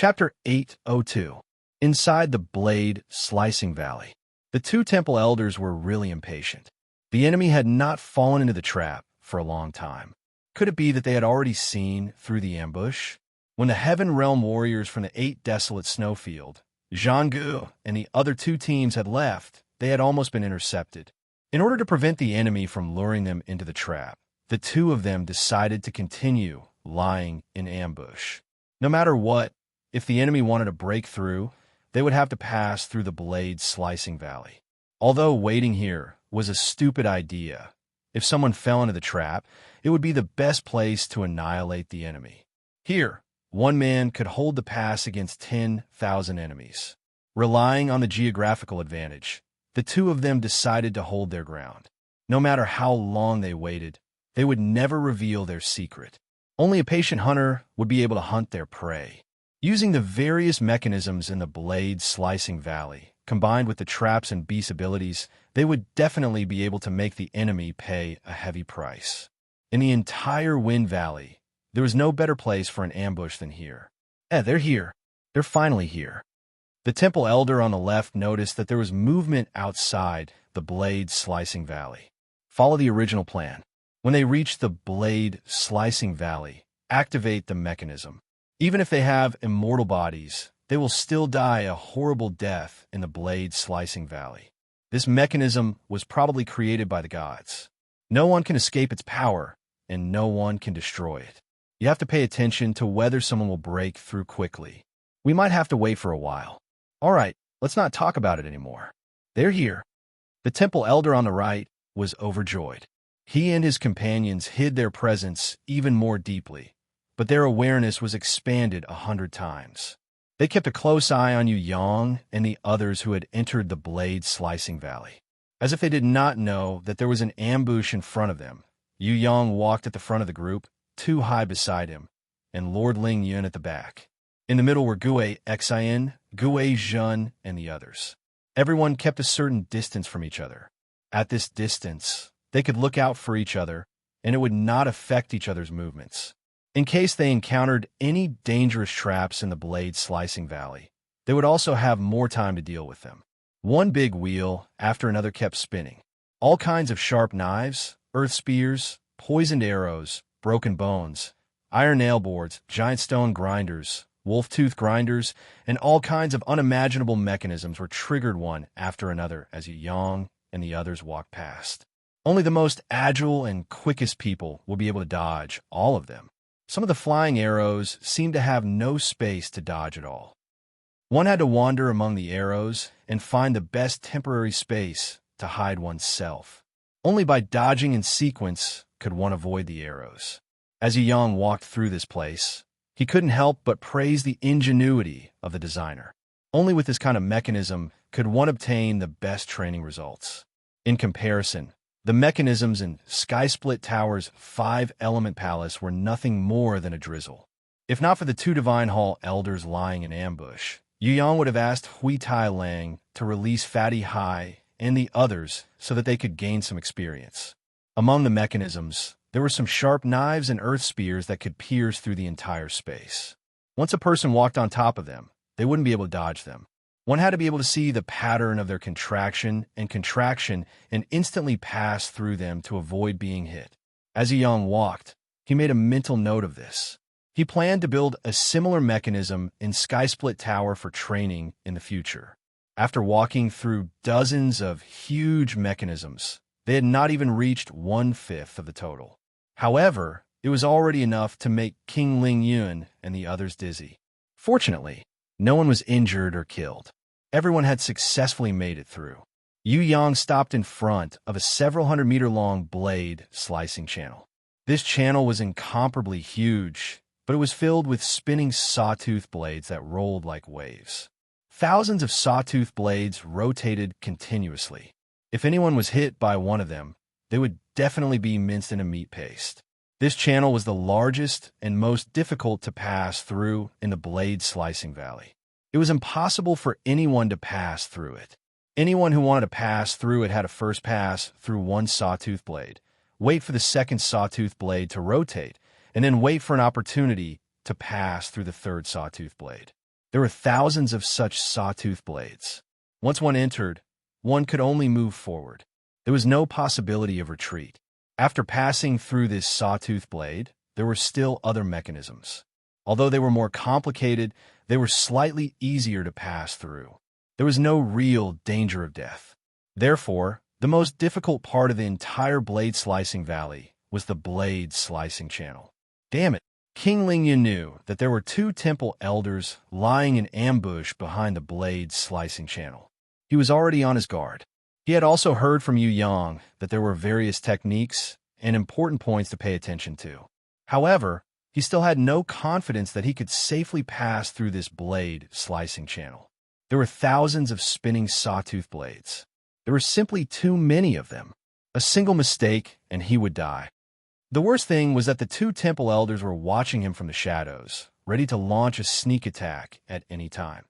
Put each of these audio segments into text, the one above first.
Chapter 802. Inside the Blade Slicing Valley. The two temple elders were really impatient. The enemy had not fallen into the trap for a long time. Could it be that they had already seen through the ambush? When the Heaven Realm warriors from the 8 desolate snowfield, Zhanggu, and the other two teams had left, they had almost been intercepted. In order to prevent the enemy from luring them into the trap, the two of them decided to continue lying in ambush. No matter what, if the enemy wanted to break through, they would have to pass through the Blade Slicing Valley. Although waiting here was a stupid idea, if someone fell into the trap, it would be the best place to annihilate the enemy. Here, one man could hold the pass against 10,000 enemies. Relying on the geographical advantage, the two of them decided to hold their ground. No matter how long they waited, they would never reveal their secret. Only a patient hunter would be able to hunt their prey. Using the various mechanisms in the Blade Slicing Valley, combined with the traps and beast abilities, they would definitely be able to make the enemy pay a heavy price. In the entire Wind Valley, there was no better place for an ambush than here. They're here. They're finally here. The temple elder on the left noticed that there was movement outside the Blade Slicing Valley. Follow the original plan. When they reach the Blade Slicing Valley, activate the mechanism. Even if they have immortal bodies, they will still die a horrible death in the Blade Slicing Valley. This mechanism was probably created by the gods. No one can escape its power, and no one can destroy it. You have to pay attention to whether someone will break through quickly. We might have to wait for a while. All right, let's not talk about it anymore. They're here. The temple elder on the right was overjoyed. He and his companions hid their presence even more deeply, but their awareness was expanded 100 times. They kept a close eye on Yu Yang and the others who had entered the Blade Slicing Valley. As if they did not know that there was an ambush in front of them, Yu Yang walked at the front of the group, Tu Hai beside him, and Lord Ling Yun at the back. In the middle were Gue Xian, Gue Zhen, and the others. Everyone kept a certain distance from each other. At this distance, they could look out for each other, and it would not affect each other's movements. In case they encountered any dangerous traps in the Blade Slicing Valley, they would also have more time to deal with them. One big wheel after another kept spinning. All kinds of sharp knives, earth spears, poisoned arrows, broken bones, iron nail boards, giant stone grinders, wolf-tooth grinders, and all kinds of unimaginable mechanisms were triggered one after another as Yu Yang and the others walked past. Only the most agile and quickest people would be able to dodge all of them. Some of the flying arrows seemed to have no space to dodge at all. One had to wander among the arrows and find the best temporary space to hide oneself. Only by dodging in sequence could one avoid the arrows. As Yu Yang walked through this place, he couldn't help but praise the ingenuity of the designer. Only with this kind of mechanism could one obtain the best training results. In comparison, the mechanisms in Skysplit Tower's 5-element palace were nothing more than a drizzle. If not for the two Divine Hall elders lying in ambush, Yu Yang would have asked Hui Tai Lang to release Fatty Hai and the others so that they could gain some experience. Among the mechanisms, there were some sharp knives and earth spears that could pierce through the entire space. Once a person walked on top of them, they wouldn't be able to dodge them. One had to be able to see the pattern of their contraction and instantly pass through them to avoid being hit. As Yu Yang walked, he made a mental note of this. He planned to build a similar mechanism in Skysplit Tower for training in the future. After walking through dozens of huge mechanisms, they had not even reached 1/5 of the total. However, it was already enough to make King Ling Yun and the others dizzy. Fortunately, no one was injured or killed. Everyone had successfully made it through. Yu Yang stopped in front of a several hundred-meter-long blade slicing channel. This channel was incomparably huge, but it was filled with spinning sawtooth blades that rolled like waves. Thousands of sawtooth blades rotated continuously. If anyone was hit by one of them, they would definitely be minced into meat paste. This channel was the largest and most difficult to pass through in the Blade Slicing Valley. It was impossible for anyone to pass through it. Anyone who wanted to pass through it had to first pass through one sawtooth blade, wait for the second sawtooth blade to rotate, and then wait for an opportunity to pass through the third sawtooth blade. There were thousands of such sawtooth blades. Once one entered, one could only move forward. There was no possibility of retreat. After passing through this sawtooth blade, there were still other mechanisms. Although they were more complicated, they were slightly easier to pass through. There was no real danger of death. Therefore, the most difficult part of the entire blade-slicing valley was the blade-slicing channel. Damn it! King Lingyun knew that there were 2 temple elders lying in ambush behind the blade-slicing channel. He was already on his guard. He had also heard from Yu Yang that there were various techniques and important points to pay attention to. However, he still had no confidence that he could safely pass through this blade-slicing channel. There were thousands of spinning sawtooth blades. There were simply too many of them. A single mistake, and he would die. The worst thing was that the 2 temple elders were watching him from the shadows, ready to launch a sneak attack at any time.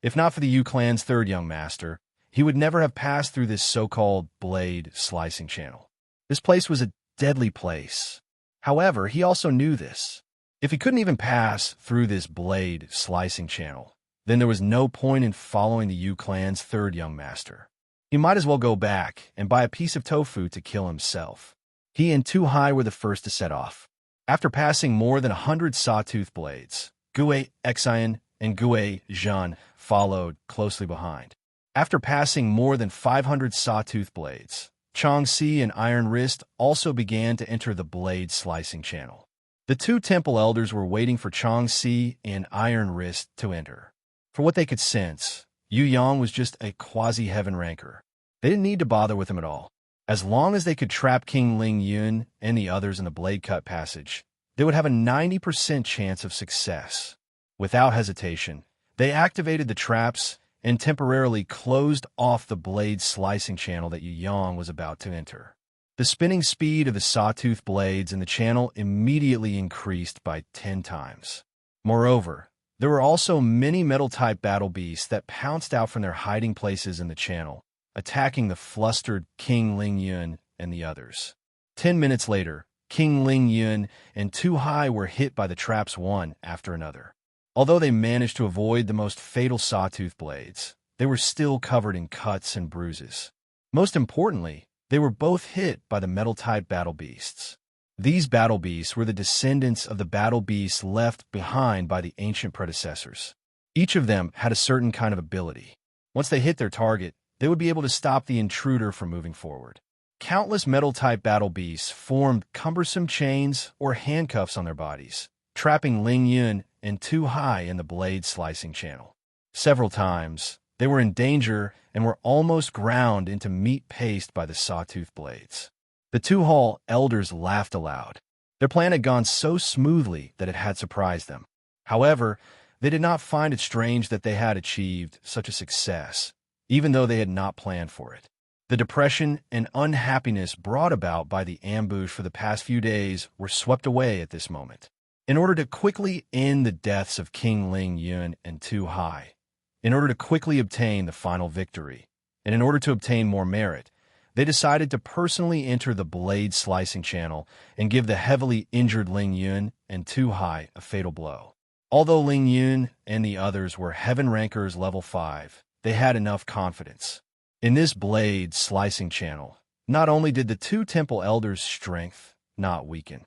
If not for the Yu clan's 3rd young master, he would never have passed through this so-called blade-slicing channel. This place was a deadly place. However, he also knew this. If he couldn't even pass through this blade-slicing channel, then there was no point in following the Yu clan's 3rd young master. He might as well go back and buy a piece of tofu to kill himself. He and Tu Hai were the first to set off. After passing more than 100 sawtooth blades, Gue Xian and Gue Zhan followed closely behind. After passing more than 500 sawtooth blades, Chong Si and Iron Wrist also began to enter the blade-slicing channel. The 2 temple elders were waiting for Chong Si and Iron Wrist to enter. For what they could sense, Yu Yang was just a quasi-heaven ranker. They didn't need to bother with him at all. As long as they could trap King Lingyun and the others in the blade cut passage, they would have a 90% chance of success. Without hesitation, they activated the traps and temporarily closed off the blade-slicing channel that Yu Yang was about to enter. The spinning speed of the sawtooth blades in the channel immediately increased by 10 times. Moreover, there were also many metal-type battle beasts that pounced out from their hiding places in the channel, attacking the flustered King Lingyun and the others. 10 minutes later, King Lingyun and Tu Hai were hit by the traps one after another. Although they managed to avoid the most fatal sawtooth blades, they were still covered in cuts and bruises. Most importantly, they were both hit by the metal-type battle beasts. These battle beasts were the descendants of the battle beasts left behind by the ancient predecessors. Each of them had a certain kind of ability. Once they hit their target, they would be able to stop the intruder from moving forward. Countless metal-type battle beasts formed cumbersome chains or handcuffs on their bodies, trapping Lingyun and Tu Hai in the blade-slicing channel. Several times, they were in danger and were almost ground into meat paste by the sawtooth blades. The 2 Hall elders laughed aloud. Their plan had gone so smoothly that it had surprised them. However, they did not find it strange that they had achieved such a success, even though they had not planned for it. The depression and unhappiness brought about by the ambush for the past few days were swept away at this moment. In order to quickly end the deaths of King Lingyun and Tu Hai, in order to quickly obtain the final victory, and in order to obtain more merit, they decided to personally enter the blade-slicing channel and give the heavily injured Lingyun and Tu Hai a fatal blow. Although Lingyun and the others were heaven rankers level 5, they had enough confidence. In this blade-slicing channel, not only did the 2 temple elders' strength not weaken.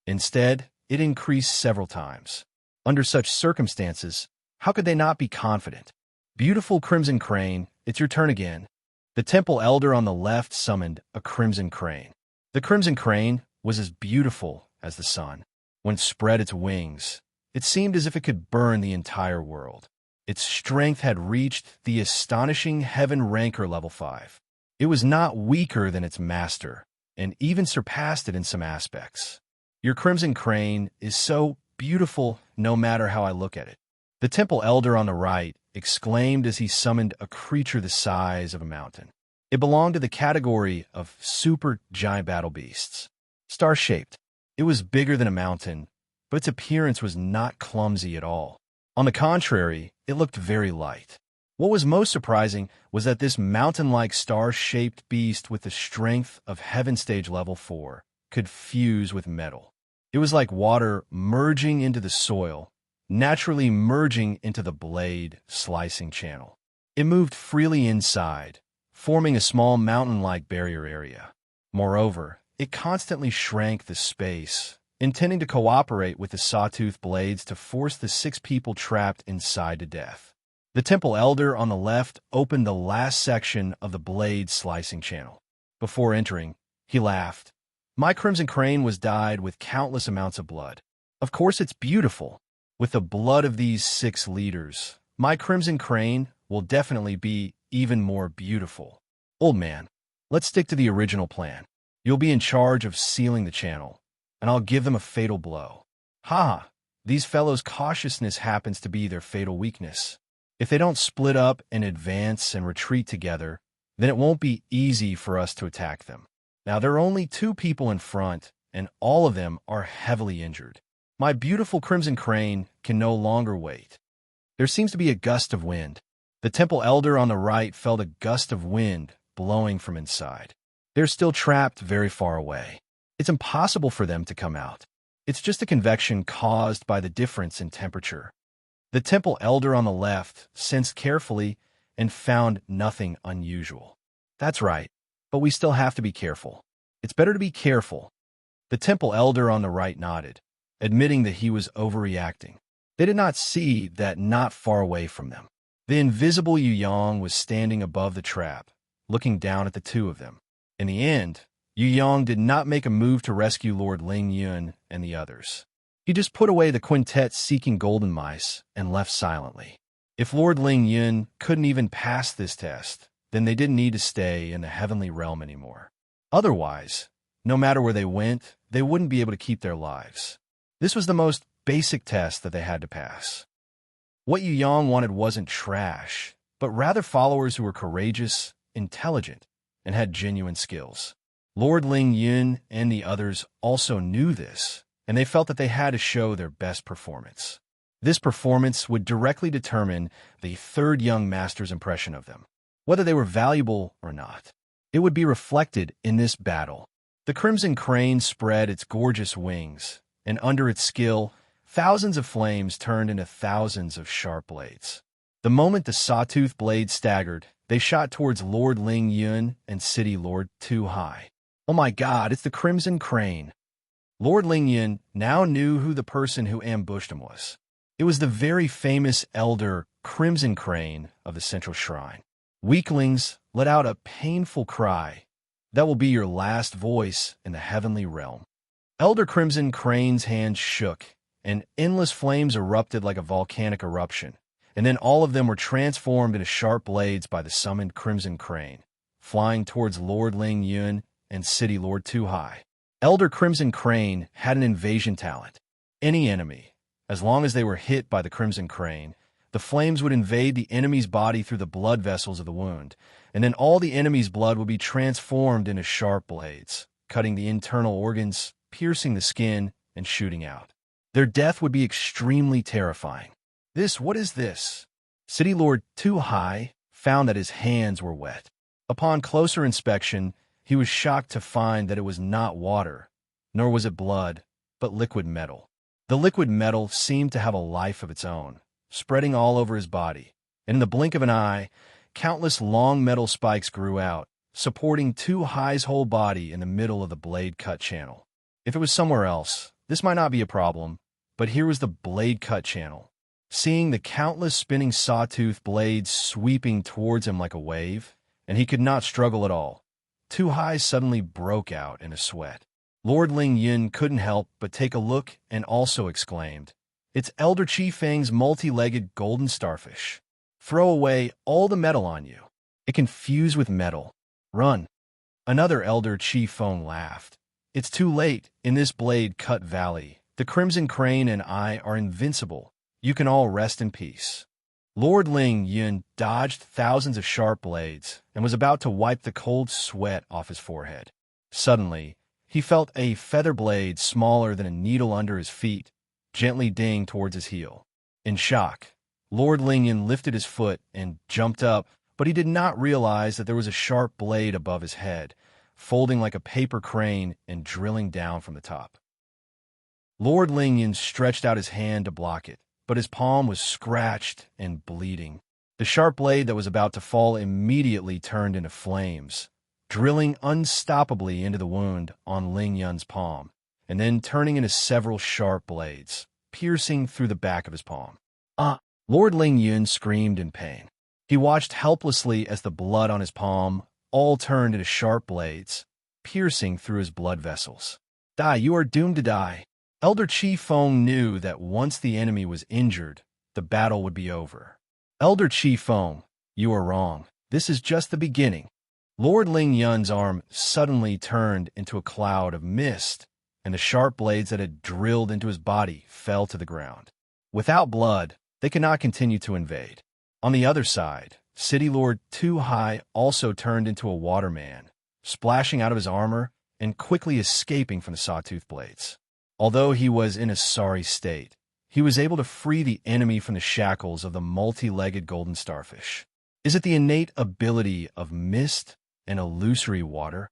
Instead, it increased several times. Under such circumstances, how could they not be confident? Beautiful Crimson Crane, it's your turn again. The temple elder on the left summoned a crimson crane. The crimson crane was as beautiful as the sun. When it spread its wings, it seemed as if it could burn the entire world. Its strength had reached the astonishing heaven ranker level 5. It was not weaker than its master, and even surpassed it in some aspects. Your crimson crane is so beautiful no matter how I look at it. The temple elder on the right exclaimed as he summoned a creature the size of a mountain. It belonged to the category of super giant battle beasts. Star-shaped, it was bigger than a mountain, but its appearance was not clumsy at all. On the contrary, it looked very light. What was most surprising was that this mountain-like star-shaped beast with the strength of Heaven Stage Level 4 could fuse with metal. It was like water merging into the soil, naturally merging into the blade slicing channel. It moved freely inside, forming a small mountain-like barrier area. Moreover, it constantly shrank the space, intending to cooperate with the sawtooth blades to force the 6 people trapped inside to death. The temple elder on the left opened the last section of the blade slicing channel. Before entering, he laughed. My crimson crane was dyed with countless amounts of blood. Of course it's beautiful. With the blood of these 6 leaders, my crimson crane will definitely be even more beautiful. Old man, let's stick to the original plan. You'll be in charge of sealing the channel, and I'll give them a fatal blow. Ha! These fellows' cautiousness happens to be their fatal weakness. If they don't split up and advance and retreat together, then it won't be easy for us to attack them. Now, there are only 2 people in front, and all of them are heavily injured. My beautiful crimson crane can no longer wait. There seems to be a gust of wind. The temple elder on the right felt a gust of wind blowing from inside. They're still trapped very far away. It's impossible for them to come out. It's just a convection caused by the difference in temperature. The temple elder on the left sensed carefully and found nothing unusual. That's right, but we still have to be careful. It's better to be careful. The temple elder on the right nodded, admitting that he was overreacting. They did not see that not far away from them, the invisible Yu Yang was standing above the trap, looking down at the 2 of them. In the end, Yu Yang did not make a move to rescue Lord Ling Yun and the others. He just put away the quintet seeking golden mice and left silently. If Lord Ling Yun couldn't even pass this test, then they didn't need to stay in the heavenly realm anymore. Otherwise, no matter where they went, they wouldn't be able to keep their lives. This was the most basic test that they had to pass. What Yu Yang wanted wasn't trash, but rather followers who were courageous, intelligent, and had genuine skills. Lord Ling Yun and the others also knew this, and they felt that they had to show their best performance. This performance would directly determine the 3rd young master's impression of them, whether they were valuable or not. It would be reflected in this battle. The crimson crane spread its gorgeous wings, and under its skill, thousands of flames turned into thousands of sharp blades. The moment the sawtooth blades staggered, they shot towards Lord Ling Yun and City Lord Tu Hai. Oh my God, it's the crimson crane. Lord Ling Yun now knew who the person who ambushed him was. It was the very famous elder Crimson Crane of the Central Shrine. Weaklings, let out a painful cry. That will be your last voice in the heavenly realm. Elder Crimson Crane's hands shook, and endless flames erupted like a volcanic eruption, and then all of them were transformed into sharp blades by the summoned Crimson Crane, flying towards Lord Ling Yun and City Lord Tu Hai. Elder Crimson Crane had an invasion talent. Any enemy, as long as they were hit by the Crimson Crane, the flames would invade the enemy's body through the blood vessels of the wound, and then all the enemy's blood would be transformed into sharp blades, cutting the internal organs, piercing the skin, and shooting out. Their death would be extremely terrifying. What is this? City Lord Tu Hai found that his hands were wet. Upon closer inspection, he was shocked to find that it was not water, nor was it blood, but liquid metal. The liquid metal seemed to have a life of its own, spreading all over his body, and in the blink of an eye, countless long metal spikes grew out, supporting Tu Hai's whole body in the middle of the blade cut channel. If it was somewhere else, this might not be a problem, but here was the blade cut channel. Seeing the countless spinning sawtooth blades sweeping towards him like a wave, and he could not struggle at all, Tu Hai suddenly broke out in a sweat. Lord Ling Yun couldn't help but take a look and also exclaimed, "It's Elder Chi Feng's multi-legged golden starfish. Throw away all the metal on you. It can fuse with metal. Run." Another Elder Chi Feng laughed. "It's too late. In this blade-cut valley, the Crimson Crane and I are invincible. You can all rest in peace." Lord Ling Yun dodged thousands of sharp blades and was about to wipe the cold sweat off his forehead. Suddenly, he felt a feather blade smaller than a needle under his feet, gently ding towards his heel. In shock, Lord Ling Yun lifted his foot and jumped up, but he did not realize that there was a sharp blade above his head, folding like a paper crane and drilling down from the top. Lord Ling Yun stretched out his hand to block it, but his palm was scratched and bleeding. The sharp blade that was about to fall immediately turned into flames, drilling unstoppably into the wound on Ling Yun's palm, and then turning into several sharp blades, piercing through the back of his palm. Ah! Lord Ling Yun screamed in pain. He watched helplessly as the blood on his palm all turned into sharp blades, piercing through his blood vessels. Die, you are doomed to die. Elder Chi Feng knew that once the enemy was injured, the battle would be over. Elder Chi Feng, you are wrong. This is just the beginning. Lord Ling Yun's arm suddenly turned into a cloud of mist, and the sharp blades that had drilled into his body fell to the ground. Without blood, they could not continue to invade. On the other side, City Lord Tu Hai also turned into a waterman, splashing out of his armor and quickly escaping from the sawtooth blades. Although he was in a sorry state, he was able to free the enemy from the shackles of the multi-legged golden starfish. Is it the innate ability of mist and illusory water?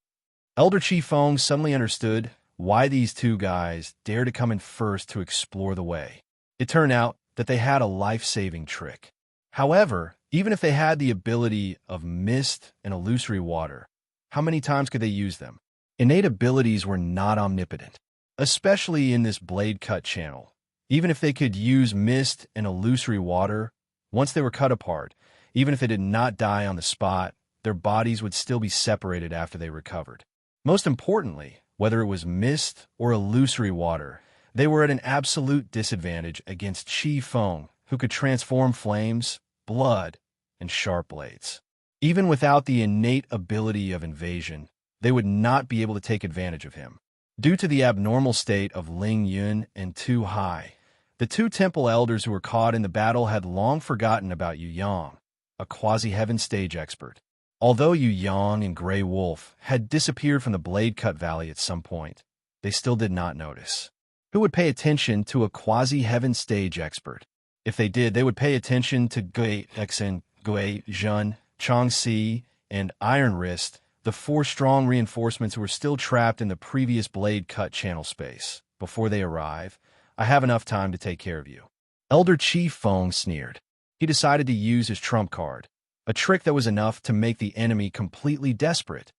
Elder Chi Feng suddenly understood why these two guys dared to come in first to explore the way. It turned out that they had a life-saving trick. However, even if they had the ability of mist and illusory water, how many times could they use them? Innate abilities were not omnipotent, especially in this blade cut channel. Even if they could use mist and illusory water, once they were cut apart, even if they did not die on the spot, their bodies would still be separated after they recovered. Most importantly, whether it was mist or illusory water, they were at an absolute disadvantage against Chi Feng, who could transform flames, blood, and sharp blades. Even without the innate ability of invasion, they would not be able to take advantage of him. Due to the abnormal state of Ling Yun and Tu Hai, the two temple elders who were caught in the battle had long forgotten about Yu Yang, a quasi-heaven stage expert. Although Yu Yang and Grey Wolf had disappeared from the Blade Cut Valley at some point, they still did not notice. Who would pay attention to a quasi-heaven stage expert? If they did, they would pay attention to Gui Exen, Gui Zhun, Chong Si, and Iron Wrist, the four strong reinforcements who were still trapped in the previous blade cut channel space. Before they arrive, I have enough time to take care of you. Elder Chi Feng sneered. He decided to use his trump card, a trick that was enough to make the enemy completely desperate.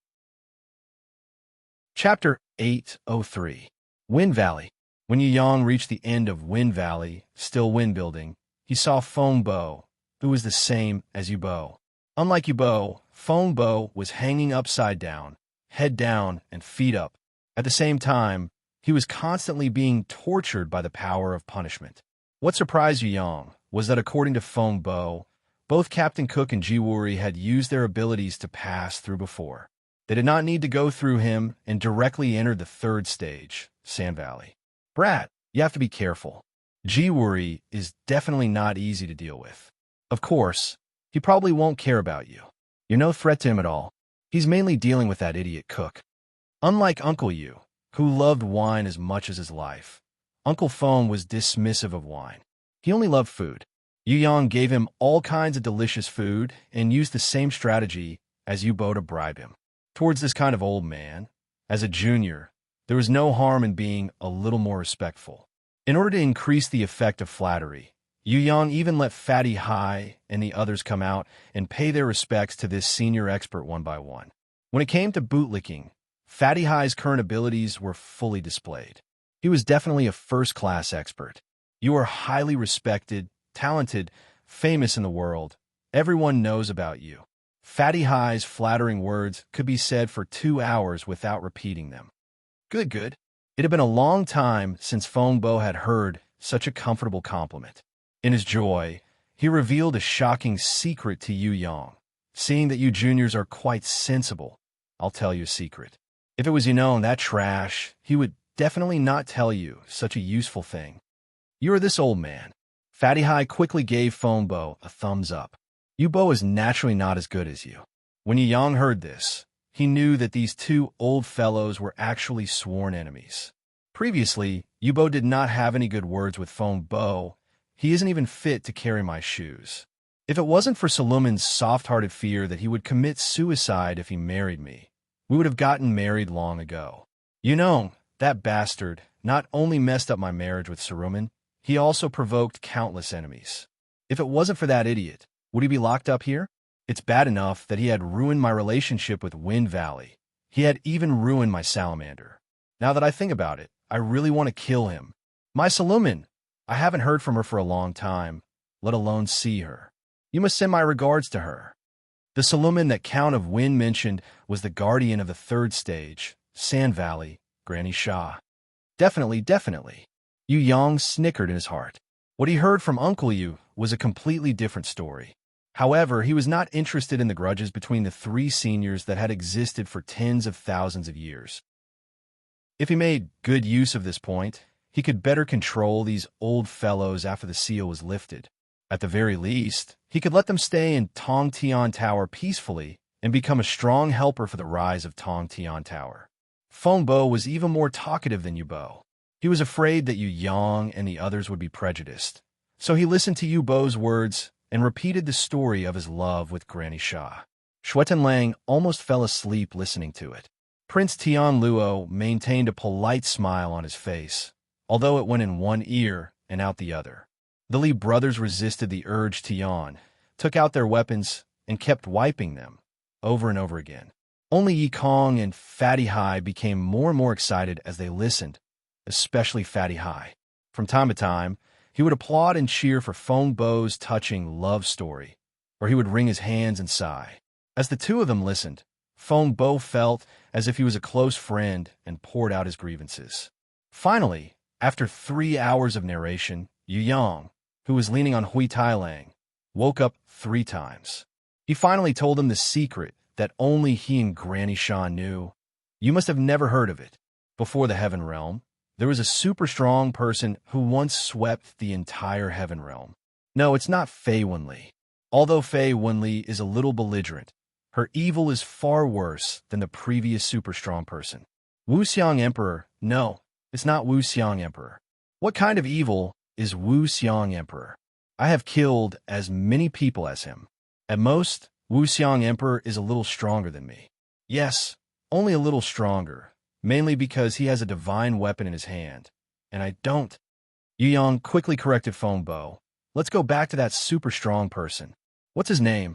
Chapter 803. Wind Valley. When Yu Yang reached the end of Wind Valley, still wind building, he saw Feng Bo, who was the same as Yu Bo. Unlike Yu Bo, Feng Bo was hanging upside down, head down and feet up. At the same time, he was constantly being tortured by the power of punishment. What surprised Yu Yang was that according to Feng Bo, both Captain Cook and Jiwuri had used their abilities to pass through before. They did not need to go through him and directly entered the third stage, Sand Valley. Brat, you have to be careful. Jiwuri is definitely not easy to deal with. Of course, he probably won't care about you. You're no threat to him at all. He's mainly dealing with that idiot Cook. Unlike Uncle Yu, who loved wine as much as his life, Uncle Feng was dismissive of wine. He only loved food. Yu Yang gave him all kinds of delicious food and used the same strategy as Yu Bo to bribe him. Towards this kind of old man, as a junior, there was no harm in being a little more respectful. In order to increase the effect of flattery, Yu Yang even let Fatty Hai and the others come out and pay their respects to this senior expert one by one. When it came to bootlicking, Fatty Hai's current abilities were fully displayed. He was definitely a first-class expert. You are highly respected, talented, famous in the world. Everyone knows about you. Fatty Hai's flattering words could be said for 2 hours without repeating them. Good. It had been a long time since Feng Bo had heard such a comfortable compliment. In his joy, he revealed a shocking secret to Yu Yang. Seeing that you juniors are quite sensible, I'll tell you a secret. If it was that trash, he would definitely not tell you such a useful thing. You are this old man. Fatty Hai quickly gave Feng Bo a thumbs up. Yu Bo is naturally not as good as you. When Yu Yang heard this, he knew that these two old fellows were actually sworn enemies. Previously, Yu Bo did not have any good words with Feng Bo. He isn't even fit to carry my shoes. If it wasn't for Solomon's soft-hearted fear that he would commit suicide if he married me, we would have gotten married long ago. That bastard not only messed up my marriage with Saruman, he also provoked countless enemies. If it wasn't for that idiot, would he be locked up here? It's bad enough that he had ruined my relationship with Wind Valley. He had even ruined my salamander. Now that I think about it, I really want to kill him. My Salumin! I haven't heard from her for a long time, let alone see her. You must send my regards to her. The Salumin that Count of Wind mentioned was the guardian of the third stage, Sand Valley, Granny Shah. Definitely, definitely. Yu Yang snickered in his heart. What he heard from Uncle Yu was a completely different story. However, he was not interested in the grudges between the three seniors that had existed for tens of thousands of years. If he made good use of this point, he could better control these old fellows after the seal was lifted. At the very least, he could let them stay in Tong Tian Tower peacefully and become a strong helper for the rise of Tong Tian Tower. Feng Bo was even more talkative than Yu Bo. He was afraid that Yu Yang and the others would be prejudiced, so he listened to Yu Bo's words and repeated the story of his love with Granny Shah. Shuetan Lang almost fell asleep listening to it. Prince Tian Luo maintained a polite smile on his face, although it went in one ear and out the other. The Li brothers resisted the urge to yawn, took out their weapons, and kept wiping them, over and over again. Only Yi Kong and Fatty Hai became more and more excited as they listened, especially Fatty Hai. From time to time, he would applaud and cheer for Feng Bo's touching love story, or he would wring his hands and sigh. As the two of them listened, Feng Bo felt as if he was a close friend and poured out his grievances. Finally, after 3 hours of narration, Yu Yang, who was leaning on Hui Tai Lang, woke up 3 times. He finally told him the secret that only he and Granny Shah knew. You must have never heard of it. Before the Heaven Realm, there was a super strong person who once swept the entire Heaven Realm. No, it's not Fei Wenli. Although Fei Wenli is a little belligerent, her evil is far worse than the previous super strong person. Wu Xiang Emperor, no, it's not Wu Xiang Emperor. What kind of evil is Wu Xiang Emperor? I have killed as many people as him. At most, Wu Xiang Emperor is a little stronger than me. Yes, only a little stronger, mainly because he has a divine weapon in his hand, and I don't. Yu Yang quickly corrected Feng Bo. Let's go back to that super strong person. What's his name?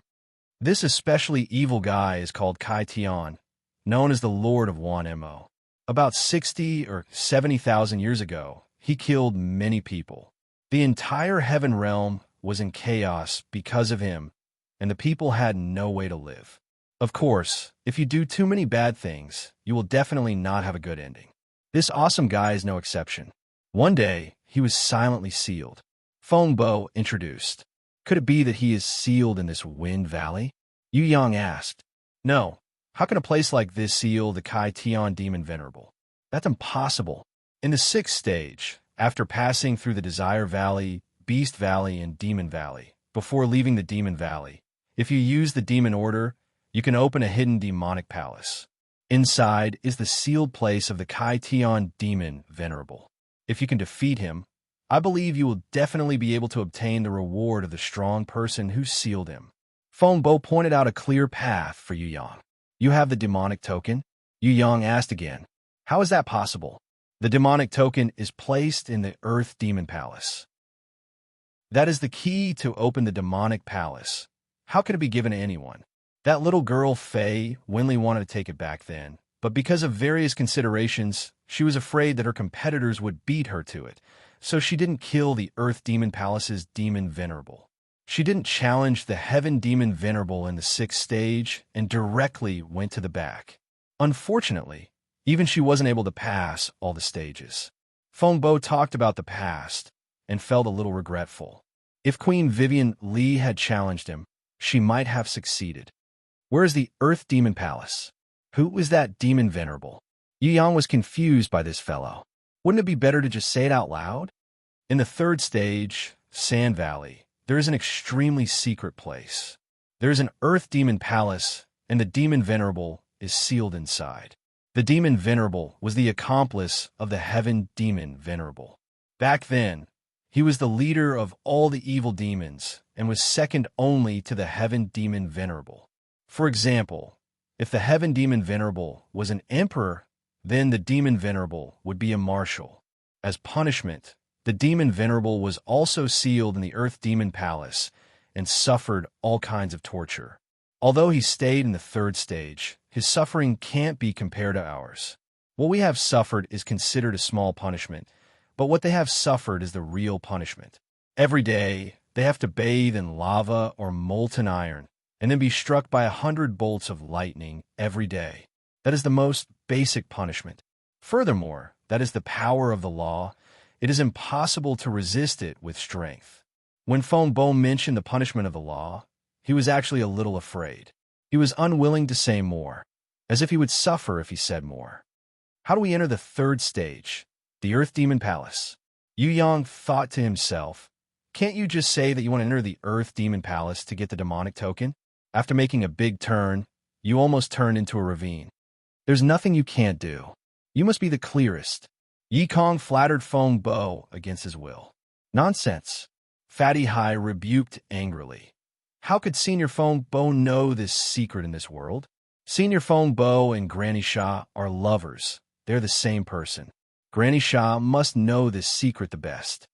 This especially evil guy is called Kai Tian, known as the Lord of Wan Mo. About 60 or 70,000 years ago, he killed many people. The entire Heaven Realm was in chaos because of him, and the people had no way to live. Of course, if you do too many bad things, you will definitely not have a good ending. This awesome guy is no exception. One day, he was silently sealed. Feng Bo introduced. Could it be that he is sealed in this Wind Valley? Yu Yang asked. No. How can a place like this seal the Kai Tian Demon Venerable? That's impossible. In the 6th stage, after passing through the Desire Valley, Beast Valley, and Demon Valley, before leaving the Demon Valley, if you use the Demon Order, you can open a hidden demonic palace. Inside is the sealed place of the Kai Tian Demon Venerable. If you can defeat him, I believe you will definitely be able to obtain the reward of the strong person who sealed him. Feng Bo pointed out a clear path for Yu Yang. You have the demonic token? Yu Yang asked again. How is that possible? The demonic token is placed in the Earth Demon Palace. That is the key to open the demonic palace. How can it be given to anyone? That little girl, Fei, Wenli wanted to take it back then, but because of various considerations, she was afraid that her competitors would beat her to it, so she didn't kill the Earth Demon Palace's Demon Venerable. She didn't challenge the Heaven Demon Venerable in the 6th stage and directly went to the back. Unfortunately, even she wasn't able to pass all the stages. Feng Bo talked about the past and felt a little regretful. If Queen Vivian Li had challenged him, she might have succeeded. Where is the Earth Demon Palace? Who is that Demon Venerable? Yu Yang was confused by this fellow. Wouldn't it be better to just say it out loud? In the 3rd stage, Sand Valley, there is an extremely secret place. There is an Earth Demon Palace, and the Demon Venerable is sealed inside. The Demon Venerable was the accomplice of the Heaven Demon Venerable. Back then, he was the leader of all the evil demons and was second only to the Heaven Demon Venerable. For example, if the Heaven Demon Venerable was an emperor, then the Demon Venerable would be a marshal. As punishment, The demon Venerable was also sealed in the Earth Demon Palace and suffered all kinds of torture. Although he stayed in the third stage, his suffering can't be compared to ours. What we have suffered is considered a small punishment, but what they have suffered is the real punishment. Every day, they have to bathe in lava or molten iron, and then be struck by 100 bolts of lightning every day. That is the most basic punishment. Furthermore, that is the power of the law. It is impossible to resist it with strength. When Feng Bo mentioned the punishment of the law, he was actually a little afraid. He was unwilling to say more, as if he would suffer if he said more. How do we enter the third stage, the Earth Demon Palace? Yu Yang thought to himself, can't you just say that you want to enter the Earth Demon Palace to get the demonic token? After making a big turn, you almost turned into a ravine. There's nothing you can't do. You must be the clearest. Yi Kong flattered Feng Bo against his will. Nonsense. Fatty Hai rebuked angrily. How could Senior Feng Bo know this secret in this world? Senior Feng Bo and Granny Sha are lovers. They're the same person. Granny Sha must know this secret the best.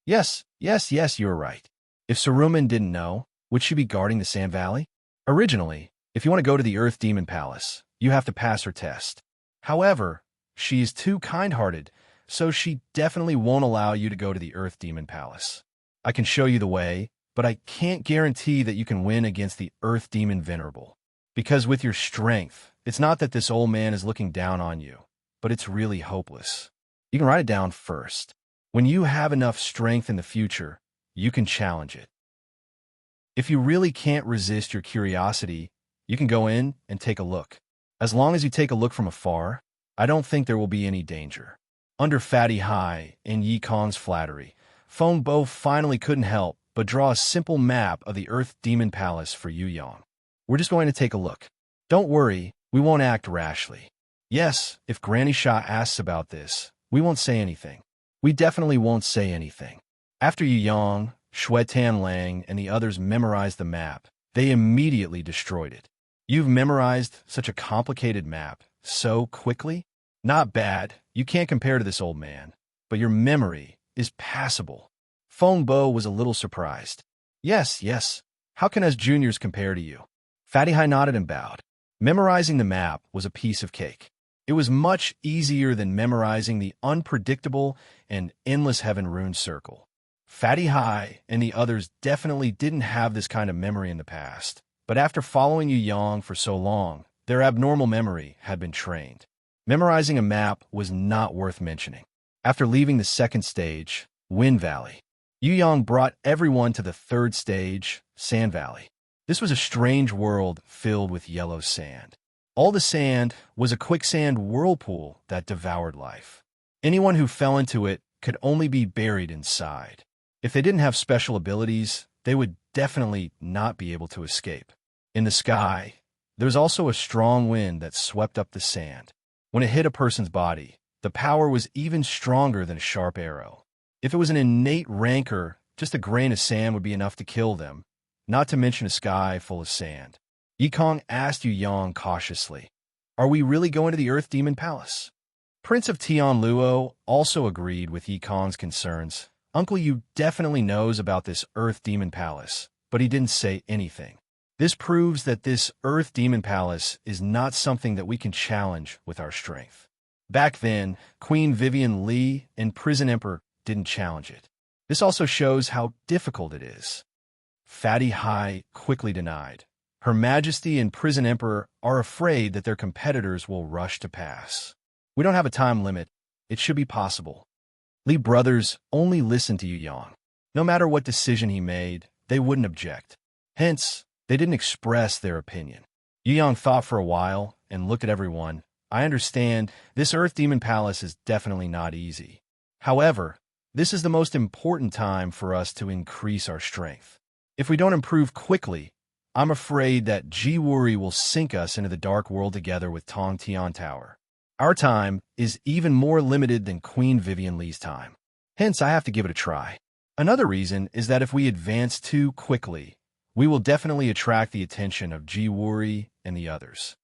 Yes, you're right. If Saruman didn't know, would she be guarding the Sand Valley? Originally, if you want to go to the Earth Demon Palace, you have to pass her test. However, she is too kind-hearted, so she definitely won't allow you to go to the Earth Demon Palace. I can show you the way, but I can't guarantee that you can win against the Earth Demon Venerable. Because with your strength, it's not that this old man is looking down on you, but it's really hopeless. You can write it down first. When you have enough strength in the future, you can challenge it. If you really can't resist your curiosity, you can go in and take a look. As long as you take a look from afar, I don't think there will be any danger. Under Fatty Hai and Yi Kong's flattery, Feng Bo finally couldn't help but draw a simple map of the Earth Demon Palace for Yu Yang. We're just going to take a look. Don't worry, we won't act rashly. Yes, if Granny Sha asks about this, we won't say anything. We definitely won't say anything. After Yu Yang, Shui Tan Lang, and the others memorized the map, they immediately destroyed it. You've memorized such a complicated map so quickly? Not bad. You can't compare to this old man, but your memory is passable. Feng Bo was a little surprised. Yes. How can us juniors compare to you? Fatty Hai nodded and bowed. Memorizing the map was a piece of cake. It was much easier than memorizing the unpredictable and endless heaven rune circle. Fatty Hai and the others definitely didn't have this kind of memory in the past, but after following Yu Yang for so long, their abnormal memory had been trained. Memorizing a map was not worth mentioning. After leaving the second stage, Wind Valley, Yu Yang brought everyone to the third stage, Sand Valley. This was a strange world filled with yellow sand. All the sand was a quicksand whirlpool that devoured life. Anyone who fell into it could only be buried inside. If they didn't have special abilities, they would definitely not be able to escape. In the sky, there was also a strong wind that swept up the sand. When it hit a person's body, the power was even stronger than a sharp arrow. If it was an innate rancor, just a grain of sand would be enough to kill them, not to mention a sky full of sand. Yi Kong asked Yu Yang cautiously, "Are we really going to the Earth Demon Palace?" Prince of Tian Luo also agreed with Yi Kong's concerns. Uncle Yu definitely knows about this Earth Demon Palace, but he didn't say anything. This proves that this Earth Demon Palace is not something that we can challenge with our strength. Back then, Queen Vivian Li and Prison Emperor didn't challenge it. This also shows how difficult it is. Fatty Hai quickly denied. Her Majesty and Prison Emperor are afraid that their competitors will rush to pass. We don't have a time limit. It should be possible. Li brothers only listened to Yu Yang. No matter what decision he made, they wouldn't object. Hence, they didn't express their opinion. Yu Yang thought for a while and looked at everyone. I understand this Earth Demon Palace is definitely not easy. However, this is the most important time for us to increase our strength. If we don't improve quickly, I'm afraid that Ji Wuri will sink us into the dark world together with Tong Tian Tower. Our time is even more limited than Queen Vivian Li's time. Hence, I have to give it a try. Another reason is that if we advance too quickly, we will definitely attract the attention of Ji Wuri and the others.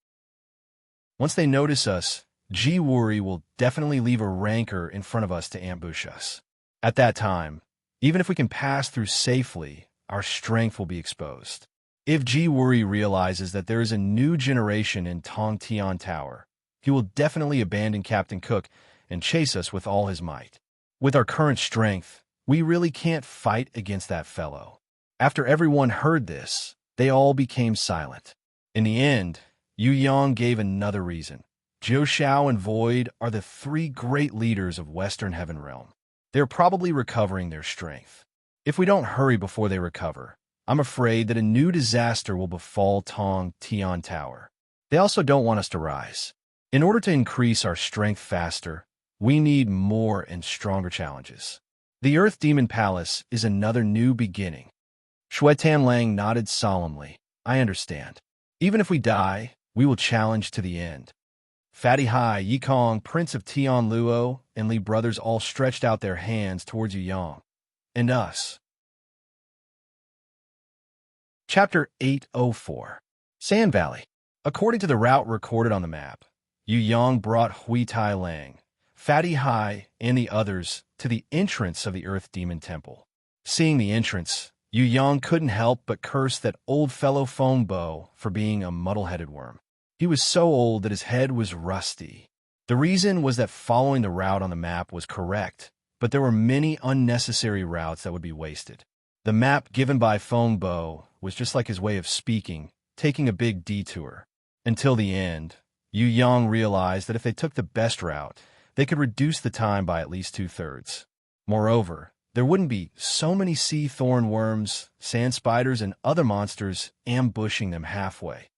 Once they notice us, Ji Wuri will definitely leave a rancor in front of us to ambush us. At that time, even if we can pass through safely, our strength will be exposed. If Ji Wuri realizes that there is a new generation in Tong Tian Tower, he will definitely abandon Captain Cook and chase us with all his might. With our current strength, we really can't fight against that fellow. After everyone heard this, they all became silent. In the end, Yu Yang gave another reason. Zhou Xiao and Void are the three great leaders of Western Heaven Realm. They're probably recovering their strength. If we don't hurry before they recover, I'm afraid that a new disaster will befall Tong Tian Tower. They also don't want us to rise. In order to increase our strength faster, we need more and stronger challenges. The Earth Demon Palace is another new beginning. Shui Tanlang nodded solemnly. I understand. Even if we die, we will challenge to the end. Fatty Hai, Yikong, Prince of Tian Luo, and Li brothers all stretched out their hands towards Yu Yang. And us. Chapter 804. Sand Valley. According to the route recorded on the map, Yu Yang brought Hui Tai Lang, Fatty Hai, and the others to the entrance of the Earth Demon Temple. Seeing the entrance, Yu Yang couldn't help but curse that old fellow Feng Bo for being a muddle-headed worm. He was so old that his head was rusty. The reason was that following the route on the map was correct, but there were many unnecessary routes that would be wasted. The map given by Feng Bo was just like his way of speaking, taking a big detour. Until the end, Yu Yang realized that if they took the best route, they could reduce the time by at least 2/3. Moreover, there wouldn't be so many sea thorn worms, sand spiders, and other monsters ambushing them halfway.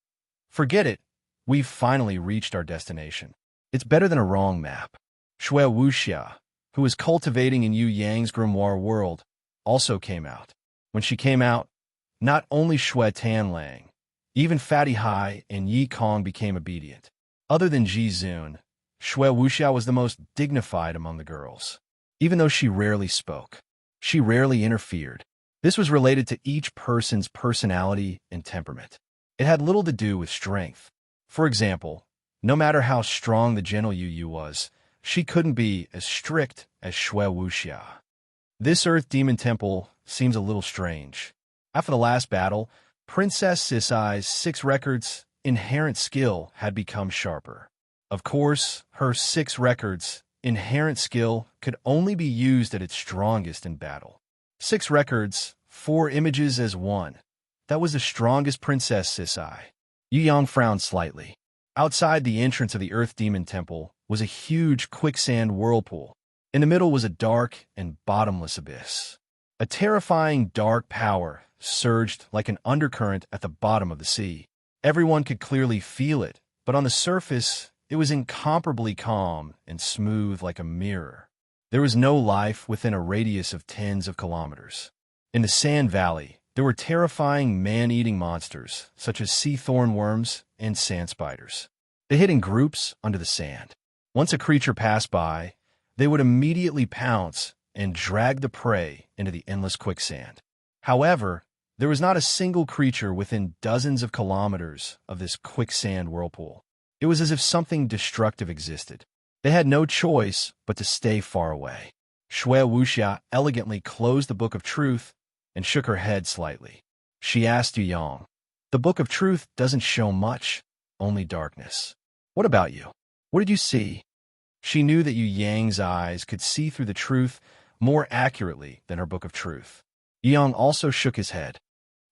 Forget it. We've finally reached our destination. It's better than a wrong map. Shui Wuxia, who was cultivating in Yu Yang's grimoire world, also came out. When she came out, not only Shui Tanlang, even Fatty Hai and Yi Kong became obedient. Other than Ji Zun, Shui Wuxia was the most dignified among the girls. Even though she rarely spoke, she rarely interfered. This was related to each person's personality and temperament. It had little to do with strength. For example, no matter how strong the gentle Yu Yu was, she couldn't be as strict as Shui Wuxia. This Earth Demon Temple seems a little strange. After the last battle, Princess Sisai's 6 records' inherent skill had become sharper. Of course, her 6 records' inherent skill could only be used at its strongest in battle. 6 records, 4 images as 1. That was the strongest Princess Sisai. Yu Yang frowned slightly. Outside the entrance of the Earth Demon Temple was a huge quicksand whirlpool. In the middle was a dark and bottomless abyss. A terrifying dark power surged like an undercurrent at the bottom of the sea. Everyone could clearly feel it, but on the surface, it was incomparably calm and smooth like a mirror. There was no life within a radius of tens of kilometers. In the Sand Valley, there were terrifying man-eating monsters, such as sea thorn worms and sand spiders. They hid in groups under the sand. Once a creature passed by, they would immediately pounce and drag the prey into the endless quicksand. However, there was not a single creature within dozens of kilometers of this quicksand whirlpool. It was as if something destructive existed. They had no choice but to stay far away. Shui Wuxia elegantly closed the Book of Truth and shook her head slightly. She asked Yu Yang, "The Book of Truth doesn't show much, only darkness. What about you? What did you see?" She knew that Yu Yang's eyes could see through the truth more accurately than her Book of Truth. Yu Yang also shook his head.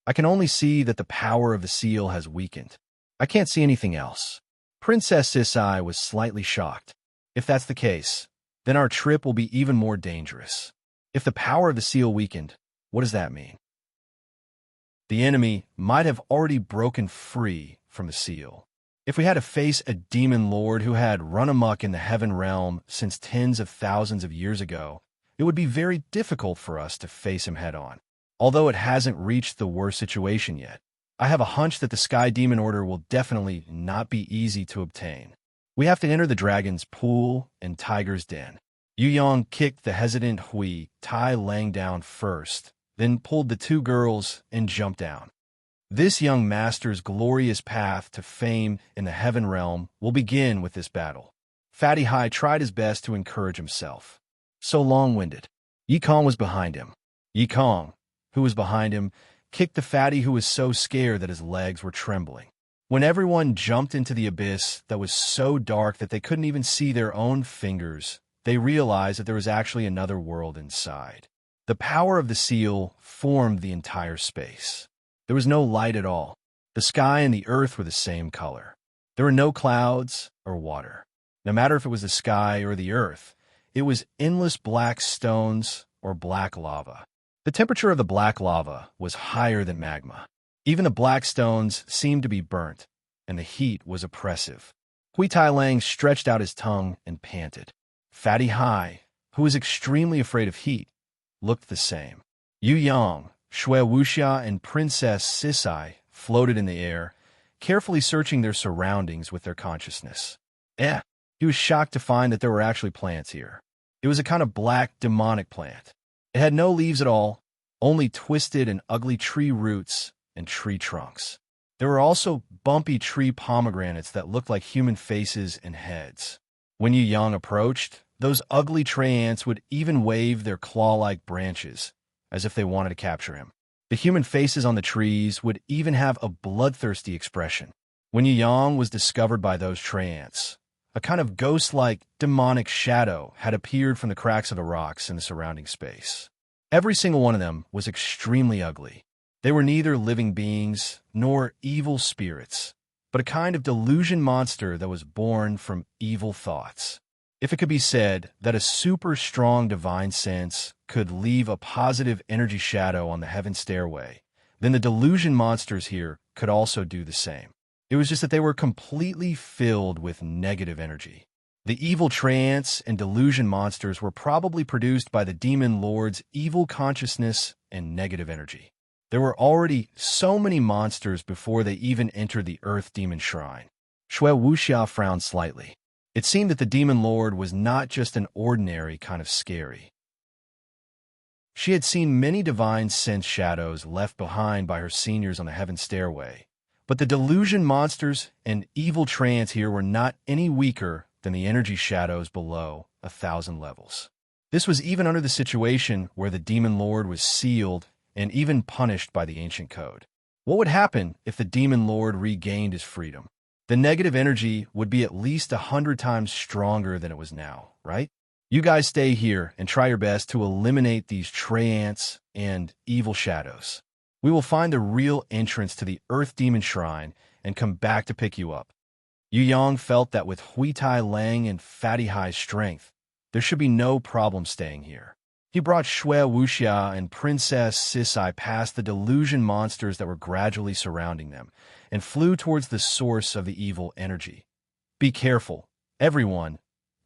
"I can only see that the power of the seal has weakened. I can't see anything else." Princess Sisai was slightly shocked. "If that's the case, then our trip will be even more dangerous. If the power of the seal weakened, what does that mean? The enemy might have already broken free from the seal. If we had to face a demon lord who had run amok in the heaven realm since tens of thousands of years ago, it would be very difficult for us to face him head-on. Although it hasn't reached the worst situation yet, I have a hunch that the Sky Demon Order will definitely not be easy to obtain. We have to enter the dragon's pool and tiger's den." Yu Yang kicked the hesitant Hui Tai Lang down first, then pulled the 2 girls and jumped down. This young master's glorious path to fame in the heaven realm will begin with this battle. Fatty Hai tried his best to encourage himself. "So long-winded. Yikong was behind him. Yikong, who was behind him, kicked the fatty who was so scared that his legs were trembling. When everyone jumped into the abyss that was so dark that they couldn't even see their own fingers, they realized that there was actually another world inside. The power of the seal formed the entire space. There was no light at all. The sky and the earth were the same color. There were no clouds or water. No matter if it was the sky or the earth, it was endless black stones or black lava. The temperature of the black lava was higher than magma. Even the black stones seemed to be burnt, and the heat was oppressive. Hui Tai Lang stretched out his tongue and panted. Fatty Hai, who was extremely afraid of heat, looked the same. Yu Yang, Shui Wuxia, and Princess Sisai floated in the air, carefully searching their surroundings with their consciousness. He was shocked to find that there were actually plants here. It was a kind of black, demonic plant. It had no leaves at all, only twisted and ugly tree roots and tree trunks. There were also bumpy tree pomegranates that looked like human faces and heads. When Yu Yang approached, those ugly tree ants would even wave their claw-like branches, as if they wanted to capture him. The human faces on the trees would even have a bloodthirsty expression. When Yu Yang was discovered by those tree ants, a kind of ghost-like, demonic shadow had appeared from the cracks of the rocks in the surrounding space. Every single one of them was extremely ugly. They were neither living beings nor evil spirits, but a kind of delusion monster that was born from evil thoughts. If it could be said that a super strong divine sense could leave a positive energy shadow on the heaven stairway, then the delusion monsters here could also do the same. It was just that they were completely filled with negative energy. The evil trance and delusion monsters were probably produced by the demon lord's evil consciousness and negative energy. There were already so many monsters before they even entered the Earth Demon Shrine. Shui Wuxia frowned slightly. It seemed that the demon lord was not just an ordinary kind of scary. She had seen many divine sense shadows left behind by her seniors on the heaven stairway, but the delusion monsters and evil trance here were not any weaker than the energy shadows below 1,000 levels. This was even under the situation where the demon lord was sealed and even punished by the ancient code. What would happen if the demon lord regained his freedom? The negative energy would be at least 100 times stronger than it was now, right? You guys stay here and try your best to eliminate these trance and evil shadows. We will find the real entrance to the Earth Demon Shrine and come back to pick you up. Yu Yang felt that with Hui Tai Lang and Fatty Hai's strength, there should be no problem staying here. He brought Shui Wuxia and Princess Sisai past the delusion monsters that were gradually surrounding them and flew towards the source of the evil energy. Be careful, everyone.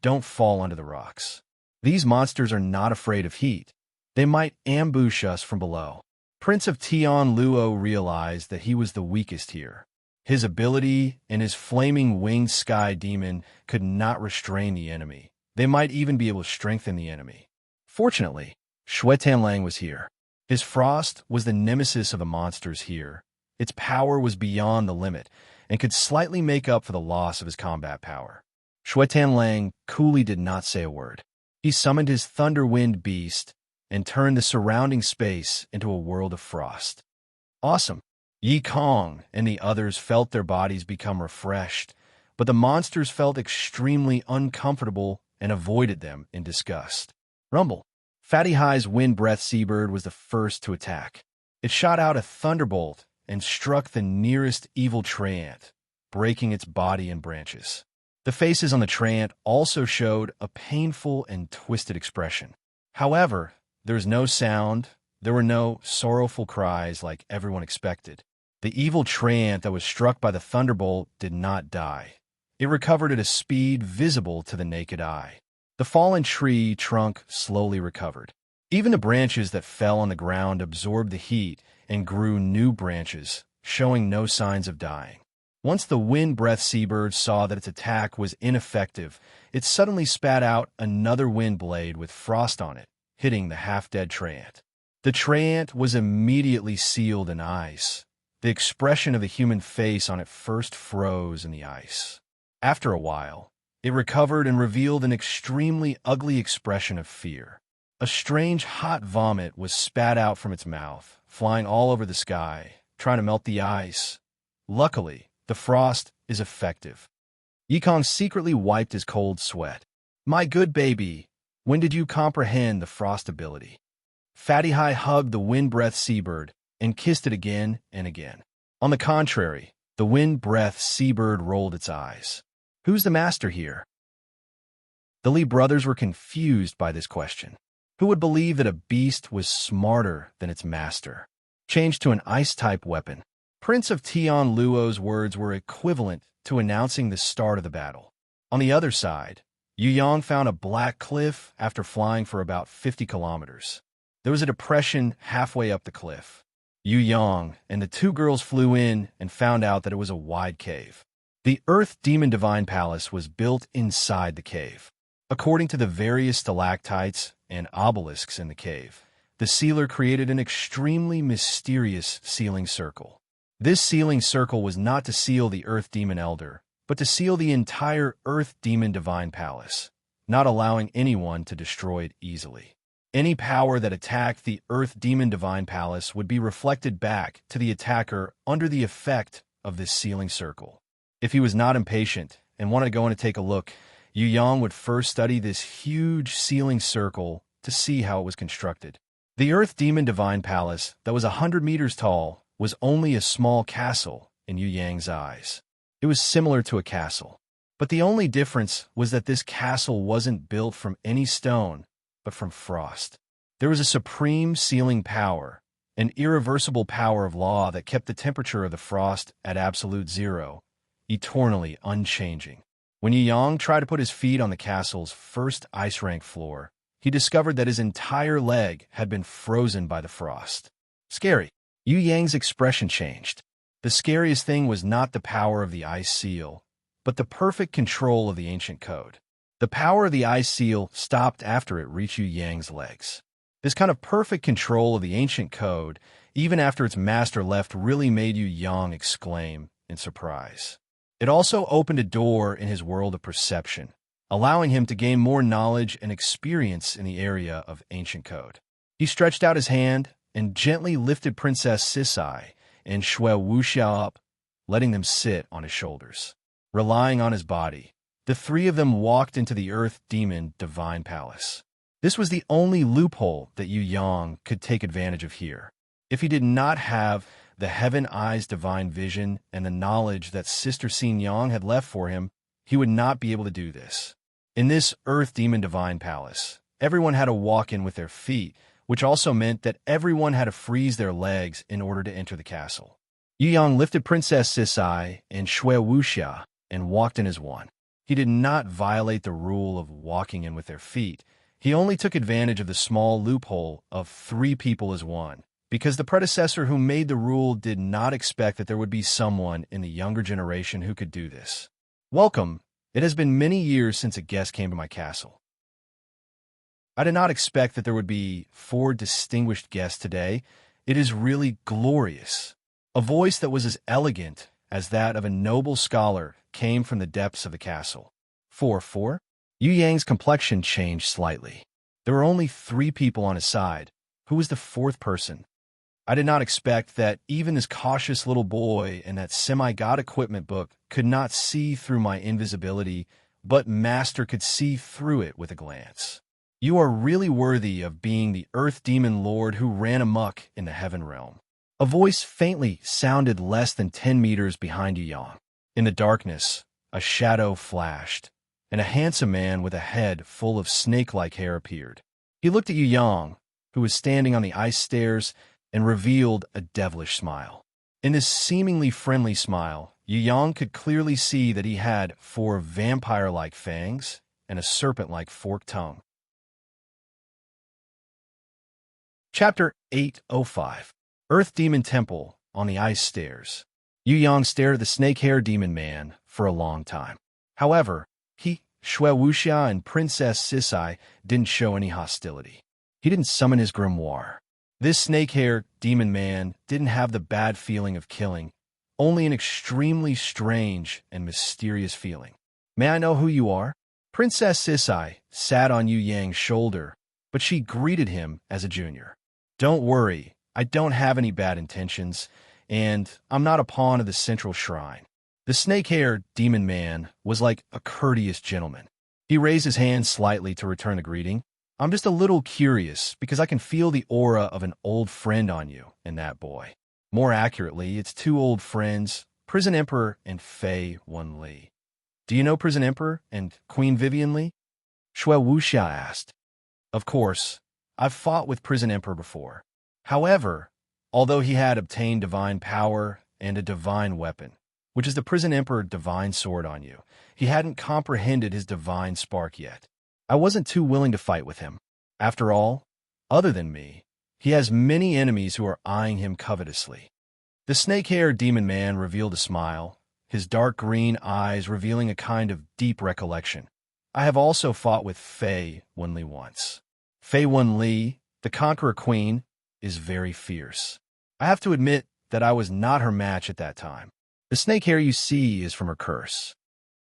Don't fall under the rocks. These monsters are not afraid of heat. They might ambush us from below. Prince of Tian Luo realized that he was the weakest here. His ability and his flaming winged sky demon could not restrain the enemy. They might even be able to strengthen the enemy. Fortunately, Shui Tanlang was here. His frost was the nemesis of the monsters here. Its power was beyond the limit and could slightly make up for the loss of his combat power. Shui Tanlang coolly did not say a word. He summoned his Thunderwind beast and turned the surrounding space into a world of frost. Awesome! Yi Kong and the others felt their bodies become refreshed, but the monsters felt extremely uncomfortable and avoided them in disgust. Rumble. Fatty Hai's wind breath seabird was the first to attack. It shot out a thunderbolt and struck the nearest evil treant, breaking its body and branches. The faces on the treant also showed a painful and twisted expression. However, there was no sound, there were no sorrowful cries like everyone expected. The evil treant that was struck by the thunderbolt did not die. It recovered at a speed visible to the naked eye. The fallen tree trunk slowly recovered. Even the branches that fell on the ground absorbed the heat and grew new branches, showing no signs of dying. Once the wind breath seabird saw that its attack was ineffective, it suddenly spat out another wind blade with frost on it, hitting the half-dead treant. The treant was immediately sealed in ice. The expression of the human face on it first froze in the ice. After a while, it recovered and revealed an extremely ugly expression of fear. A strange hot vomit was spat out from its mouth, flying all over the sky, trying to melt the ice. Luckily, the frost is effective. Yikong secretly wiped his cold sweat. My good baby, when did you comprehend the frost ability? Fatty High hugged the wind-breath seabird and kissed it again and again. On the contrary, the wind-breath seabird rolled its eyes. Who's the master here? The Lee brothers were confused by this question. Who would believe that a beast was smarter than its master? Changed to an ice-type weapon. Prince of Tian Luo's words were equivalent to announcing the start of the battle. On the other side, Yu Yang found a black cliff after flying for about 50 kilometers. There was a depression halfway up the cliff. Yu Yang and the two girls flew in and found out that it was a wide cave. The Earth Demon Divine Palace was built inside the cave. According to the various stalactites and obelisks in the cave, the sealer created an extremely mysterious sealing circle. This sealing circle was not to seal the Earth Demon Elder, but to seal the entire Earth Demon Divine Palace, not allowing anyone to destroy it easily. Any power that attacked the Earth Demon Divine Palace would be reflected back to the attacker under the effect of this sealing circle. If he was not impatient and wanted to go in to take a look, Yu Yang would first study this huge sealing circle to see how it was constructed. The Earth Demon Divine Palace, that was 100 meters tall, was only a small castle in Yu Yang's eyes. It was similar to a castle. But the only difference was that this castle wasn't built from any stone, but from frost. There was a supreme sealing power, an irreversible power of law that kept the temperature of the frost at absolute zero, eternally unchanging. When Yu Yang tried to put his feet on the castle's first ice-rank floor, he discovered that his entire leg had been frozen by the frost. Scary. Yu Yang's expression changed. The scariest thing was not the power of the ice seal, but the perfect control of the ancient code. The power of the ice seal stopped after it reached Yu Yang's legs. This kind of perfect control of the ancient code, even after its master left, really made Yu Yang exclaim in surprise. It also opened a door in his world of perception, allowing him to gain more knowledge and experience in the area of ancient code. He stretched out his hand and gently lifted Princess Sisai and Shui Wuxia up, letting them sit on his shoulders. Relying on his body, the three of them walked into the Earth Demon Divine Palace. This was the only loophole that Yu Yang could take advantage of here. If he did not have the Heaven Eyes divine vision and the knowledge that Sister Xin Yang had left for him, he would not be able to do this. In this Earth Demon Divine Palace, everyone had to walk in with their feet, which also meant that everyone had to freeze their legs in order to enter the castle. Yu Yang lifted Princess Sisai and Shui Wuxia and walked in as one. He did not violate the rule of walking in with their feet. He only took advantage of the small loophole of 3 people as one, because the predecessor who made the rule did not expect that there would be someone in the younger generation who could do this. Welcome. It has been many years since a guest came to my castle. I did not expect that there would be 4 distinguished guests today. It is really glorious. A voice that was as elegant as that of a noble scholar came from the depths of the castle. 4. Yu Yang's complexion changed slightly. There were only 3 people on his side. Who was the 4th person? I did not expect that even this cautious little boy in that semi-god equipment book could not see through my invisibility, but Master could see through it with a glance. You are really worthy of being the Earth Demon Lord who ran amok in the Heaven Realm. A voice faintly sounded less than 10 meters behind Yu Yang. In the darkness, a shadow flashed, and a handsome man with a head full of snake-like hair appeared. He looked at Yu Yang, who was standing on the ice stairs, and revealed a devilish smile. In this seemingly friendly smile, Yu Yang could clearly see that he had 4 vampire-like fangs and a serpent-like forked tongue. Chapter 805. Earth Demon Temple on the Ice Stairs. Yu Yang stared at the snake-hair demon man for a long time. However, he, Shui Wuxia, and Princess Sisai didn't show any hostility. He didn't summon his grimoire. This snake-hair demon man didn't have the bad feeling of killing, only an extremely strange and mysterious feeling. May I know who you are? Princess Sisai sat on Yu Yang's shoulder but she greeted him as a junior. "Don't worry, I don't have any bad intentions, and I'm not a pawn of the central shrine." The snake-haired demon man was like a courteous gentleman. He raised his hand slightly to return the greeting. "I'm just a little curious because I can feel the aura of an old friend on you and that boy. More accurately, it's two old friends, Prison Emperor and Fei Wen Li. Do you know Prison Emperor and Queen Vivian Li?" Shui Wuxia asked. "Of course, I've fought with Prison Emperor before. However, although he had obtained divine power and a divine weapon, which is the Prison Emperor divine sword on you, he hadn't comprehended his divine spark yet. I wasn't too willing to fight with him. After all, other than me, he has many enemies who are eyeing him covetously." The snake-haired demon man revealed a smile, his dark green eyes revealing a kind of deep recollection. "I have also fought with Fei Wen Li once. Fei Wen Li, the Conqueror Queen, is very fierce. I have to admit that I was not her match at that time. The snake hair you see is from her curse."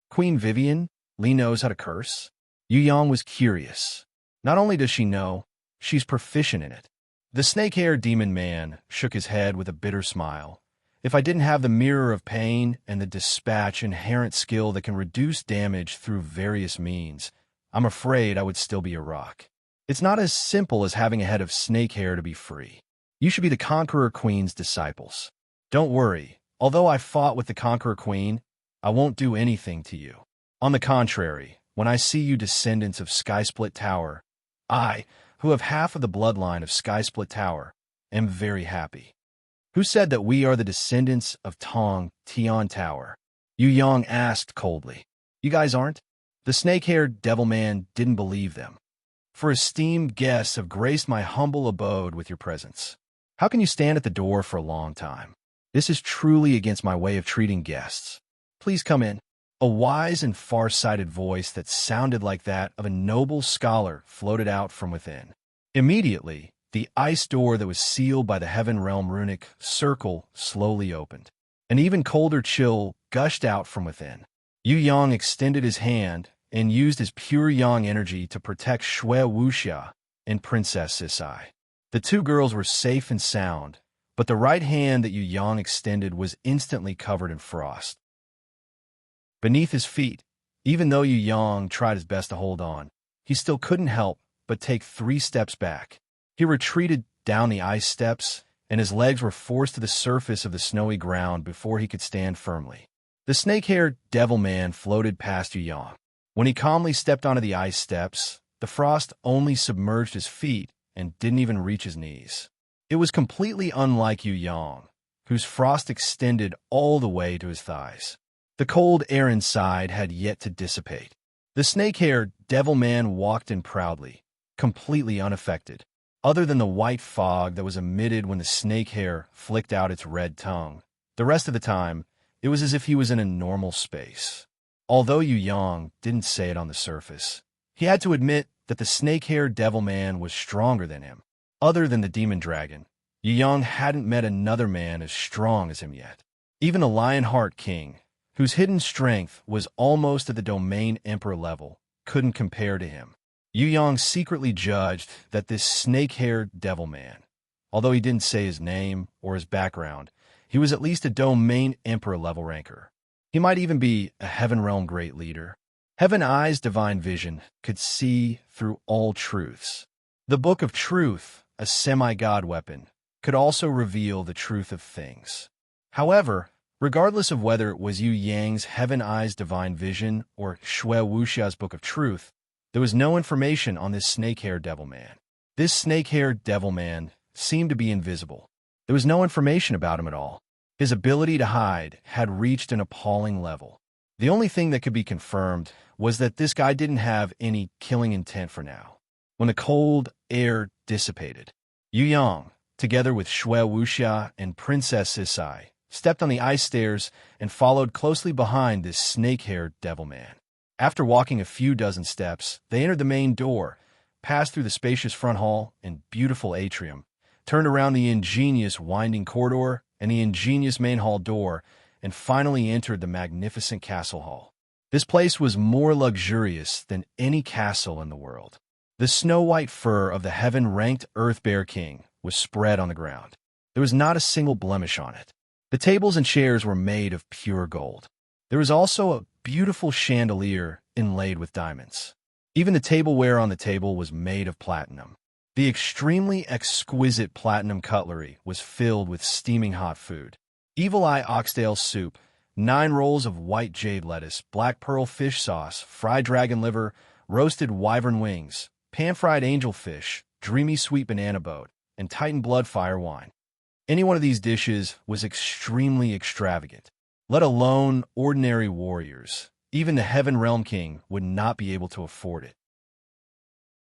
"Queen Vivian Li knows how to curse?" Yu Yang was curious. "Not only does she know, she's proficient in it." The snake-haired demon man shook his head with a bitter smile. "If I didn't have the mirror of pain and the dispatch inherent skill that can reduce damage through various means, I'm afraid I would still be a rock. It's not as simple as having a head of snake hair to be free. You should be the Conqueror Queen's disciples. Don't worry, although I fought with the Conqueror Queen, I won't do anything to you. On the contrary, when I see you descendants of Skysplit Tower, I, who have half of the bloodline of Skysplit Tower, am very happy." "Who said that we are the descendants of Tong Tian Tower?" Yu Yang asked coldly. "You guys aren't?" The snake-haired devil man didn't believe them. "For esteemed guests have graced my humble abode with your presence. How can you stand at the door for a long time? This is truly against my way of treating guests. Please come in." A wise and far-sighted voice that sounded like that of a noble scholar floated out from within. Immediately, the ice door that was sealed by the Heaven Realm runic circle slowly opened. An even colder chill gushed out from within. Yu Yang extended his hand and used his pure yang energy to protect Shui Wuxia and Princess Sisai. The two girls were safe and sound, but the right hand that Yu Yang extended was instantly covered in frost. Beneath his feet, even though Yu Yang tried his best to hold on, he still couldn't help but take 3 steps back. He retreated down the ice steps, and his legs were forced to the surface of the snowy ground before he could stand firmly. The snake-haired devil man floated past Yu Yang. When he calmly stepped onto the ice steps, the frost only submerged his feet and didn't even reach his knees. It was completely unlike Yu Yang, whose frost extended all the way to his thighs. The cold air inside had yet to dissipate. The snake-haired devil man walked in proudly, completely unaffected. Other than the white fog that was emitted when the snake hair flicked out its red tongue, the rest of the time, it was as if he was in a normal space. Although Yu Yang didn't say it on the surface, he had to admit that the snake-haired devil man was stronger than him. Other than the demon dragon, Yu Yang hadn't met another man as strong as him yet. Even the Lionheart King, whose hidden strength was almost at the Domain Emperor level, couldn't compare to him. Yu Yang secretly judged that this snake-haired devil man, although he didn't say his name or his background, he was at least a Domain Emperor level ranker. He might even be a Heaven Realm great leader. Heaven Eye's divine vision could see through all truths. The Book of Truth, a semi-god weapon, could also reveal the truth of things. However, regardless of whether it was Yu Yang's Heaven Eye's divine vision or Shui Wuxia's Book of Truth, there was no information on this snake-haired devil man. This snake-haired devil man seemed to be invisible. There was no information about him at all. His ability to hide had reached an appalling level. The only thing that could be confirmed was that this guy didn't have any killing intent for now. When the cold air dissipated, Yu Yang, together with Shui Wuxia and Princess Sisai, stepped on the ice stairs and followed closely behind this snake-haired devil man. After walking a few dozen steps, they entered the main door, passed through the spacious front hall and beautiful atrium, turned around the ingenious winding corridor and the ingenious main hall door, and finally entered the magnificent castle hall. This place was more luxurious than any castle in the world. The snow-white fur of the heaven-ranked Earth Bear King was spread on the ground. There was not a single blemish on it. The tables and chairs were made of pure gold. There was also a beautiful chandelier inlaid with diamonds. Even the tableware on the table was made of platinum. The extremely exquisite platinum cutlery was filled with steaming hot food. Evil Eye oxtail soup, 9 rolls of white jade lettuce, black pearl fish sauce, fried dragon liver, roasted wyvern wings, pan-fried angelfish, dreamy sweet banana boat, and Titan blood fire wine. Any one of these dishes was extremely extravagant. Let alone ordinary warriors. Even the Heaven Realm King would not be able to afford it.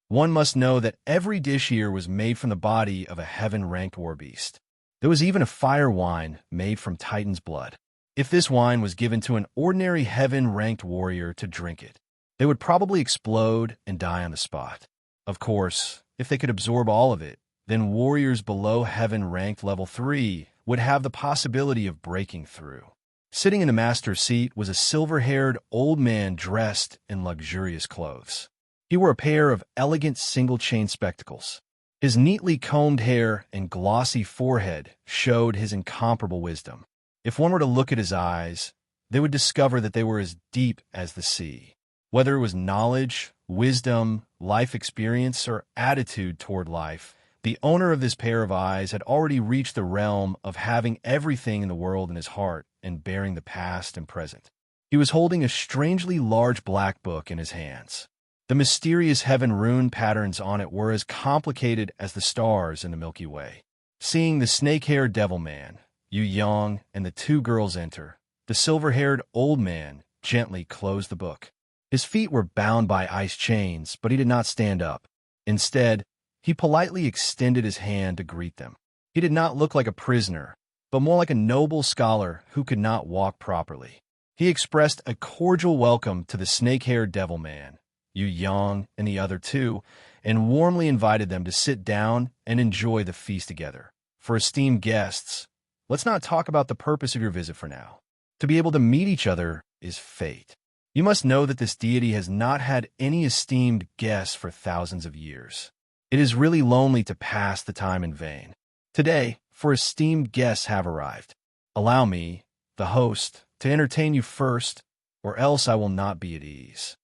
One must know that every dish here was made from the body of a heaven-ranked war beast. There was even a fire wine made from Titan's blood. If this wine was given to an ordinary heaven-ranked warrior to drink it, they would probably explode and die on the spot. Of course, if they could absorb all of it, then warriors below heaven-ranked level 3 would have the possibility of breaking through. Sitting in the master's seat was a silver-haired old man dressed in luxurious clothes. He wore a pair of elegant single-chain spectacles. His neatly combed hair and glossy forehead showed his incomparable wisdom. If one were to look at his eyes, they would discover that they were as deep as the sea. Whether it was knowledge, wisdom, life experience, or attitude toward life, the owner of this pair of eyes had already reached the realm of having everything in the world in his heart and bearing the past and present. He was holding a strangely large black book in his hands. The mysterious heaven rune patterns on it were as complicated as the stars in the Milky Way. Seeing the snake-haired devil man, Yu Yang, and the 2 girls enter, the silver-haired old man gently closed the book. His feet were bound by ice chains, but he did not stand up. Instead, he politely extended his hand to greet them. He did not look like a prisoner, but more like a noble scholar who could not walk properly. He expressed a cordial welcome to the snake-haired devil man, Yu Yang, and the other 2, and warmly invited them to sit down and enjoy the feast together. For esteemed guests, let's not talk about the purpose of your visit for now. To be able to meet each other is fate. You must know that this deity has not had any esteemed guests for thousands of years. It is really lonely to pass the time in vain. Today, for esteemed guests have arrived. Allow me, the host, to entertain you first, or else I will not be at ease.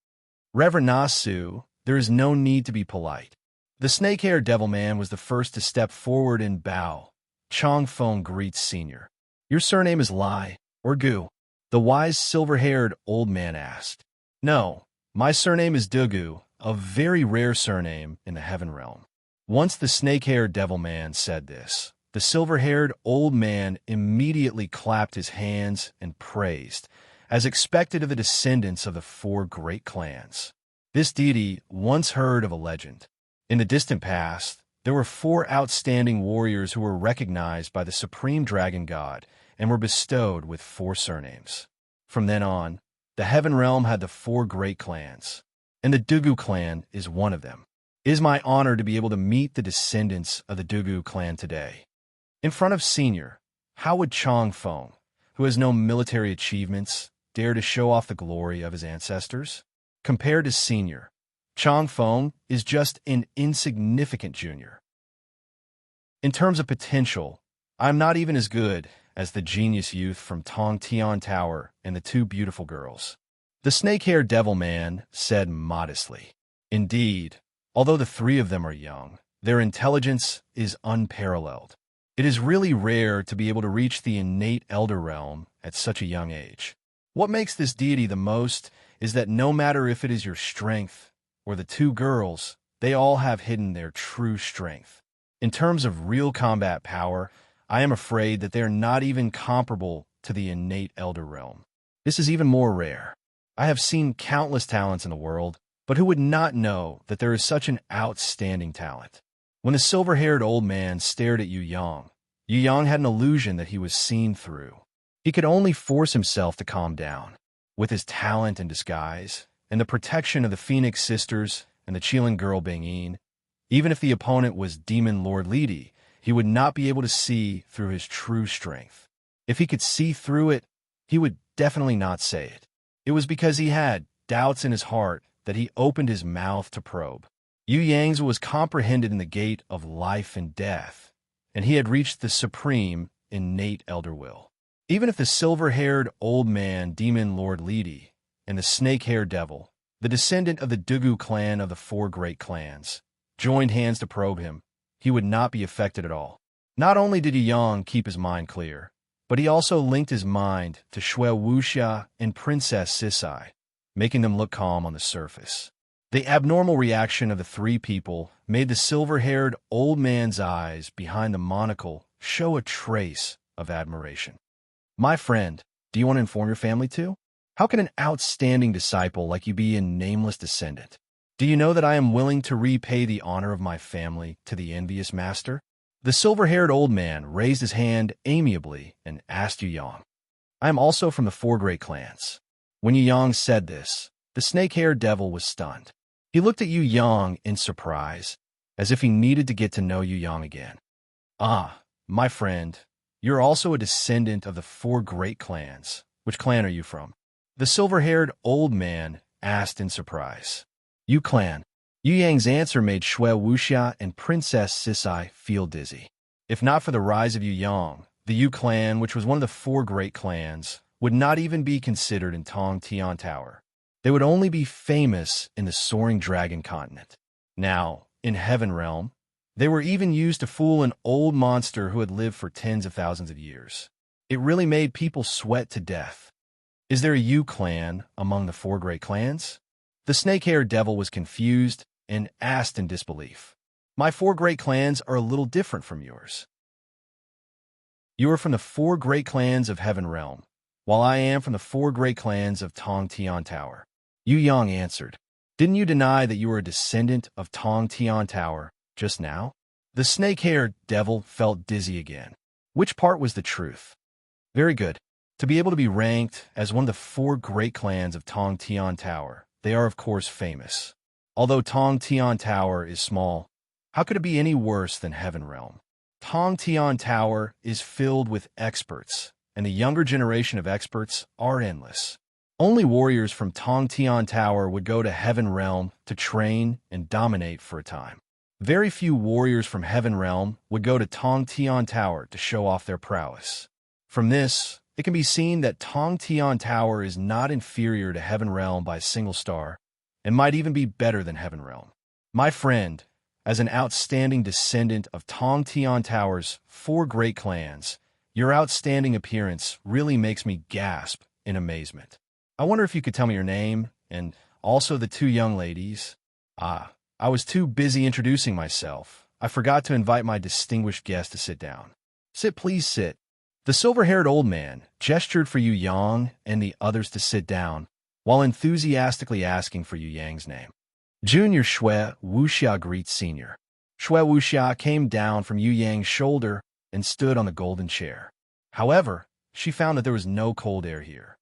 Reverend Nasu, there is no need to be polite. The snake-haired devil man was the first to step forward and bow. Chong Feng greets Senior. Your surname is Lai, or Gu? The wise silver-haired old man asked. No, my surname is Dugu, a very rare surname in the heaven realm. Once the snake-haired devil man said this, the silver-haired old man immediately clapped his hands and praised, as expected of the descendants of the 4 great clans. This deity once heard of a legend. In the distant past, there were 4 outstanding warriors who were recognized by the supreme dragon god and were bestowed with 4 surnames. From then on, the heaven realm had the 4 great clans, and the Dugu clan is one of them. It is my honor to be able to meet the descendants of the Dugu clan today. In front of Senior, how would Chong Feng, who has no military achievements, dare to show off the glory of his ancestors? Compared to Senior, Chong Feng is just an insignificant junior. In terms of potential, I'm not even as good as the genius youth from Tong Tian Tower and the 2 beautiful girls. The snake-haired devil man said modestly. Indeed, although the 3 of them are young, their intelligence is unparalleled. It is really rare to be able to reach the innate elder realm at such a young age. What makes this deity the most is that no matter if it is your strength or the 2 girls, they all have hidden their true strength. In terms of real combat power, I am afraid that they are not even comparable to the innate elder realm. This is even more rare. I have seen countless talents in the world, but who would not know that there is such an outstanding talent? When the silver-haired old man stared at Yu Yang had an illusion that he was seen through. He could only force himself to calm down. With his talent and disguise, and the protection of the Phoenix Sisters and the Qilin girl Bingyin, even if the opponent was Demon Lord Lidi, he would not be able to see through his true strength. If he could see through it, he would definitely not say it. It was because he had doubts in his heart that he opened his mouth to probe. Yu Yang's was comprehended in the gate of life and death, and he had reached the supreme, innate elder will. Even if the silver-haired old man, Demon Lord Lidi, and the snake-haired devil, the descendant of the Dugu clan of the four great clans, joined hands to probe him, he would not be affected at all. Not only did Yu Yang keep his mind clear, but he also linked his mind to Shui Wuxia and Princess Sisai, making them look calm on the surface. The abnormal reaction of the three people made the silver-haired old man's eyes behind the monocle show a trace of admiration. My friend, do you want to inform your family too? How can an outstanding disciple like you be a nameless descendant? Do you know that I am willing to repay the honor of my family to the envious master? The silver-haired old man raised his hand amiably and asked Yu Yang. I am also from the four great clans. When Yu Yang said this, the snake-haired devil was stunned. He looked at Yu Yang in surprise, as if he needed to get to know Yu Yang again. Ah, my friend, you're also a descendant of the four great clans. Which clan are you from? The silver-haired old man asked in surprise. Yu clan. Yu Yang's answer made Shui Wuxia and Princess Sisai feel dizzy. If not for the rise of Yu Yang, the Yu clan, which was one of the four great clans, would not even be considered in Tong Tian Tower. They would only be famous in the soaring dragon continent. Now, in Heaven Realm, they were even used to fool an old monster who had lived for tens of thousands of years. It really made people sweat to death. Is there a Yu clan among the four great clans? The snake-haired devil was confused and asked in disbelief. My four great clans are a little different from yours. You are from the four great clans of Heaven Realm, while I am from the four great clans of Tong Tian Tower. Yu Yang answered. Didn't you deny that you were a descendant of Tong Tian Tower just now? The snake-haired devil felt dizzy again. Which part was the truth? Very good. To be able to be ranked as one of the four great clans of Tong Tian Tower, they are of course famous. Although Tong Tian Tower is small, how could it be any worse than Heaven Realm? Tong Tian Tower is filled with experts, and the younger generation of experts are endless. Only warriors from Tong Tian Tower would go to Heaven Realm to train and dominate for a time. Very few warriors from Heaven Realm would go to Tong Tian Tower to show off their prowess. From this, it can be seen that Tong Tian Tower is not inferior to Heaven Realm by a single star, and might even be better than Heaven Realm. My friend, as an outstanding descendant of Tong Tian Tower's four great clans, your outstanding appearance really makes me gasp in amazement. I wonder if you could tell me your name, and also the two young ladies. I was too busy introducing myself. I forgot to invite my distinguished guest to sit down. Sit, please sit. The silver-haired old man gestured for Yu Yang and the others to sit down, while enthusiastically asking for Yu Yang's name. Junior Shui Wuxia greets Senior. Shui Wuxia came down from Yu Yang's shoulder and stood on the golden chair. However, she found that there was no cold air here.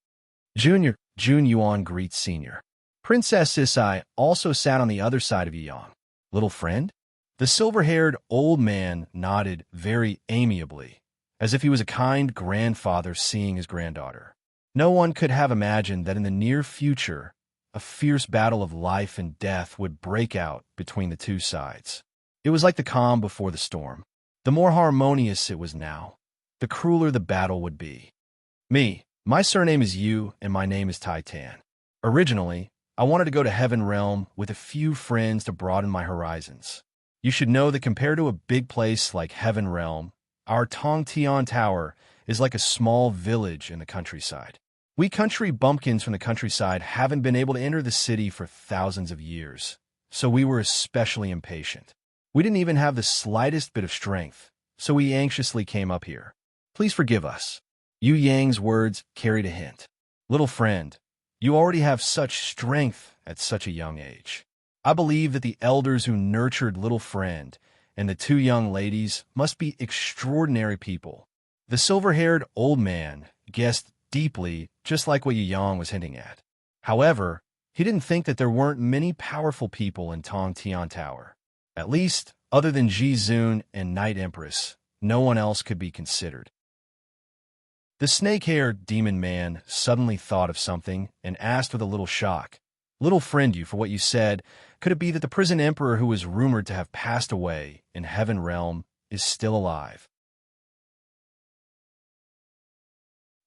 Junior Jun Yuan greets Senior. Princess Sisai also sat on the other side of Yu Yang. Little friend? The silver-haired old man nodded very amiably, as if he was a kind grandfather seeing his granddaughter. No one could have imagined that in the near future, a fierce battle of life and death would break out between the two sides. It was like the calm before the storm. The more harmonious it was now, the crueler the battle would be. My surname is Yu, and my name is Titan. Originally, I wanted to go to Heaven Realm with a few friends to broaden my horizons. You should know that compared to a big place like Heaven Realm, our Tong Tian Tower is like a small village in the countryside. We country bumpkins from the countryside haven't been able to enter the city for thousands of years, so we were especially impatient. We didn't even have the slightest bit of strength, so we anxiously came up here. Please forgive us. Yu Yang's words carried a hint. Little friend, you already have such strength at such a young age. I believe that the elders who nurtured little friend and the two young ladies must be extraordinary people. The silver-haired old man guessed deeply, just like what Yu Yang was hinting at. However, he didn't think that there weren't many powerful people in Tong Tian Tower. At least, other than Ji Zun and Night Empress, no one else could be considered. The snake-haired demon man suddenly thought of something and asked with a little shock, Little friend you for what you said. Could it be that the prison emperor who was rumored to have passed away in heaven realm is still alive?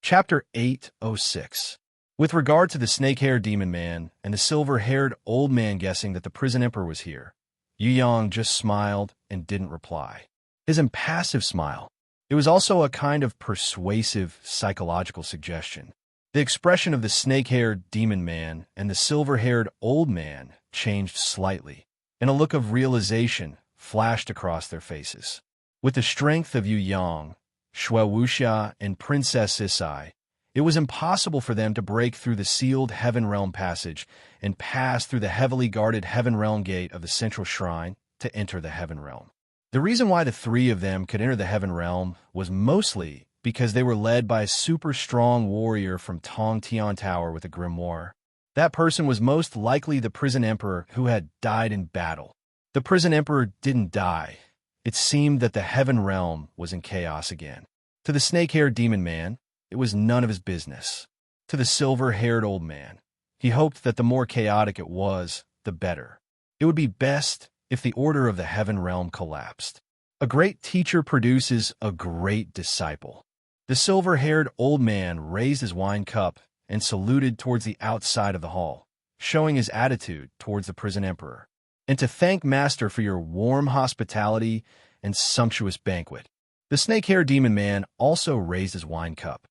Chapter 806. With regard to the snake-haired demon man and the silver-haired old man guessing that the prison emperor was here, Yu Yang just smiled and didn't reply. His impassive smile. It was also a kind of persuasive psychological suggestion. The expression of the snake-haired demon man and the silver-haired old man changed slightly, and a look of realization flashed across their faces. With the strength of Yu Yang, Shui Wuxia, and Princess Sisai, it was impossible for them to break through the sealed Heaven Realm passage and pass through the heavily guarded Heaven Realm gate of the central shrine to enter the Heaven Realm. The reason why the three of them could enter the Heaven Realm was mostly because they were led by a super strong warrior from Tong Tian Tower with a grimoire. That person was most likely the prison emperor who had died in battle. The prison emperor didn't die. It seemed that the Heaven Realm was in chaos again. To the snake-haired demon man, it was none of his business. To the silver-haired old man, he hoped that the more chaotic it was, the better. It would be best if the order of the Heaven Realm collapsed. A great teacher produces a great disciple. The silver-haired old man raised his wine cup and saluted towards the outside of the hall, showing his attitude towards the prison emperor, and to thank Master for your warm hospitality and sumptuous banquet. The snake-haired demon man also raised his wine cup.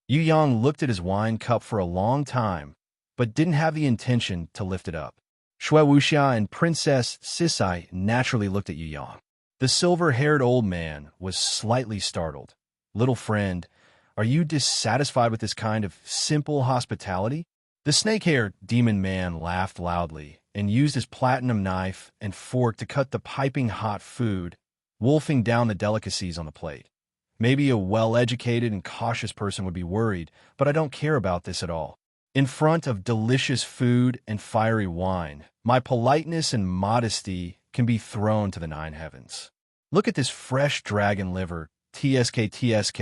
Yu Yang looked at his wine cup for a long time, but didn't have the intention to lift it up. Shui Wuxia and Princess Sisai naturally looked at Yu Yang. The silver-haired old man was slightly startled. Little friend, are you dissatisfied with this kind of simple hospitality? The snake-haired demon man laughed loudly and used his platinum knife and fork to cut the piping hot food, wolfing down the delicacies on the plate. Maybe a well-educated and cautious person would be worried, but I don't care about this at all. In front of delicious food and fiery wine, my politeness and modesty can be thrown to the nine heavens. Look at this fresh dragon liver, TSK.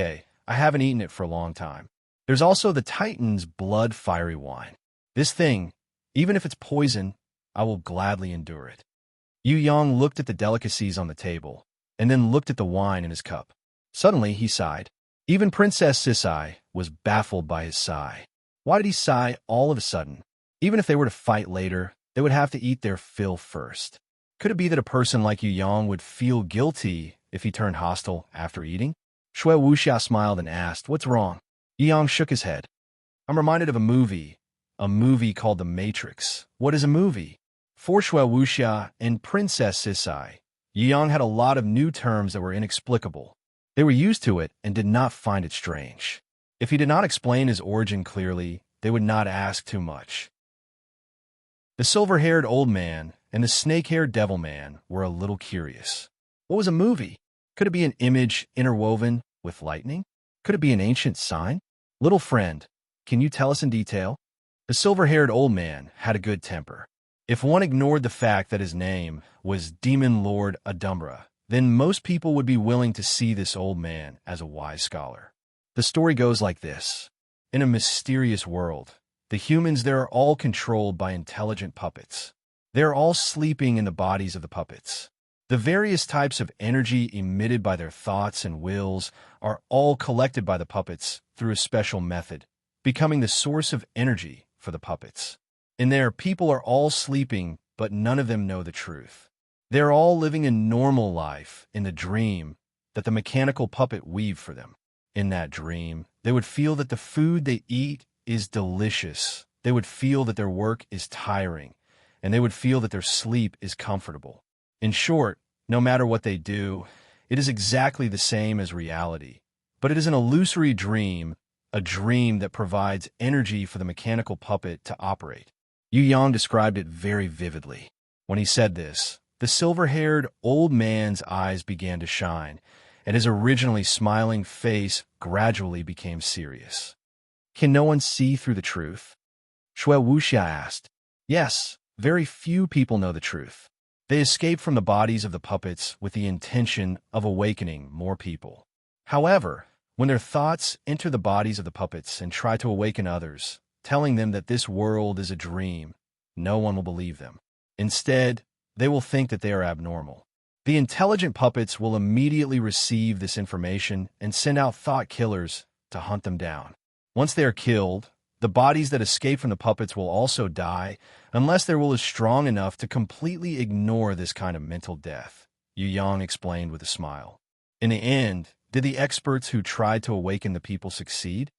I haven't eaten it for a long time. There's also the Titan's blood fiery wine. This thing, even if it's poison, I will gladly endure it. Yu Yang looked at the delicacies on the table, and then looked at the wine in his cup. Suddenly, he sighed. Even Princess Sisai was baffled by his sigh. Why did he sigh all of a sudden? Even if they were to fight later, they would have to eat their fill first. Could it be that a person like Yu Yang would feel guilty if he turned hostile after eating? Shui Wuxia smiled and asked, "What's wrong?" Yu Yang shook his head. "I'm reminded of a movie called The Matrix." "What is a movie?" For Shui Wuxia and Princess Sisai, Yu Yang had a lot of new terms that were inexplicable. They were used to it and did not find it strange. If he did not explain his origin clearly, they would not ask too much. The silver-haired old man and the snake-haired devil man were a little curious. What was a movie? Could it be an image interwoven with lightning? Could it be an ancient sign? Little friend, can you tell us in detail? The silver-haired old man had a good temper. If one ignored the fact that his name was Demon Lord Adumbra, then most people would be willing to see this old man as a wise scholar. The story goes like this. In a mysterious world, the humans there are all controlled by intelligent puppets. They are all sleeping in the bodies of the puppets. The various types of energy emitted by their thoughts and wills are all collected by the puppets through a special method, becoming the source of energy for the puppets. In there, people are all sleeping, but none of them know the truth. They are all living a normal life in the dream that the mechanical puppet weaved for them. In that dream, they would feel that the food they eat is delicious. They would feel that their work is tiring, and they would feel that their sleep is comfortable. In short, no matter what they do, it is exactly the same as reality. But it is an illusory dream, a dream that provides energy for the mechanical puppet to operate. Yu Yang described it very vividly. When he said this, the silver-haired old man's eyes began to shine, and his originally smiling face gradually became serious. Can no one see through the truth? Shui Wuxia asked. Yes, very few people know the truth. They escape from the bodies of the puppets with the intention of awakening more people. However, when their thoughts enter the bodies of the puppets and try to awaken others, telling them that this world is a dream, no one will believe them. Instead, they will think that they are abnormal. The intelligent puppets will immediately receive this information and send out thought killers to hunt them down. Once they are killed, the bodies that escape from the puppets will also die unless their will is strong enough to completely ignore this kind of mental death, Yu Yang explained with a smile. In the end, did the experts who tried to awaken the people succeed?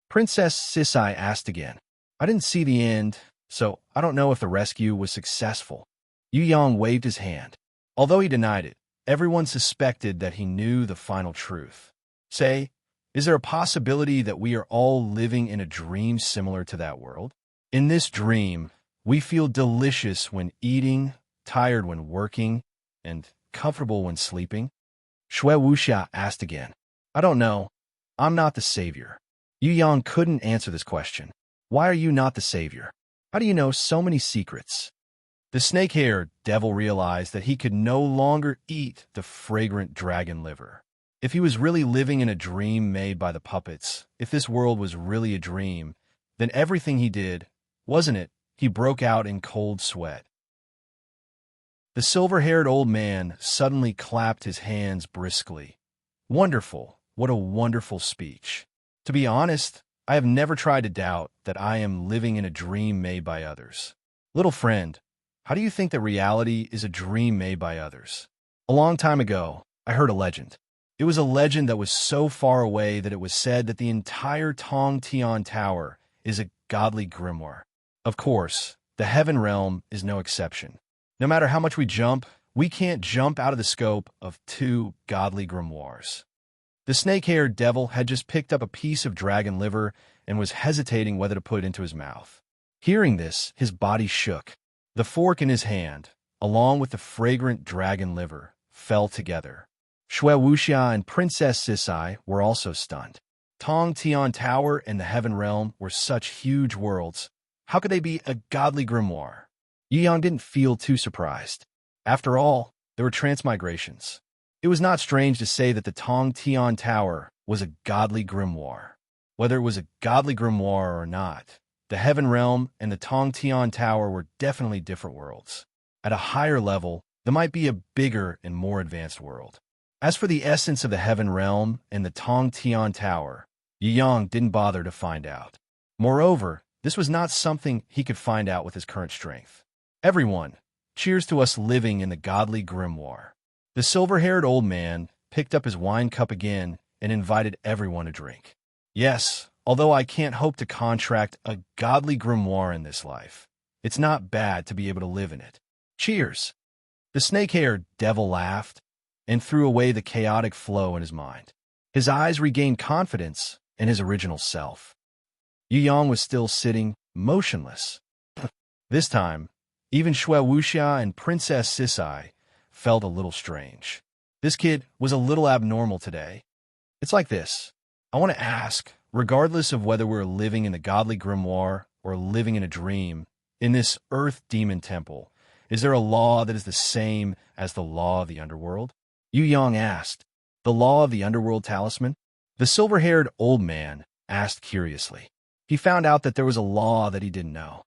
Princess Sisai asked again. I didn't see the end, so I don't know if the rescue was successful. Yu Yang waved his hand. Although he denied it, everyone suspected that he knew the final truth. Say, is there a possibility that we are all living in a dream similar to that world? In this dream, we feel delicious when eating, tired when working, and comfortable when sleeping? Shui Wuxia asked again. I don't know. I'm not the savior. Yu Yang couldn't answer this question. Why are you not the savior? How do you know so many secrets? The snake-haired devil realized that he could no longer eat the fragrant dragon liver. If he was really living in a dream made by the puppets, if this world was really a dream, then everything he did, wasn't it? He broke out in cold sweat. The silver-haired old man suddenly clapped his hands briskly. Wonderful, what a wonderful speech. To be honest, I have never tried to doubt that I am living in a dream made by others. Little friend, how do you think that reality is a dream made by others? A long time ago, I heard a legend. It was a legend that was so far away that it was said that the entire Tong Tian Tower is a godly grimoire. Of course, the heaven realm is no exception. No matter how much we jump, we can't jump out of the scope of two godly grimoires. The snake-haired devil had just picked up a piece of dragon liver and was hesitating whether to put it into his mouth. Hearing this, his body shook. The fork in his hand, along with the fragrant dragon liver, fell together. Shui Wuxia and Princess Sisai were also stunned. Tong Tian Tower and the Heaven Realm were such huge worlds. How could they be a godly grimoire? Yu Yang didn't feel too surprised. After all, there were transmigrations. It was not strange to say that the Tong Tian Tower was a godly grimoire. Whether it was a godly grimoire or not, the Heaven Realm and the Tong Tian Tower were definitely different worlds. At a higher level, there might be a bigger and more advanced world. As for the essence of the Heaven Realm and the Tong Tian Tower, Yu Yang didn't bother to find out. Moreover, this was not something he could find out with his current strength. Everyone, cheers to us living in the godly grimoire. The silver-haired old man picked up his wine cup again and invited everyone to drink. Yes, although I can't hope to contract a godly grimoire in this life, it's not bad to be able to live in it. Cheers! The snake-haired devil laughed and threw away the chaotic flow in his mind. His eyes regained confidence in his original self. Yu Yang was still sitting, motionless. This time, even Shui Wuxia and Princess Sisai felt a little strange. This kid was a little abnormal today. It's like this. I want to ask, regardless of whether we're living in the godly grimoire or living in a dream, in this earth demon temple, is there a law that is the same as the law of the underworld? Yu Yang asked. The law of the underworld talisman? The silver-haired old man asked curiously. He found out that there was a law that he didn't know.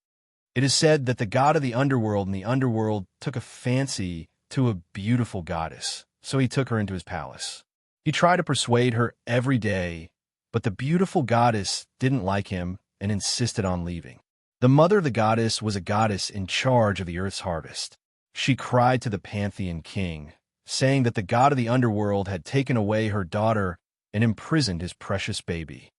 It is said that the god of the underworld and the underworld took a fancy to a beautiful goddess, so he took her into his palace. He tried to persuade her every day, but the beautiful goddess didn't like him and insisted on leaving. The mother of the goddess was a goddess in charge of the earth's harvest. She cried to the Pantheon king, saying that the god of the underworld had taken away her daughter and imprisoned his precious baby.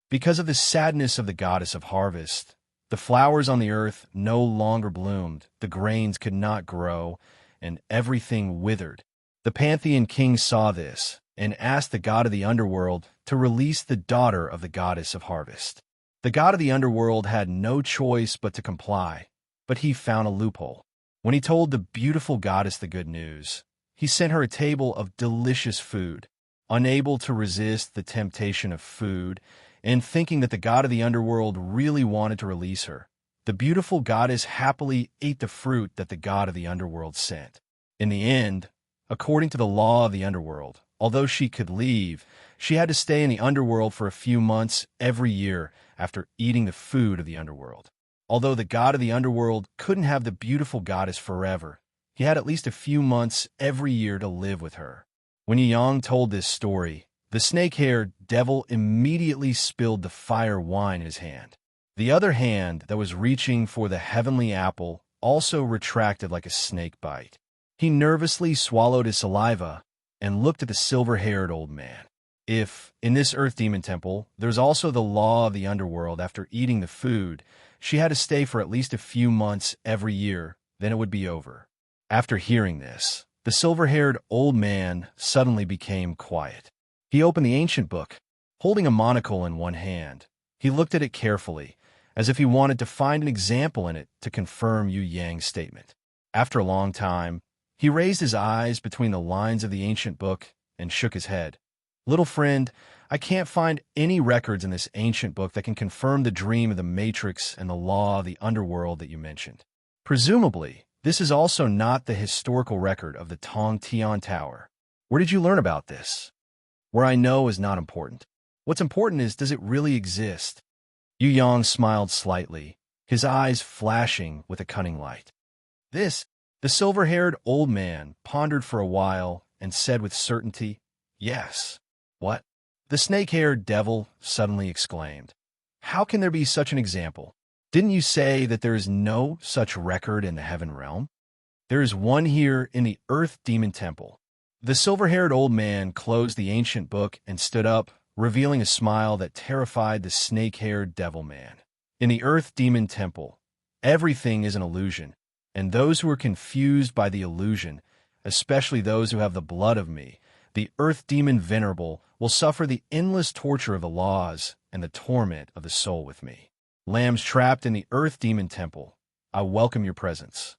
Because of the sadness of the goddess of harvest, the flowers on the earth no longer bloomed, the grains could not grow, and everything withered. The Pantheon king saw this and asked the god of the underworld to release the daughter of the goddess of harvest. The god of the underworld had no choice but to comply, but he found a loophole. When he told the beautiful goddess the good news, he sent her a table of delicious food. Unable to resist the temptation of food, and thinking that the god of the underworld really wanted to release her, the beautiful goddess happily ate the fruit that the god of the underworld sent. In the end, according to the law of the underworld, although she could leave, she had to stay in the underworld for a few months every year after eating the food of the underworld. Although the god of the underworld couldn't have the beautiful goddess forever, he had at least a few months every year to live with her. When Yang told this story, the snake-haired devil immediately spilled the fire wine in his hand. The other hand that was reaching for the heavenly apple also retracted like a snake bite. He nervously swallowed his saliva and looked at the silver-haired old man. If, in this earth demon temple, there's also the law of the underworld after eating the food, she had to stay for at least a few months every year, then it would be over. After hearing this, the silver-haired old man suddenly became quiet. He opened the ancient book. Holding a monocle in one hand, he looked at it carefully, as if he wanted to find an example in it to confirm Yu Yang's statement. After a long time, he raised his eyes between the lines of the ancient book and shook his head. Little friend, I can't find any records in this ancient book that can confirm the dream of the Matrix and the law of the underworld that you mentioned. Presumably, this is also not the historical record of the Tong Tian Tower. Where did you learn about this? Where I know is not important. What's important is, does it really exist? Yu Yang smiled slightly, his eyes flashing with a cunning light. The silver-haired old man pondered for a while and said with certainty, yes. What? The snake-haired devil suddenly exclaimed. How can there be such an example? Didn't you say that there is no such record in the heaven realm? There is one here in the Earth Demon Temple. The silver-haired old man closed the ancient book and stood up, revealing a smile that terrified the snake-haired devil man. In the Earth Demon Temple, everything is an illusion, and those who are confused by the illusion, especially those who have the blood of me, the Earth Demon Venerable, will suffer the endless torture of the laws and the torment of the soul with me. Lambs trapped in the Earth Demon Temple, I welcome your presence.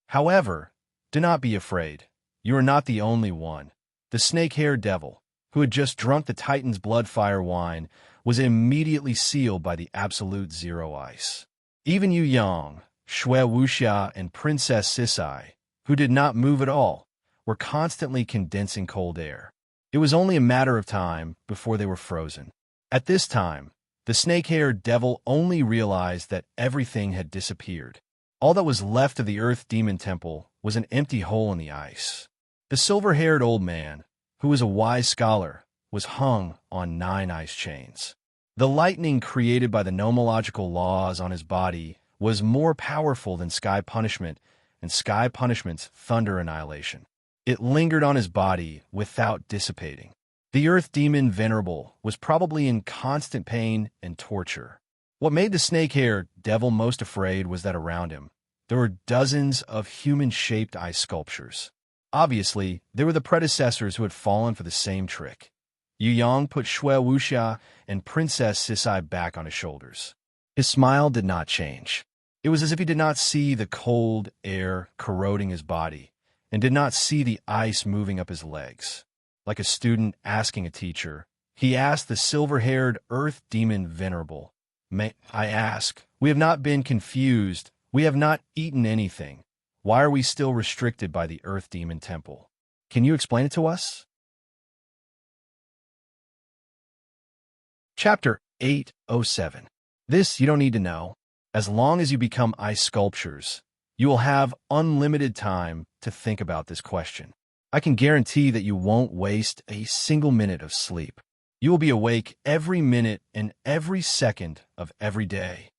However, do not be afraid. You are not the only one. The snake-haired devil, who had just drunk the Titan's blood-fire wine, was immediately sealed by the absolute zero ice. Even Yu Yang, Shui Wuxia, and Princess Sisai, who did not move at all, were constantly condensing cold air. It was only a matter of time before they were frozen. At this time, the snake-haired devil only realized that everything had disappeared. All that was left of the Earth Demon Temple was an empty hole in the ice. The silver-haired old man, who was a wise scholar, was hung on 9 ice chains. The lightning created by the nomological laws on his body was more powerful than sky punishment and sky punishment's thunder annihilation. It lingered on his body without dissipating. The Earth Demon Venerable was probably in constant pain and torture. What made the snake-haired devil most afraid was that around him, there were dozens of human-shaped ice sculptures. Obviously, they were the predecessors who had fallen for the same trick. Yu Yang put Shui Wuxia and Princess Sisai back on his shoulders. His smile did not change. It was as if he did not see the cold air corroding his body, and did not see the ice moving up his legs. Like a student asking a teacher, he asked the silver-haired Earth Demon Venerable, "May I ask, we have not been confused, we have not eaten anything. Why are we still restricted by the Earth Demon Temple? Can you explain it to us?" Chapter 807. This you don't need to know. As long as you become ice sculptures, you will have unlimited time to think about this question. I can guarantee that you won't waste a single minute of sleep. You will be awake every minute and every second of every day.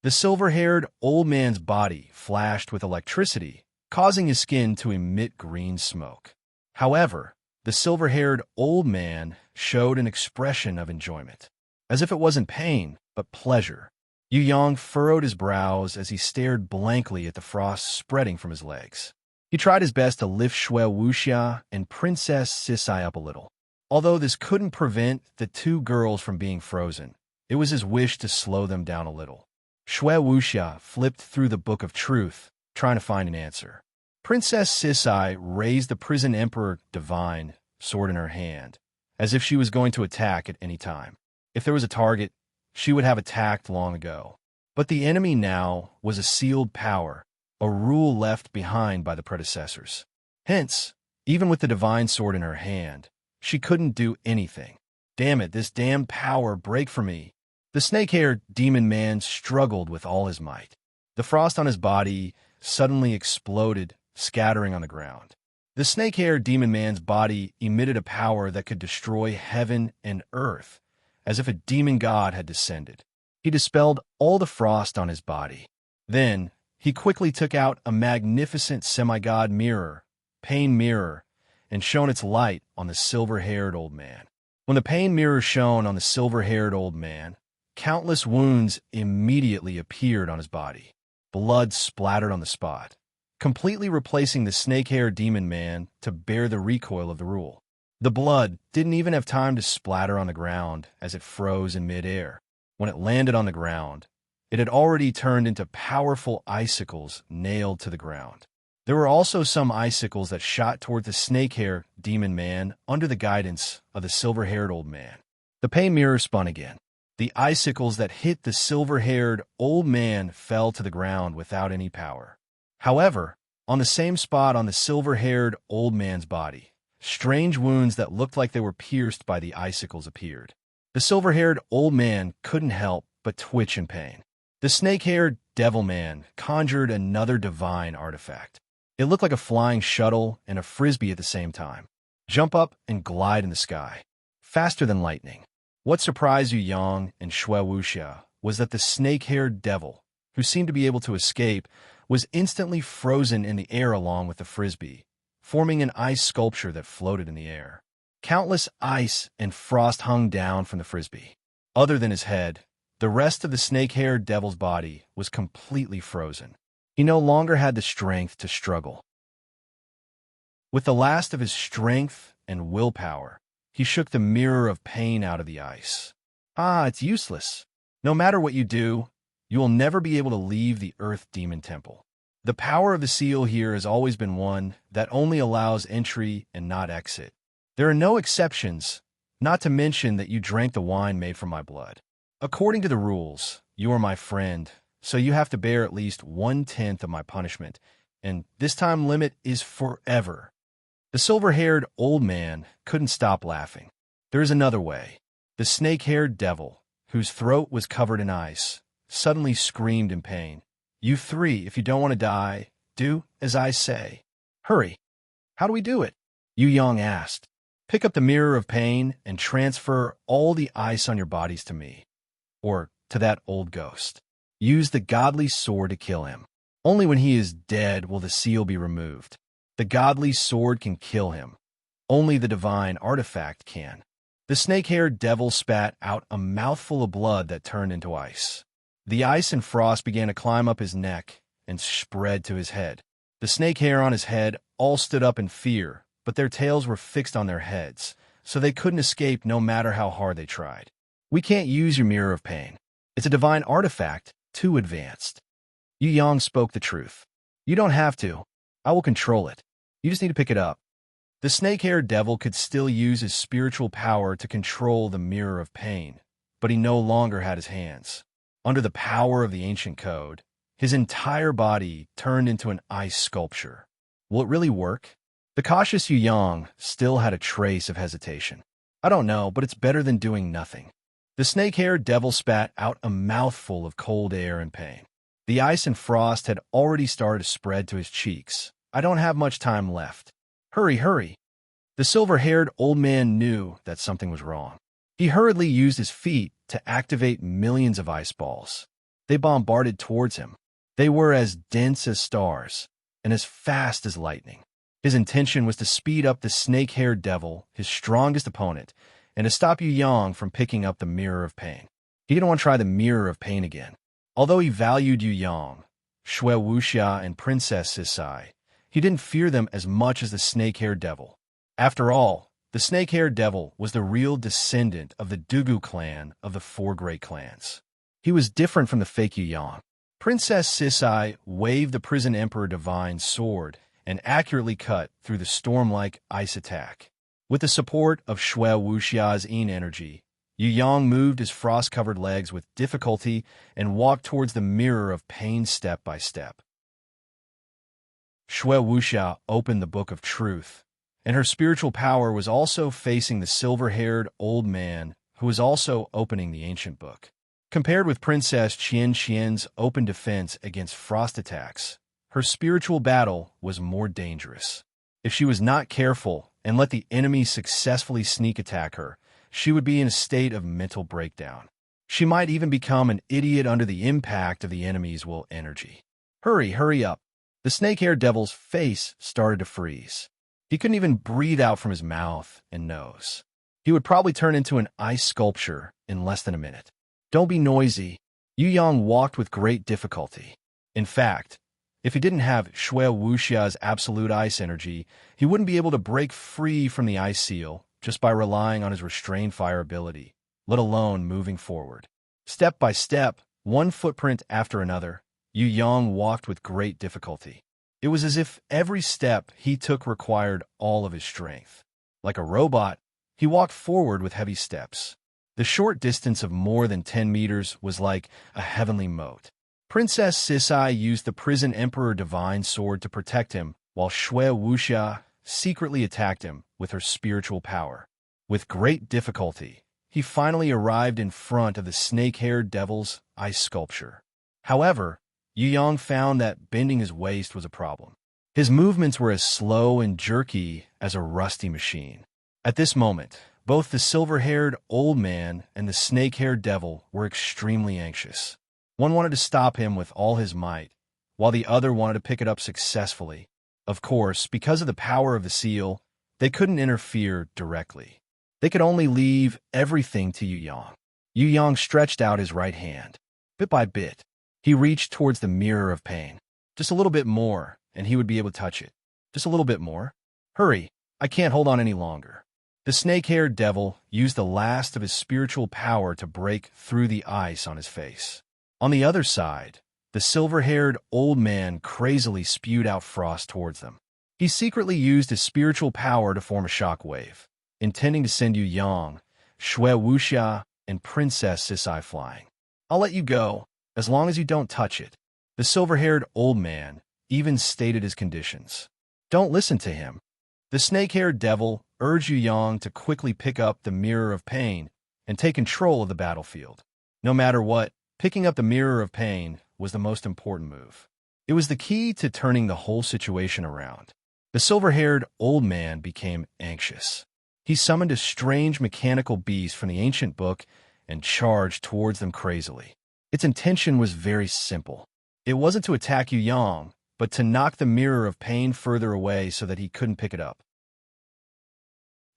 The silver-haired old man's body flashed with electricity, causing his skin to emit green smoke. However, the silver-haired old man showed an expression of enjoyment, as if it wasn't pain, but pleasure. Yu Yang furrowed his brows as he stared blankly at the frost spreading from his legs. He tried his best to lift Shui Wuxia and Princess Sisai up a little. Although this couldn't prevent the 2 girls from being frozen, it was his wish to slow them down a little. Shui Wuxia flipped through the Book of Truth, trying to find an answer. Princess Sisai raised the Prison Emperor Divine sword in her hand, as if she was going to attack at any time. If there was a target, she would have attacked long ago. But the enemy now was a sealed power, a rule left behind by the predecessors. Hence, even with the divine sword in her hand, she couldn't do anything. Damn it, this damned power, break for me. The snake-haired demon man struggled with all his might. The frost on his body suddenly exploded, scattering on the ground. The snake-haired demon man's body emitted a power that could destroy heaven and earth, as if a demon god had descended. He dispelled all the frost on his body. Then, he quickly took out a magnificent semi-god mirror, pain mirror, and shone its light on the silver-haired old man. When the pain mirror shone on the silver-haired old man, countless wounds immediately appeared on his body. Blood splattered on the spot, completely replacing the snake-haired demon man to bear the recoil of the rule. The blood didn't even have time to splatter on the ground as it froze in midair. When it landed on the ground, it had already turned into powerful icicles nailed to the ground. There were also some icicles that shot toward the snake-haired demon man under the guidance of the silver-haired old man. The pain mirror spun again. The icicles that hit the silver-haired old man fell to the ground without any power. However, on the same spot on the silver-haired old man's body, strange wounds that looked like they were pierced by the icicles appeared. The silver-haired old man couldn't help but twitch in pain. The snake-haired devil man conjured another divine artifact. It looked like a flying shuttle and a frisbee at the same time. Jump up and glide in the sky, faster than lightning. What surprised Yu Yang and Shui Wuxia was that the snake-haired devil, who seemed to be able to escape, was instantly frozen in the air along with the frisbee, forming an ice sculpture that floated in the air. Countless ice and frost hung down from the frisbee. Other than his head, the rest of the snake-haired devil's body was completely frozen. He no longer had the strength to struggle. With the last of his strength and willpower, he shook the mirror of pain out of the ice. Ah, it's useless. No matter what you do, you will never be able to leave the Earth Demon Temple. The power of the seal here has always been one that only allows entry and not exit. There are no exceptions, not to mention that you drank the wine made from my blood. According to the rules, you are my friend, so you have to bear at least 1/10 of my punishment, and this time limit is forever. The silver-haired old man couldn't stop laughing. There is another way. The snake-haired devil, whose throat was covered in ice, suddenly screamed in pain. You three, if you don't want to die, do as I say. Hurry. How do we do it? Yu Yang asked. Pick up the mirror of pain and transfer all the ice on your bodies to me, or to that old ghost. Use the godly sword to kill him. Only when he is dead will the seal be removed. The godly sword can kill him. Only the divine artifact can. The snake-haired devil spat out a mouthful of blood that turned into ice. The ice and frost began to climb up his neck and spread to his head. The snake hair on his head all stood up in fear, but their tails were fixed on their heads, so they couldn't escape no matter how hard they tried. We can't use your mirror of pain. It's a divine artifact, too advanced. Yu Yang spoke the truth. You don't have to. I will control it. You just need to pick it up. The snake-haired devil could still use his spiritual power to control the mirror of pain, but he no longer had his hands. Under the power of the ancient code, his entire body turned into an ice sculpture. Will it really work? The cautious Yu Yang still had a trace of hesitation. I don't know, but it's better than doing nothing. The snake-haired devil spat out a mouthful of cold air in pain. The ice and frost had already started to spread to his cheeks. I don't have much time left. Hurry, hurry. The silver-haired old man knew that something was wrong. He hurriedly used his feet to activate millions of ice balls. They bombarded towards him. They were as dense as stars and as fast as lightning. His intention was to speed up the snake-haired devil, his strongest opponent, and to stop Yu Yang from picking up the mirror of pain. He didn't want to try the mirror of pain again. Although he valued Yu Yang, Shui Wuxia, and Princess Sisai, he didn't fear them as much as the snake-haired devil. After all, the snake-haired devil was the real descendant of the Dugu clan of the four great clans. He was different from the fake Yu Yang. Princess Sisai waved the prison emperor divine sword and accurately cut through the storm-like ice attack. With the support of Shui Wuxia's yin energy, Yu Yang moved his frost-covered legs with difficulty and walked towards the mirror of pain step by step. Shui Wuxia opened the Book of Truth, and her spiritual power was also facing the silver-haired old man who was also opening the ancient book. Compared with Princess Qian Qian's open defense against frost attacks, her spiritual battle was more dangerous. If she was not careful and let the enemy successfully sneak attack her, she would be in a state of mental breakdown. She might even become an idiot under the impact of the enemy's will energy. Hurry up. The snake-haired devil's face started to freeze. He couldn't even breathe out from his mouth and nose. He would probably turn into an ice sculpture in less than a minute. Don't be noisy. Yu Yang walked with great difficulty. In fact, if he didn't have Shui Wuxia's absolute ice energy, he wouldn't be able to break free from the ice seal just by relying on his restrained fire ability, let alone moving forward. Step by step, one footprint after another, Yu Yang walked with great difficulty. It was as if every step he took required all of his strength. Like a robot, he walked forward with heavy steps. The short distance of more than 10 meters was like a heavenly moat. Princess Sisai used the Prison Emperor Divine Sword to protect him, while Shui Wuxia secretly attacked him with her spiritual power. With great difficulty, he finally arrived in front of the snake-haired devil's ice sculpture. However, Yu Yang found that bending his waist was a problem. His movements were as slow and jerky as a rusty machine. At this moment, both the silver-haired old man and the snake-haired devil were extremely anxious. One wanted to stop him with all his might, while the other wanted to pick it up successfully. Of course, because of the power of the seal, they couldn't interfere directly. They could only leave everything to Yu Yang. Yu Yang stretched out his right hand. Bit by bit, he reached towards the mirror of pain. Just a little bit more, and he would be able to touch it. Just a little bit more. Hurry, I can't hold on any longer. The snake-haired devil used the last of his spiritual power to break through the ice on his face. On the other side, the silver-haired old man crazily spewed out frost towards them. He secretly used his spiritual power to form a shock wave, intending to send Yu Yang, Shui Wuxia, and Princess Sisai flying. I'll let you go, as long as you don't touch it. The silver-haired old man even stated his conditions. Don't listen to him. The snake-haired devil urged Yu Yang to quickly pick up the Mirror of Pain and take control of the battlefield. No matter what, picking up the Mirror of Pain was the most important move. It was the key to turning the whole situation around. The silver-haired old man became anxious. He summoned a strange mechanical beast from the ancient book and charged towards them crazily. Its intention was very simple. It wasn't to attack Yu Yang, but to knock the Mirror of Pain further away so that he couldn't pick it up.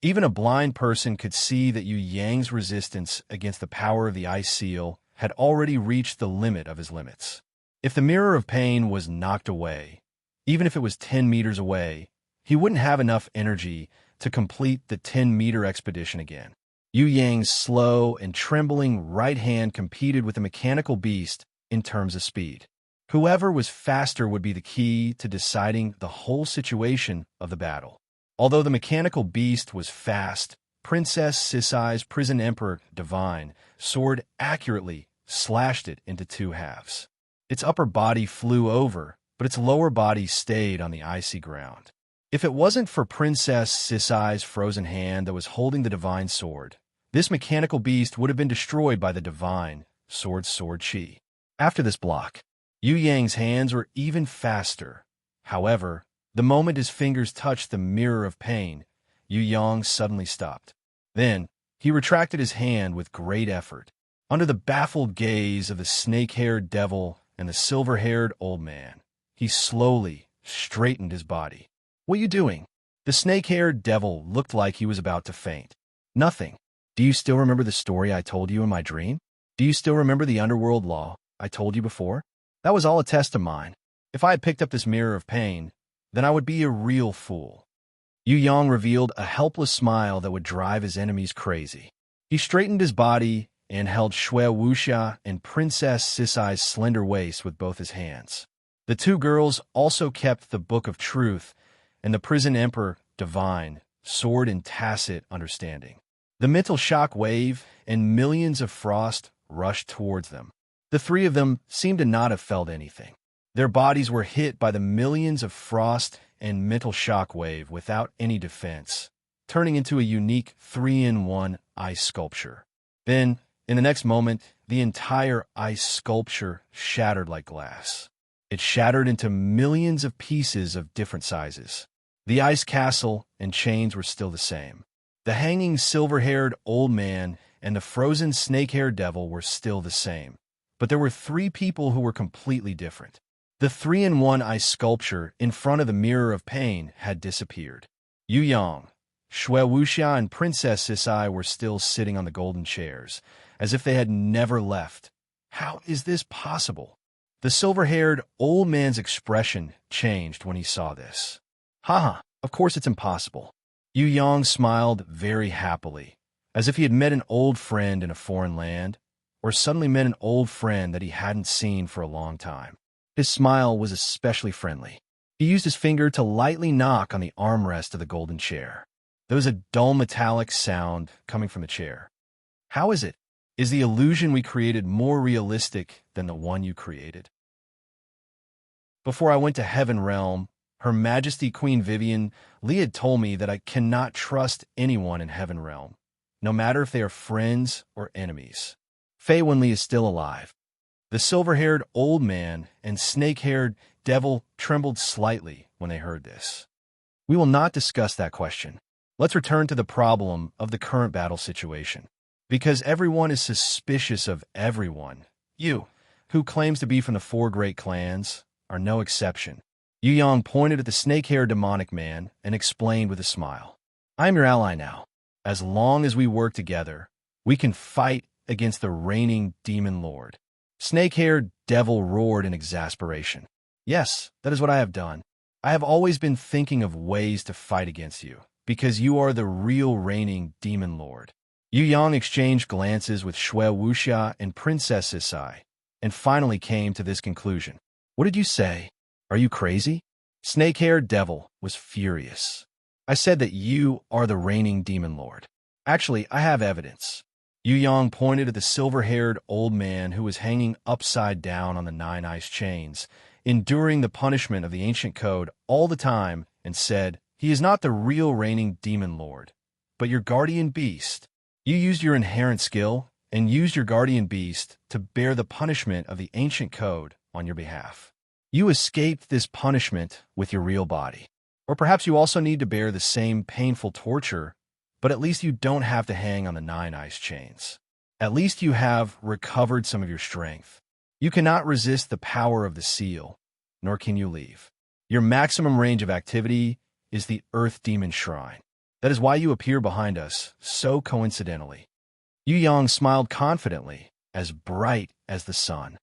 Even a blind person could see that Yu Yang's resistance against the power of the ice seal had already reached the limit of his limits. If the Mirror of Pain was knocked away, even if it was 10 meters away, he wouldn't have enough energy to complete the 10-meter expedition again. Yu Yang's slow and trembling right hand competed with the mechanical beast in terms of speed. Whoever was faster would be the key to deciding the whole situation of the battle. Although the mechanical beast was fast, Princess Sisai's Prison Emperor Divine Sword accurately slashed it into two halves. Its upper body flew over, but its lower body stayed on the icy ground. If it wasn't for Princess Sisai's frozen hand that was holding the Divine Sword, this mechanical beast would have been destroyed by the Divine Sword Qi. After this block, Yu Yang's hands were even faster. However, the moment his fingers touched the Mirror of Pain, Yu Yang suddenly stopped. Then, he retracted his hand with great effort. Under the baffled gaze of the snake-haired devil and the silver-haired old man, he slowly straightened his body. What are you doing? The snake-haired devil looked like he was about to faint. Nothing. Do you still remember the story I told you in my dream? Do you still remember the underworld law I told you before? That was all a test of mine. If I had picked up this Mirror of Pain, then I would be a real fool. Yu Yang revealed a helpless smile that would drive his enemies crazy. He straightened his body and held Shui Wuxia and Princess Sisai's slender waist with both his hands. The two girls also kept the Book of Truth and the Prison Emperor Divine Sword in tacit understanding. The mental shock wave and millions of frost rushed towards them. The three of them seemed to not have felt anything. Their bodies were hit by the millions of frost and mental shock wave without any defense, turning into a unique 3-in-1 ice sculpture. Then, In the next moment, the entire ice sculpture shattered like glass. It shattered into millions of pieces of different sizes. The ice castle and chains were still the same. The hanging silver-haired old man and the frozen snake-haired devil were still the same. But there were three people who were completely different. The 3-in-1 ice sculpture in front of the Mirror of Pain had disappeared. Yu Yang, Shui Wuxia, and Princess Sisai were still sitting on the golden chairs, as if they had never left. How is this possible? The silver-haired old man's expression changed when he saw this. Haha, of course it's impossible. Yu Yang smiled very happily, as if he had met an old friend in a foreign land, or suddenly met an old friend that he hadn't seen for a long time. His smile was especially friendly. He used his finger to lightly knock on the armrest of the golden chair. There was a dull metallic sound coming from the chair. How is it? Is the illusion we created more realistic than the one you created? Before I went to Heaven Realm, Her Majesty Queen Vivian Li had told me that I cannot trust anyone in Heaven Realm, no matter if they are friends or enemies. Fei Wenli is still alive. The silver-haired old man and snake-haired devil trembled slightly when they heard this. We will not discuss that question. Let's return to the problem of the current battle situation. Because everyone is suspicious of everyone, you, who claims to be from the 4 great clans, are no exception. Yu Yang pointed at the snake-haired demonic man and explained with a smile. I am your ally now. As long as we work together, we can fight against the reigning demon lord. Snake-haired devil roared in exasperation. Yes, that is what I have done. I have always been thinking of ways to fight against you, because you are the real reigning demon lord. Yu Yang exchanged glances with Shui Wuxia and Princess Sisai, and finally came to this conclusion. What did you say? Are you crazy? Snake-haired devil was furious. I said that you are the reigning demon lord. Actually, I have evidence. Yu Yang pointed at the silver-haired old man who was hanging upside down on the 9 ice chains, enduring the punishment of the ancient code all the time, and said, he is not the real reigning demon lord, but your guardian beast. You used your inherent skill and used your guardian beast to bear the punishment of the ancient code on your behalf. You escaped this punishment with your real body. Or perhaps you also need to bear the same painful torture, but at least you don't have to hang on the 9 ice chains. At least you have recovered some of your strength. You cannot resist the power of the seal, nor can you leave. Your maximum range of activity is the Earth Demon Shrine. That is why you appear behind us so coincidentally. Yu Yang smiled confidently, as bright as the sun.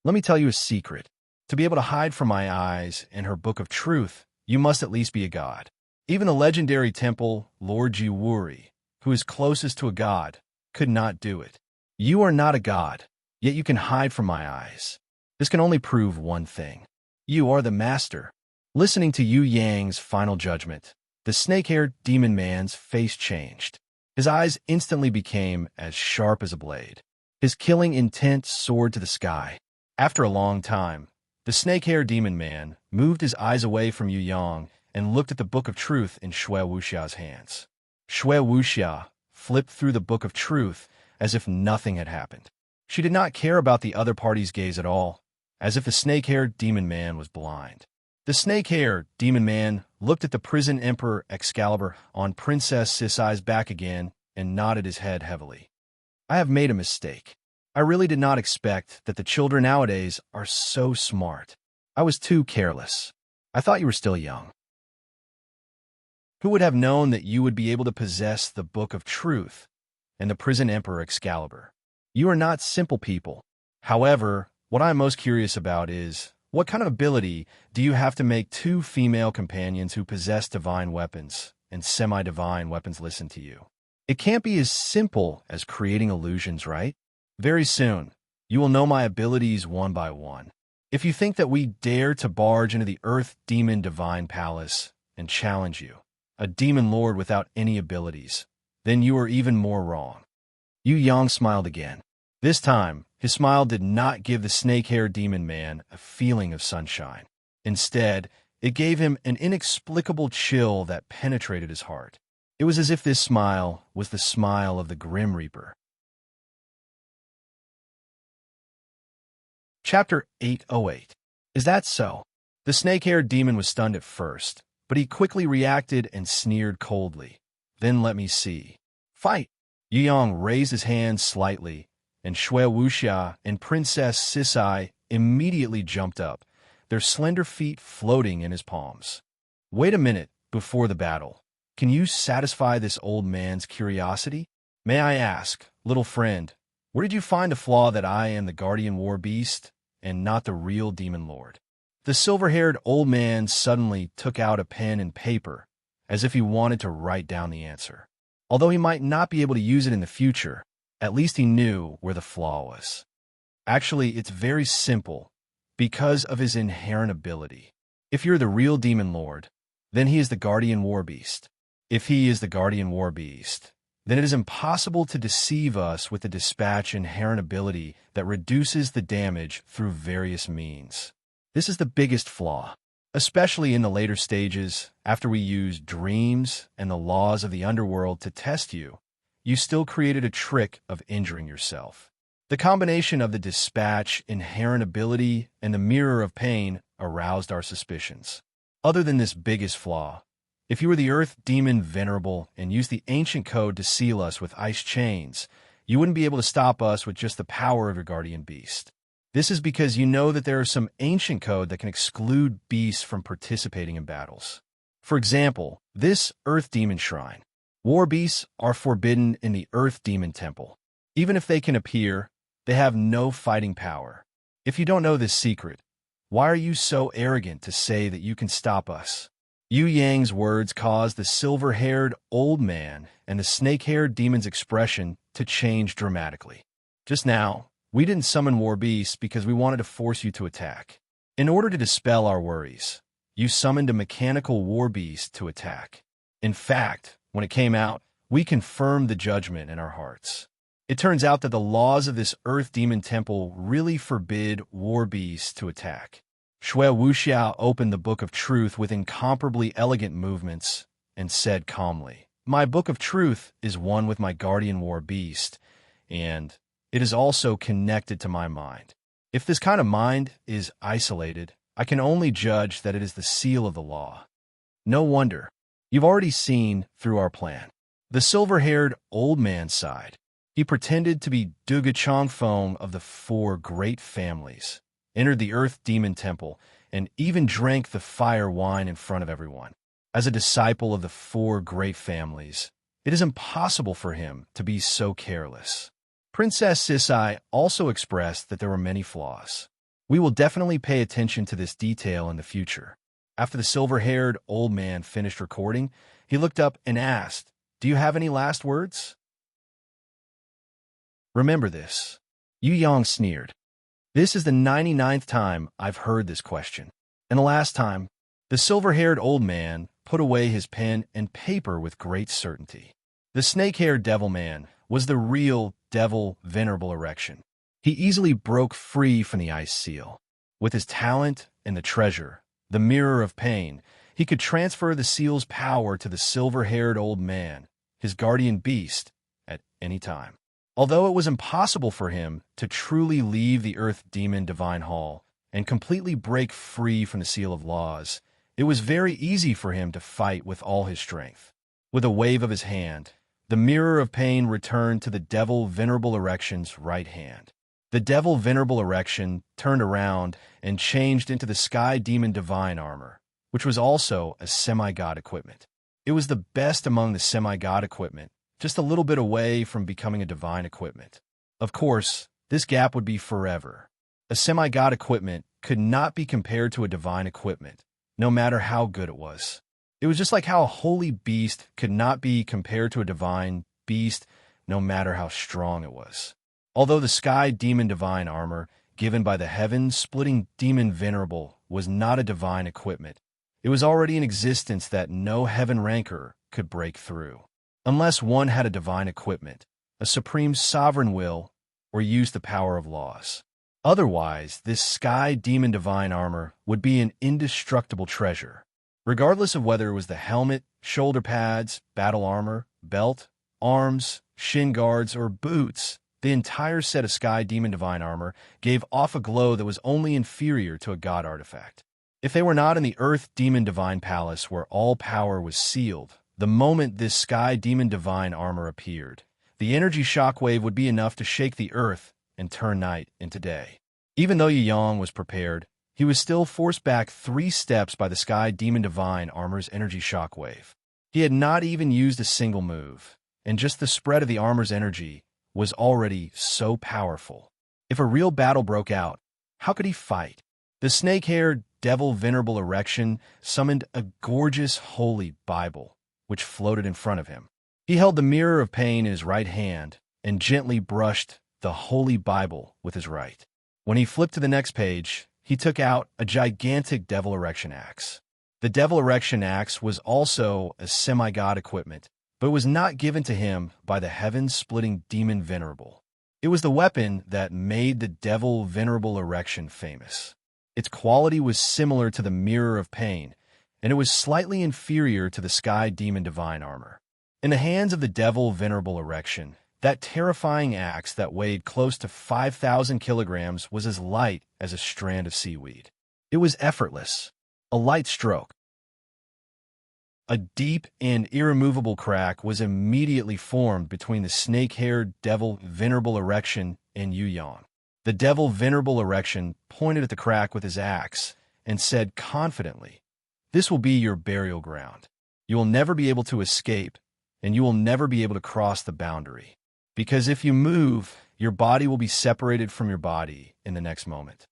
Let me tell you a secret. To be able to hide from my eyes in her book of truth, you must at least be a god. Even the legendary temple Lord Jiwuri, who is closest to a god, could not do it. You are not a god, yet you can hide from my eyes. This can only prove one thing. You are the master. Listening to Yu Yang's final judgment, the snake-haired demon man's face changed. His eyes instantly became as sharp as a blade. His killing intent soared to the sky. After a long time, the snake-haired demon man moved his eyes away from Yu Yang and looked at the Book of Truth in Shui Wuxia's hands. Shui Wuxia flipped through the Book of Truth as if nothing had happened. She did not care about the other party's gaze at all, as if the snake-haired demon man was blind. The snake-haired demon man looked at the prison emperor Excalibur on Princess Sisai's back again and nodded his head heavily. I have made a mistake. I really did not expect that the children nowadays are so smart. I was too careless. I thought you were still young. Who would have known that you would be able to possess the Book of Truth and the prison emperor Excalibur? You are not simple people. However, what I'm most curious about is, what kind of ability do you have to make 2 female companions who possess divine weapons and semi-divine weapons listen to you? It can't be as simple as creating illusions, right? Very soon, you will know my abilities one by one. If you think that we dare to barge into the Earth Demon Divine Palace and challenge you, a demon lord without any abilities, then you are even more wrong. Yu Yang smiled again. This time, his smile did not give the snake-haired demon man a feeling of sunshine. Instead, it gave him an inexplicable chill that penetrated his heart. It was as if this smile was the smile of the Grim Reaper. Chapter 808. Is that so? The snake-haired demon was stunned at first, but he quickly reacted and sneered coldly. Then let me see. Fight! Yu Yong raised his hand slightly, and Shui Wuxia and Princess Sisai immediately jumped up, their slender feet floating in his palms. Wait a minute before the battle. Can you satisfy this old man's curiosity? May I ask, little friend, where did you find a flaw that I am the guardian war beast and not the real demon lord? The silver-haired old man suddenly took out a pen and paper, as if he wanted to write down the answer. Although he might not be able to use it in the future, at least he knew where the flaw was. Actually, it's very simple, because of his inherent ability. If you're the real demon lord, then he is the guardian war beast. If he is the guardian war beast, then it is impossible to deceive us with the dispatch inherent ability that reduces the damage through various means. This is the biggest flaw, especially in the later stages, after we used dreams and the laws of the underworld to test you. You still created a trick of injuring yourself. The combination of the dispatch inherent ability and the mirror of pain aroused our suspicions. Other than this biggest flaw, if you were the Earth Demon Venerable and used the ancient code to seal us with ice chains, you wouldn't be able to stop us with just the power of your guardian beast. This is because you know that there is some ancient code that can exclude beasts from participating in battles. For example, this Earth Demon Shrine. War beasts are forbidden in the Earth Demon Temple. Even if they can appear, they have no fighting power. If you don't know this secret, why are you so arrogant to say that you can stop us? Yu Yang's words caused the silver-haired old man and the snake-haired demon's expression to change dramatically. Just now, we didn't summon war beasts because we wanted to force you to attack. In order to dispel our worries, you summoned a mechanical war beast to attack. In fact, when it came out, we confirmed the judgment in our hearts. It turns out that the laws of this Earth Demon Temple really forbid war beasts to attack. Shui Wuxia opened the Book of Truth with incomparably elegant movements and said calmly, "My Book of Truth is one with my guardian war beast, and it is also connected to my mind. If this kind of mind is isolated, I can only judge that it is the seal of the law. No wonder. You've already seen through our plan." The silver-haired old man sighed. He pretended to be Duga Chongfeng of the four great families, entered the Earth Demon Temple, and even drank the fire wine in front of everyone. As a disciple of the four great families, it is impossible for him to be so careless. Princess Sisai also expressed that there were many flaws. We will definitely pay attention to this detail in the future. After the silver-haired old man finished recording, he looked up and asked, "Do you have any last words?" Remember this. Yu Yong sneered. This is the 99th time I've heard this question. And the last time, the silver-haired old man put away his pen and paper with great certainty. The snake-haired devil man was the real devil venerable erection. He easily broke free from the ice seal. With his talent and the treasure, the mirror of pain, he could transfer the seal's power to the silver-haired old man, his guardian beast, at any time. Although it was impossible for him to truly leave the Earth Demon Divine Hall and completely break free from the Seal of Laws, it was very easy for him to fight with all his strength. With a wave of his hand, the mirror of pain returned to the Devil Venerable Erection's right hand. The Devil Venerable Erection turned around and changed into the Sky Demon Divine Armor, which was also a semi-god equipment. It was the best among the semi-god equipment, just a little bit away from becoming a divine equipment. Of course, this gap would be forever. A semi-god equipment could not be compared to a divine equipment, no matter how good it was. It was just like how a holy beast could not be compared to a divine beast, no matter how strong it was. Although the Sky Demon Divine Armor, given by the Heaven-Splitting Demon Venerable, was not a divine equipment, it was already in existence that no heaven ranker could break through. Unless one had a divine equipment, a supreme sovereign will, or used the power of laws. Otherwise, this Sky Demon Divine Armor would be an indestructible treasure. Regardless of whether it was the helmet, shoulder pads, battle armor, belt, arms, shin guards, or boots, The entire set of Sky Demon Divine armor gave off a glow that was only inferior to a god artifact. If they were not in the Earth Demon Divine Palace where all power was sealed, the moment this Sky Demon Divine armor appeared, the energy shockwave would be enough to shake the earth and turn night into day. Even though Yu Yang was prepared, he was still forced back 3 steps by the Sky Demon Divine armor's energy shockwave. He had not even used a single move, and just the spread of the armor's energy was already so powerful. If a real battle broke out, how could he fight? The snake-haired devil Venerable Erection summoned a gorgeous holy Bible, which floated in front of him. He held the mirror of pain in his right hand and gently brushed the holy Bible with his right. When he flipped to the next page, he took out a gigantic Devil Erection axe. The Devil Erection axe was also a semi-god equipment, but was not given to him by the heaven-splitting demon Venerable. It was the weapon that made the Devil Venerable Erection famous. Its quality was similar to the Mirror of Pain, and it was slightly inferior to the Sky Demon Divine armor. In the hands of the Devil Venerable Erection, that terrifying axe that weighed close to 5,000 kilograms was as light as a strand of seaweed. It was effortless, a light stroke. A deep and irremovable crack was immediately formed between the snake-haired Devil Venerable Erection and Yu Yang. The Devil Venerable Erection pointed at the crack with his axe and said confidently, "This will be your burial ground. You will never be able to escape, and you will never be able to cross the boundary. Because if you move, your body will be separated from your body in the next moment."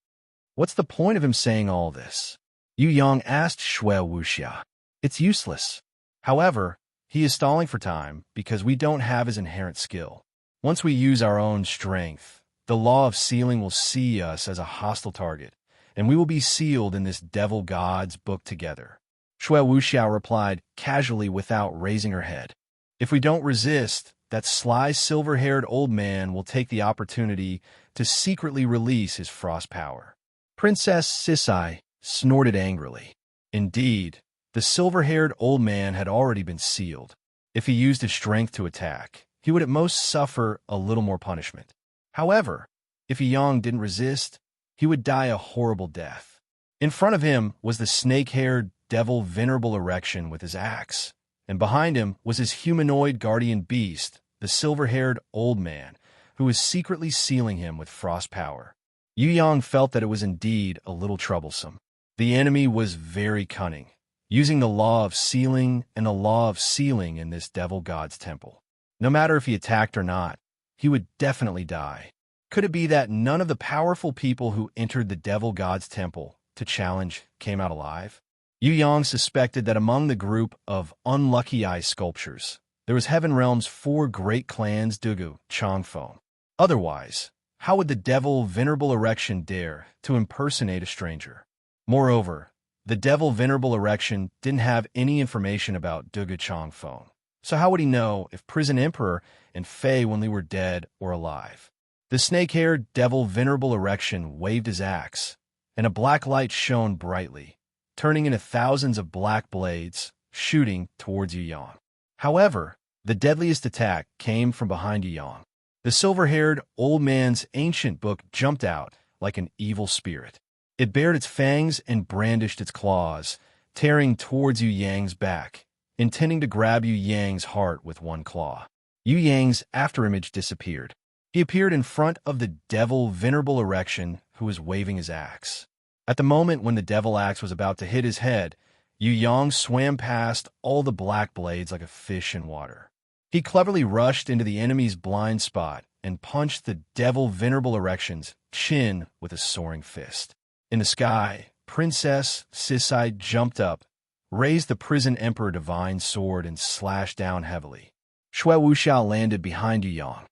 What's the point of him saying all this? Yu Yang asked Shui Wuxia. It's useless. However, he is stalling for time because we don't have his inherent skill. Once we use our own strength, the law of sealing will see us as a hostile target, and we will be sealed in this devil god's book together. Shui Wuxiao replied casually without raising her head. If we don't resist, that sly silver-haired old man will take the opportunity to secretly release his frost power. Princess Sisai snorted angrily. Indeed, the silver-haired old man had already been sealed. If he used his strength to attack, he would at most suffer a little more punishment. However, if Yang didn't resist, he would die a horrible death. In front of him was the snake-haired Devil Venerable Erection with his axe, and behind him was his humanoid guardian beast, the silver-haired old man, who was secretly sealing him with frost power. Yu Yang felt that it was indeed a little troublesome. The enemy was very cunning, using the law of sealing and the law of sealing in this devil god's temple. No matter if he attacked or not, he would definitely die. Could it be that none of the powerful people who entered the devil god's temple to challenge came out alive? Yu Yang suspected that among the group of unlucky eye sculptures, there was Heaven Realm's 4 great clans Dugu, Changfeng. Otherwise, how would the Devil Venerable Erection dare to impersonate a stranger? Moreover, the Devil Venerable Erection didn't have any information about Dugu Changfeng. So how would he know if Prison Emperor and Fei Wenli were dead or alive? The snake-haired Devil Venerable Erection waved his axe, and a black light shone brightly, turning into thousands of black blades, shooting towards Yu Yang. However, the deadliest attack came from behind Yu Yang. The silver-haired old man's ancient book jumped out like an evil spirit. It bared its fangs and brandished its claws, tearing towards Yu Yang's back, intending to grab Yu Yang's heart with one claw. Yu Yang's afterimage disappeared. He appeared in front of the Devil Venerable Erection, who was waving his axe. At the moment when the devil axe was about to hit his head, Yu Yang swam past all the black blades like a fish in water. He cleverly rushed into the enemy's blind spot and punched the Devil Venerable Erection's chin with a soaring fist. In the sky, Princess Sisai jumped up, raised the Prison Emperor Divine Sword, and slashed down heavily. Shui Wuxiao landed behind Yu Yang.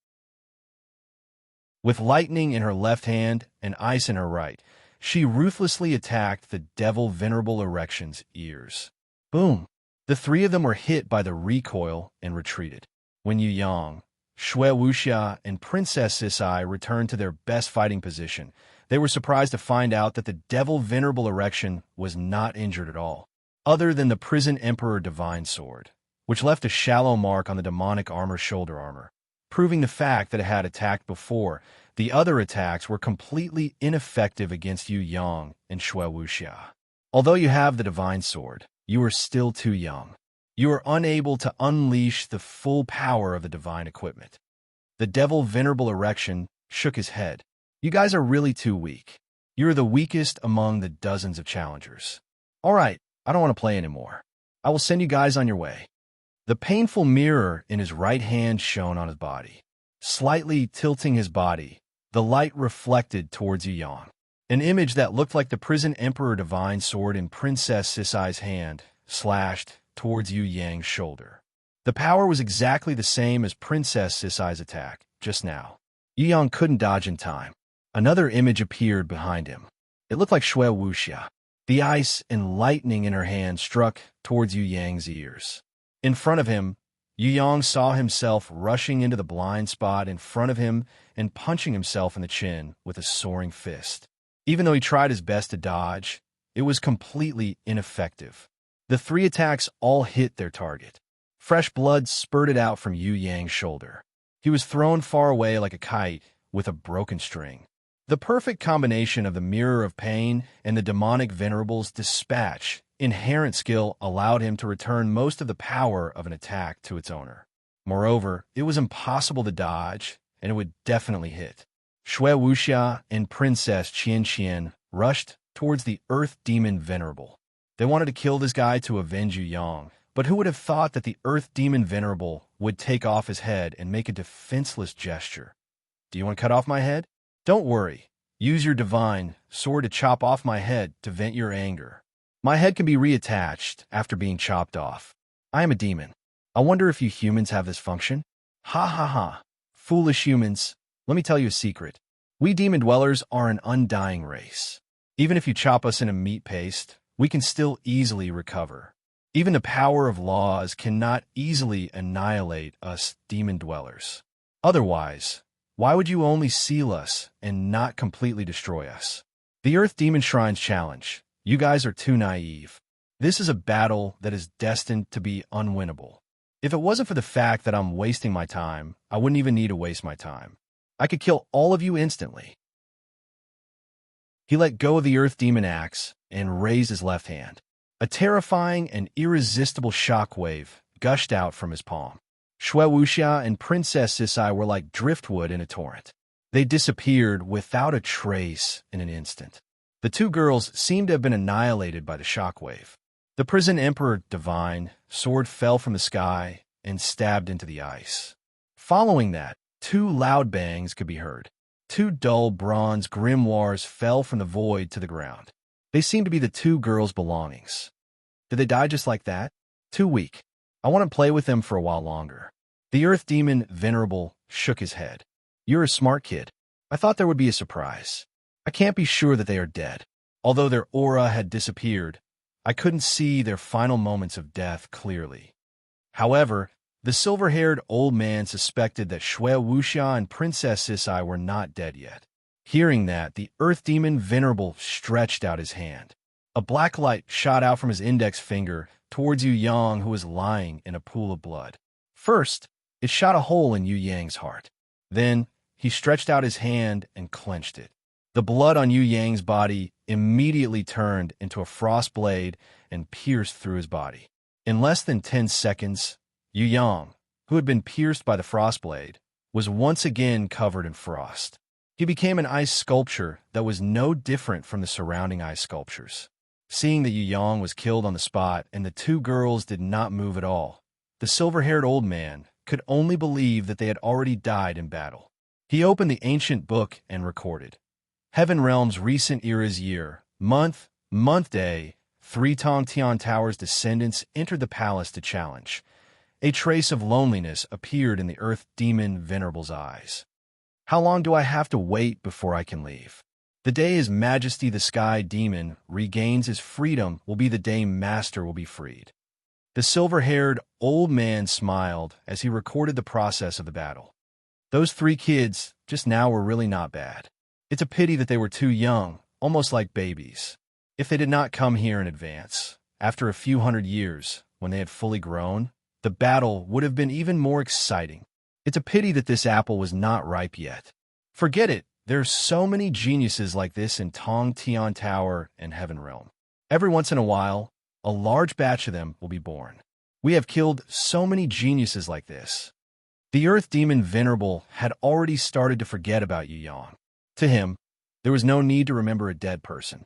With lightning in her left hand and ice in her right, she ruthlessly attacked the Devil Venerable Erection's ears. Boom! The 3 of them were hit by the recoil and retreated. When Yu Yang, Shui Wuxia, and Princess Sisai returned to their best fighting position, they were surprised to find out that the Devil Venerable Erection was not injured at all, other than the Prison Emperor Divine Sword, which left a shallow mark on the demonic armor shoulder armor. proving the fact that it had attacked before. The other attacks were completely ineffective against Yu Yang and Shui Wuxia. Although you have the divine sword, you are still too young. You are unable to unleash the full power of the divine equipment. The devil venerable erection shook his head. You guys are really too weak. You are the weakest among the dozens of challengers. All right, I don't want to play anymore. I will send you guys on your way. The painful mirror in his right hand shone on his body. Slightly tilting his body, the light reflected towards Yu Yang. An image that looked like the prison emperor divine sword in Princess Sisai's hand slashed towards Yu Yang's shoulder. The power was exactly the same as Princess Sisai's attack, just now. Yu Yang couldn't dodge in time. Another image appeared behind him. It looked like Shui Wuxia. The ice and lightning in her hand struck towards Yu Yang's ears. In front of him, Yu Yang saw himself rushing into the blind spot in front of him and punching himself in the chin with a soaring fist. Even though he tried his best to dodge, it was completely ineffective. The three attacks all hit their target. Fresh blood spurted out from Yu Yang's shoulder. He was thrown far away like a kite with a broken string. The perfect combination of the mirror of pain and the demonic venerable's dispatch inherent skill allowed him to return most of the power of an attack to its owner. Moreover, it was impossible to dodge, and it would definitely hit. Shui Wuxia and Princess Qian rushed towards the Earth Demon Venerable. They wanted to kill this guy to avenge Yu Yang, but who would have thought that the Earth Demon Venerable would take off his head and make a defenseless gesture? Do you want to cut off my head? Don't worry. Use your divine sword to chop off my head to vent your anger. My head can be reattached after being chopped off. I am a demon. I wonder if you humans have this function? Ha ha ha. Foolish humans. Let me tell you a secret. We demon dwellers are an undying race. Even if you chop us in a meat paste, we can still easily recover. Even the power of laws cannot easily annihilate us demon dwellers. Otherwise, why would you only seal us and not completely destroy us? The Earth Demon Shrine's challenge. You guys are too naive. This is a battle that is destined to be unwinnable. If it wasn't for the fact that I'm wasting my time, I wouldn't even need to waste my time. I could kill all of you instantly. He let go of the Earth Demon axe and raised his left hand. A terrifying and irresistible shockwave gushed out from his palm. Shui Wuxia and Princess Sisai were like driftwood in a torrent. They disappeared without a trace in an instant. The two girls seemed to have been annihilated by the shockwave. The prison emperor divine sword fell from the sky and stabbed into the ice. Following that, two loud bangs could be heard. Two dull bronze grimoires fell from the void to the ground. They seemed to be the two girls' belongings. Did they die just like that? Too weak. I want to play with them for a while longer. The Earth Demon Venerable shook his head. You're a smart kid. I thought there would be a surprise. I can't be sure that they are dead. Although their aura had disappeared, I couldn't see their final moments of death clearly. However, the silver-haired old man suspected that Shui Wuxia and Princess Sisai were not dead yet. Hearing that, the Earth Demon Venerable stretched out his hand. A black light shot out from his index finger towards Yu Yang, who was lying in a pool of blood. First, it shot a hole in Yu Yang's heart. Then, he stretched out his hand and clenched it. The blood on Yu Yang's body immediately turned into a frost blade and pierced through his body. In less than 10 seconds, Yu Yang, who had been pierced by the frost blade, was once again covered in frost. He became an ice sculpture that was no different from the surrounding ice sculptures. Seeing that Yu Yang was killed on the spot and the two girls did not move at all, the silver-haired old man could only believe that they had already died in battle. He opened the ancient book and recorded. Heaven Realm's recent era's year, month, day, 3 Tong Tian Tower's descendants entered the palace to challenge. A trace of loneliness appeared in the Earth Demon Venerable's eyes. How long do I have to wait before I can leave? The day His Majesty the Sky Demon regains his freedom will be the day Master will be freed. The silver-haired old man smiled as he recorded the process of the battle. Those 3 kids just now were really not bad. It's a pity that they were too young, almost like babies. If they did not come here in advance, after a few hundred years, when they had fully grown, the battle would have been even more exciting. It's a pity that this apple was not ripe yet. Forget it. There's so many geniuses like this in Tong Tian Tower and Heaven Realm. Every once in a while, a large batch of them will be born. We have killed so many geniuses like this. The Earth Demon Venerable had already started to forget about Yu Yang. To him, there was no need to remember a dead person.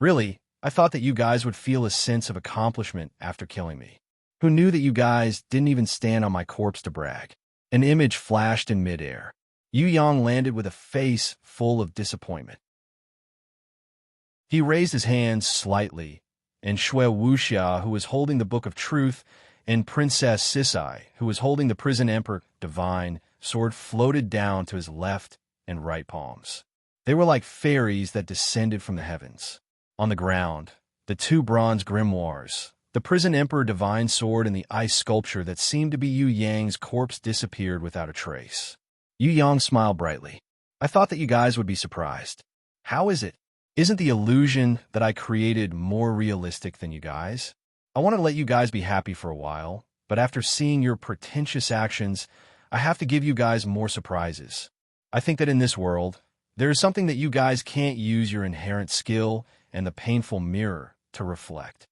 Really, I thought that you guys would feel a sense of accomplishment after killing me. Who knew that you guys didn't even stand on my corpse to brag? An image flashed in midair. Yu Yang landed with a face full of disappointment. He raised his hands slightly, and Shui Wuxia, who was holding the Book of Truth, and Princess Sisai, who was holding the Prison Emperor Divine sword, floated down to his left and right palms. They were like fairies that descended from the heavens. On the ground, the two bronze grimoires, the Prison Emperor Divine sword and the ice sculpture that seemed to be Yu Yang's corpse disappeared without a trace. Yu Yang smiled brightly. I thought that you guys would be surprised. How is it? Isn't the illusion that I created more realistic than you guys? I wanted to let you guys be happy for a while, but after seeing your pretentious actions, I have to give you guys more surprises. I think that in this world, there is something that you guys can't use your inherent skill and the painful mirror to reflect.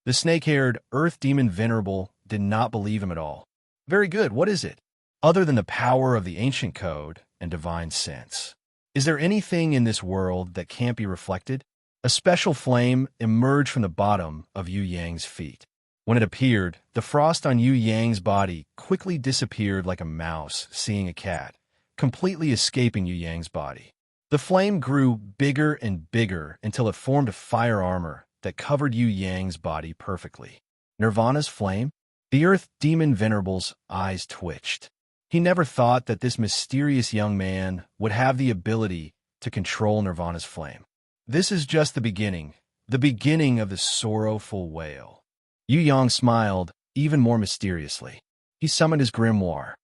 The snake-haired Earth Demon Venerable did not believe him at all. Very good, what is it? Other than the power of the ancient code and divine sense, is there anything in this world that can't be reflected? A special flame emerged from the bottom of Yu Yang's feet. When it appeared, the frost on Yu Yang's body quickly disappeared like a mouse seeing a cat, completely escaping Yu Yang's body. The flame grew bigger and bigger until it formed a fire armor that covered Yu Yang's body perfectly. Nirvana's flame? The Earth Demon Venerable's eyes twitched. He never thought that this mysterious young man would have the ability to control Nirvana's flame. This is just the beginning of the sorrowful wail. Yu Yang smiled even more mysteriously. He summoned his grimoire.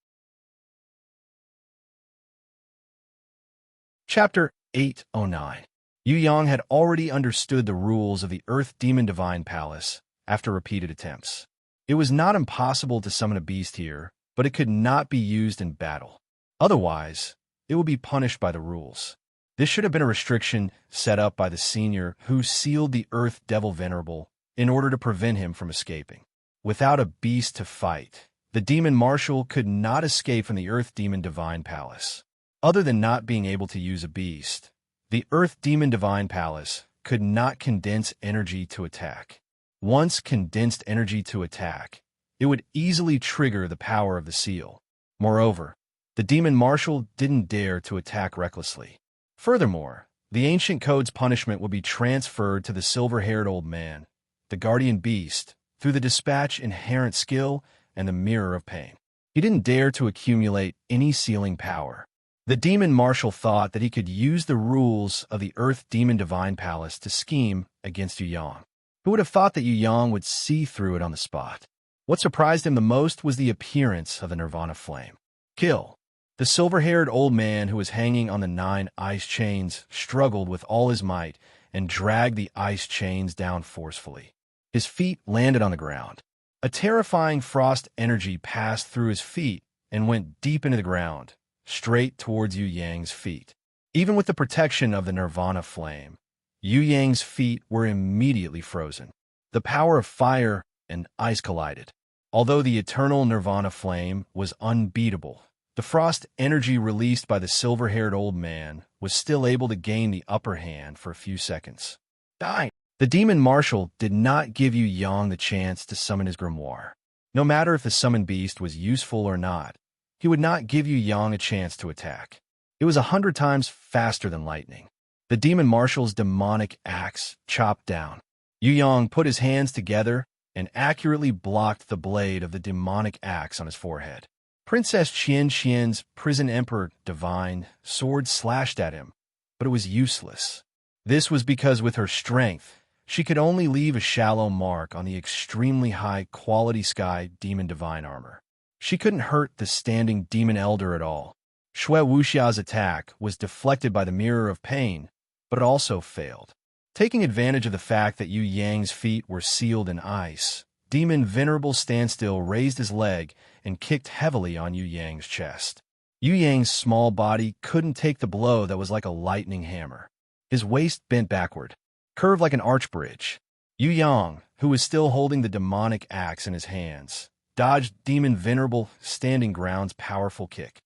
Chapter 809. Yu Yang had already understood the rules of the Earth Demon Divine Palace after repeated attempts. It was not impossible to summon a beast here, but it could not be used in battle. Otherwise, it would be punished by the rules. This should have been a restriction set up by the senior who sealed the Earth Devil Venerable in order to prevent him from escaping. Without a beast to fight, the Demon Marshal could not escape from the Earth Demon Divine Palace. Other than not being able to use a beast, the Earth Demon Divine Palace could not condense energy to attack. Once condensed energy to attack, it would easily trigger the power of the seal. Moreover, the Demon Marshal didn't dare to attack recklessly. Furthermore, the ancient code's punishment would be transferred to the silver-haired old man, the guardian beast, through the dispatch inherent skill and the mirror of pain. He didn't dare to accumulate any sealing power. The Demon Marshal thought that he could use the rules of the Earth Demon Divine Palace to scheme against Yu Yang. Who would have thought that Yu Yang would see through it on the spot? What surprised him the most was the appearance of the Nirvana flame. Kill. The silver-haired old man who was hanging on the 9 ice chains struggled with all his might and dragged the ice chains down forcefully. His feet landed on the ground. A terrifying frost energy passed through his feet and went deep into the ground, straight towards Yu Yang's feet. Even with the protection of the Nirvana flame, Yu Yang's feet were immediately frozen. The power of fire and ice collided. Although the eternal Nirvana flame was unbeatable, the frost energy released by the silver-haired old man was still able to gain the upper hand for a few seconds. Die! The Demon Marshal did not give Yu Yang the chance to summon his grimoire. No matter if the summoned beast was useful or not, he would not give Yu Yang a chance to attack. It was 100 times faster than lightning. The Demon Marshal's demonic axe chopped down. Yu Yang put his hands together and accurately blocked the blade of the demonic axe on his forehead. Princess Qian's Prison Emperor Divine sword slashed at him, but it was useless. This was because with her strength, she could only leave a shallow mark on the extremely high-quality Sky Demon Divine armor. She couldn't hurt the standing Demon Elder at all. Shui Wuxia's attack was deflected by the Mirror of Pain, but it also failed. Taking advantage of the fact that Yu Yang's feet were sealed in ice, Demon Venerable Standstill raised his leg and kicked heavily on Yu Yang's chest. Yu Yang's small body couldn't take the blow that was like a lightning hammer. His waist bent backward, curved like an arch bridge. Yu Yang, who was still holding the demonic axe in his hands, dodged Demon Venerable Standing Ground's powerful kick.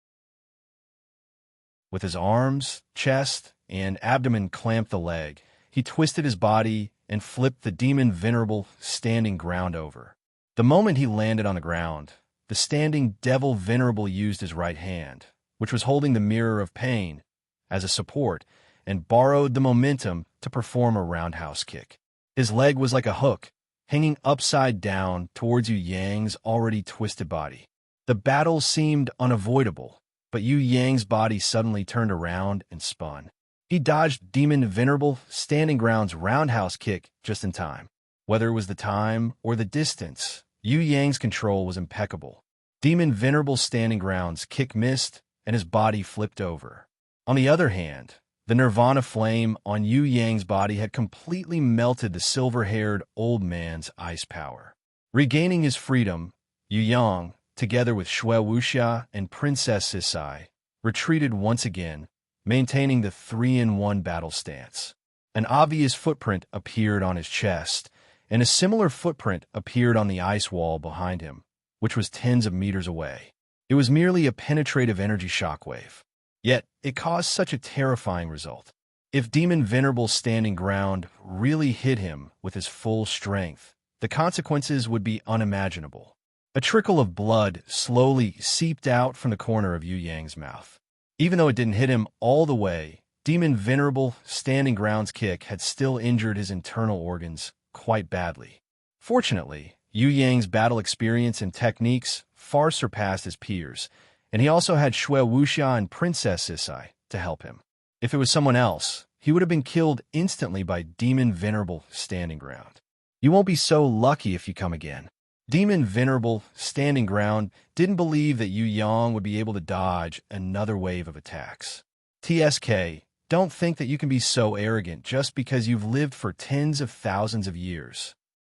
With his arms, chest, and abdomen clamped the leg, he twisted his body and flipped the Demon Venerable Standing Ground over. The moment he landed on the ground, the Standing Devil Venerable used his right hand, which was holding the Mirror of Pain, as a support, and borrowed the momentum to perform a roundhouse kick. His leg was like a hook, hanging upside down towards Yu Yang's already twisted body. The battle seemed unavoidable, but Yu Yang's body suddenly turned around and spun. He dodged Demon Venerable Standing Ground's roundhouse kick just in time. Whether it was the time or the distance, Yu Yang's control was impeccable. Demon Venerable Standing Ground's kick missed, and his body flipped over. On the other hand, the Nirvana flame on Yu Yang's body had completely melted the silver-haired old man's ice power. Regaining his freedom, Yu Yang, together with Shui Wuxia and Princess Sisai, retreated once again, maintaining the 3-in-1 battle stance. An obvious footprint appeared on his chest, and a similar footprint appeared on the ice wall behind him, which was tens of meters away. It was merely a penetrative energy shockwave. Yet, it caused such a terrifying result. If Demon Venerable Standing Ground really hit him with his full strength, the consequences would be unimaginable. A trickle of blood slowly seeped out from the corner of Yu Yang's mouth. Even though it didn't hit him all the way, Demon Venerable Standing Ground's kick had still injured his internal organs quite badly. Fortunately, Yu Yang's battle experience and techniques far surpassed his peers, and he also had Shui Wuxia and Princess Sisai to help him. If it was someone else, he would have been killed instantly by Demon Venerable Standing Ground. You won't be so lucky if you come again. Demon Venerable Standing Ground didn't believe that Yu Yang would be able to dodge another wave of attacks. TSK, don't think that you can be so arrogant just because you've lived for tens of thousands of years.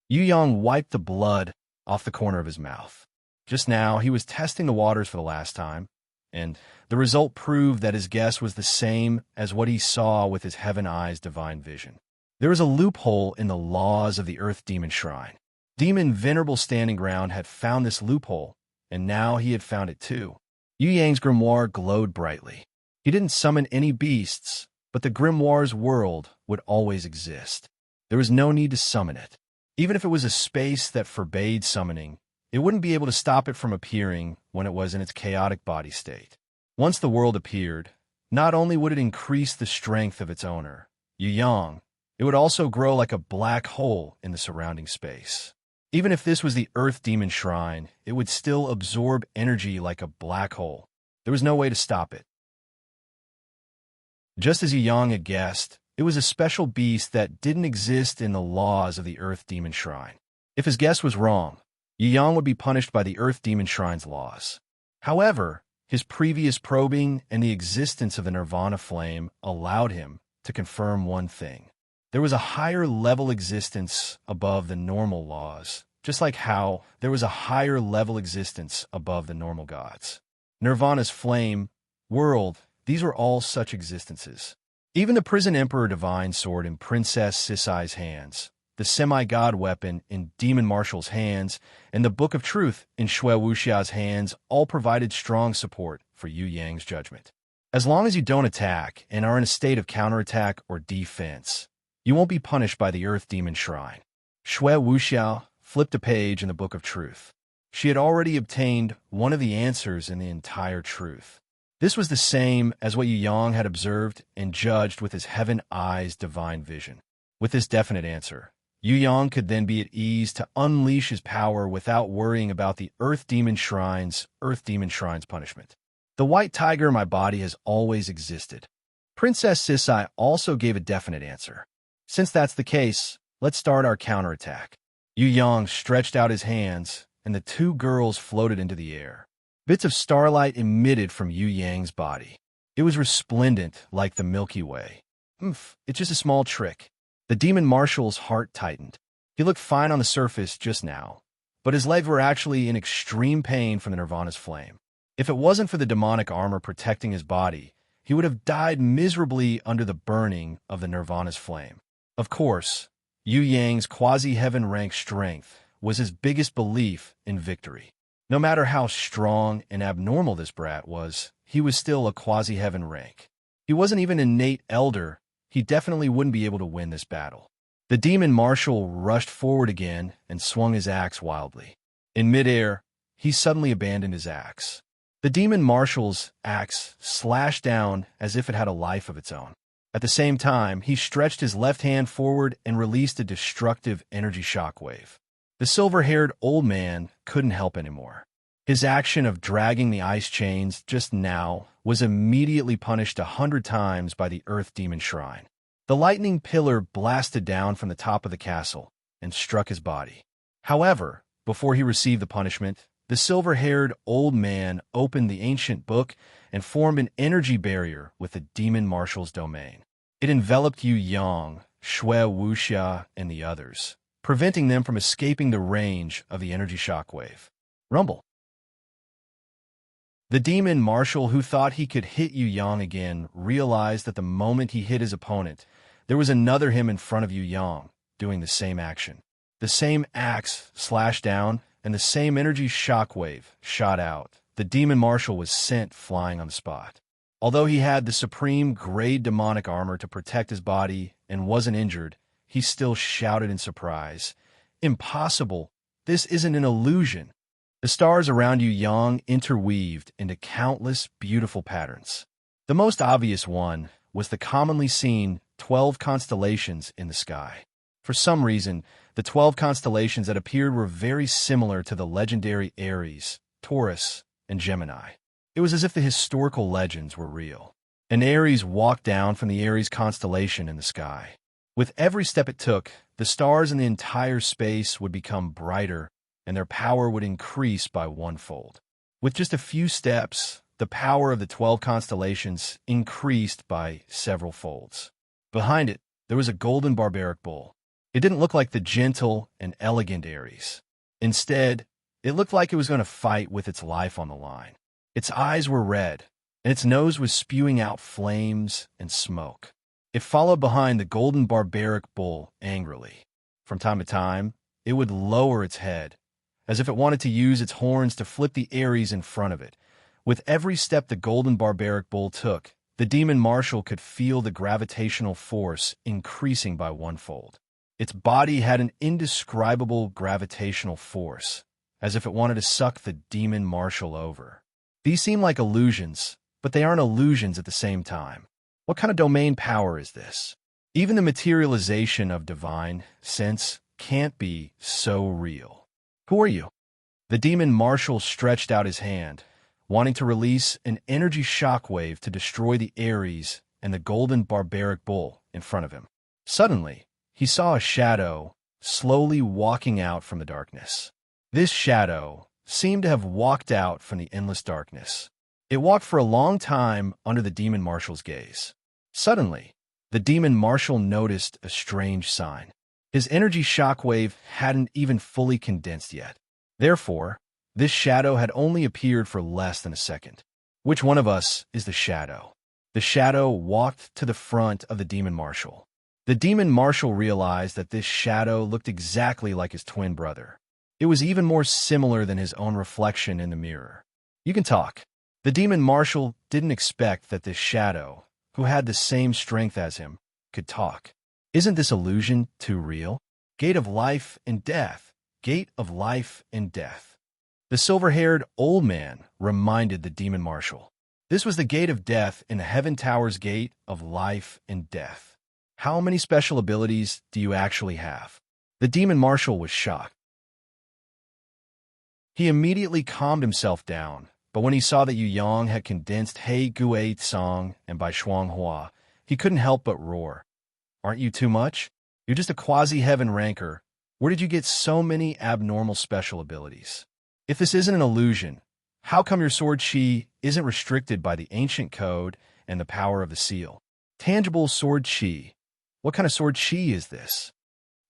Yu Yang wiped the blood off the corner of his mouth. Just now, he was testing the waters for the last time, and the result proved that his guess was the same as what he saw with his Heaven Eyes divine vision. There was a loophole in the laws of the Earth Demon Shrine. Demon Venerable Standing Ground had found this loophole, and now he had found it too. Yu Yang's grimoire glowed brightly. He didn't summon any beasts, but the grimoire's world would always exist. There was no need to summon it. Even if it was a space that forbade summoning, it wouldn't be able to stop it from appearing when it was in its chaotic body state. Once the world appeared, not only would it increase the strength of its owner, Yu Yang, it would also grow like a black hole in the surrounding space. Even if this was the Earth Demon Shrine, it would still absorb energy like a black hole. There was no way to stop it. Just as Yu Yang had guessed, it was a special beast that didn't exist in the laws of the Earth Demon Shrine. If his guess was wrong, Yu Yang would be punished by the Earth Demon Shrine's laws. However, his previous probing and the existence of the Nirvana flame allowed him to confirm one thing. There was a higher level existence above the normal laws, just like how there was a higher level existence above the normal gods. Nirvana's flame, world, these were all such existences. Even the Prison Emperor Divine Sword in Princess Sisai's hands, the semi-god weapon in Demon Marshal's hands, and the Book of Truth in Shui Wuxia's hands all provided strong support for Yu Yang's judgment. As long as you don't attack and are in a state of counterattack or defense, you won't be punished by the Earth Demon Shrine. Shui Wuxia flipped a page in the Book of Truth. She had already obtained one of the answers in the entire truth. This was the same as what Yu Yang had observed and judged with his Heaven Eyes divine vision. With this definite answer, Yu Yang could then be at ease to unleash his power without worrying about the Earth Demon Shrine's punishment. The white tiger in my body has always existed. Princess Sisai also gave a definite answer. Since that's the case, let's start our counterattack. Yu Yang stretched out his hands, and the two girls floated into the air. Bits of starlight emitted from Yu Yang's body. It was resplendent like the Milky Way. It's just a small trick. The Demon Marshal's heart tightened. He looked fine on the surface just now, but his legs were actually in extreme pain from the Nirvana's flame. If it wasn't for the demonic armor protecting his body, he would have died miserably under the burning of the Nirvana's flame. Of course, Yu Yang's quasi-heaven rank strength was his biggest belief in victory. No matter how strong and abnormal this brat was, he was still a quasi-heaven rank. He wasn't even an innate elder. He definitely wouldn't be able to win this battle. The demon marshal rushed forward again and swung his axe wildly. In midair, he suddenly abandoned his axe. The demon marshal's axe slashed down as if it had a life of its own. At the same time, he stretched his left hand forward and released a destructive energy shockwave. The silver-haired old man couldn't help anymore. His action of dragging the ice chains just now was immediately punished 100 times by the Earth Demon Shrine. The lightning pillar blasted down from the top of the castle and struck his body. However, before he received the punishment, the silver-haired old man opened the ancient book and formed an energy barrier with the demon marshal's domain. It enveloped Yu Yang, Shui Wuxia, and the others, preventing them from escaping the range of the energy shockwave. Rumble. The demon marshal, who thought he could hit Yu Yang again, realized that the moment he hit his opponent, there was another him in front of Yu Yang, doing the same action. The same axe slashed down, and the same energy shockwave shot out. The demon marshal was sent flying on the spot. Although he had the supreme grade demonic armor to protect his body and wasn't injured, he still shouted in surprise, "Impossible! This isn't an illusion!" The stars around Yu Yang interweaved into countless beautiful patterns. The most obvious one was the commonly seen 12 constellations in the sky. For some reason, the 12 constellations that appeared were very similar to the legendary Aries, Taurus, and Gemini. It was as if the historical legends were real. An Aries walked down from the Aries constellation in the sky. With every step it took, the stars in the entire space would become brighter, and their power would increase by one-fold. With just a few steps, the power of the 12 constellations increased by several folds. Behind it, there was a golden barbaric bull. It didn't look like the gentle and elegant Aries. Instead, it looked like it was going to fight with its life on the line. Its eyes were red, and its nose was spewing out flames and smoke. It followed behind the golden barbaric bull angrily. From time to time, it would lower its head, as if it wanted to use its horns to flip the Aries in front of it. With every step the golden barbaric bull took, the demon marshal could feel the gravitational force increasing by one-fold. Its body had an indescribable gravitational force, as if it wanted to suck the demon marshal over. These seem like illusions, but they aren't illusions at the same time. What kind of domain power is this? Even the materialization of divine sense can't be so real. Who are you? The demon marshal stretched out his hand, wanting to release an energy shockwave to destroy the Aries and the golden barbaric bull in front of him. Suddenly, he saw a shadow slowly walking out from the darkness. This shadow seemed to have walked out from the endless darkness. It walked for a long time under the demon marshal's gaze. Suddenly, the demon marshal noticed a strange sign. His energy shockwave hadn't even fully condensed yet. Therefore, this shadow had only appeared for less than a second. Which one of us is the shadow? The shadow walked to the front of the demon marshal. The demon marshal realized that this shadow looked exactly like his twin brother. It was even more similar than his own reflection in the mirror. You can talk. The demon marshal didn't expect that this shadow, who had the same strength as him, could talk. Isn't this illusion too real? Gate of life and death. Gate of life and death. The silver-haired old man reminded the demon marshal. This was the gate of death in the Heaven Tower's gate of life and death. How many special abilities do you actually have? The demon marshal was shocked. He immediately calmed himself down, but when he saw that Yu Yang had condensed He Gui Song and Bai Shuang Hua, he couldn't help but roar. Aren't you too much? You're just a quasi-heaven ranker. Where did you get so many abnormal special abilities? If this isn't an illusion, how come your sword chi isn't restricted by the ancient code and the power of the seal? Tangible sword chi. What kind of sword chi is this?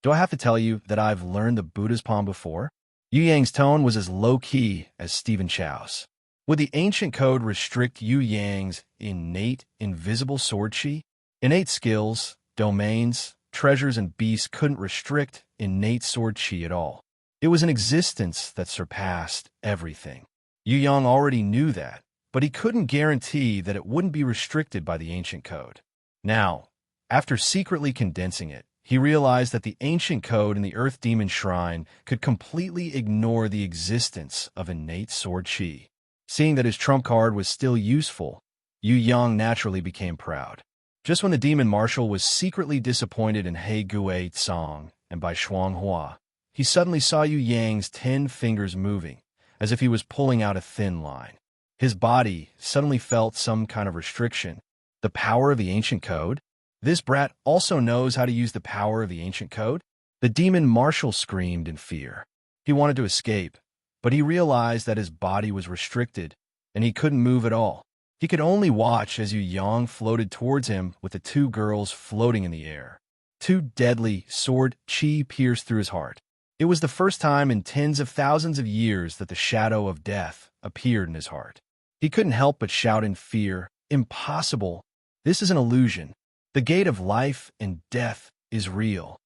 Do I have to tell you that I've learned the Buddha's palm before? Yu Yang's tone was as low-key as Stephen Chow's. Would the ancient code restrict Yu Yang's innate, invisible sword chi? Innate skills, domains, treasures, and beasts couldn't restrict innate sword chi at all. It was an existence that surpassed everything. Yu Yang already knew that, but he couldn't guarantee that it wouldn't be restricted by the ancient code. Now, after secretly condensing it, he realized that the ancient code in the Earth Demon Shrine could completely ignore the existence of innate sword chi. Seeing that his trump card was still useful, Yu Yang naturally became proud. Just when the demon marshal was secretly disappointed in He Gui Tsang and by Shuanghua, he suddenly saw Yu Yang's 10 fingers moving, as if he was pulling out a thin line. His body suddenly felt some kind of restriction. The power of the ancient code? This brat also knows how to use the power of the ancient code? The demon marshal screamed in fear. He wanted to escape, but he realized that his body was restricted, and he couldn't move at all. He could only watch as Yu Yang floated towards him with the 2 girls floating in the air. 2 deadly sword chi pierced through his heart. It was the first time in tens of thousands of years that the shadow of death appeared in his heart. He couldn't help but shout in fear, "Impossible! This is an illusion. The gate of life and death is real."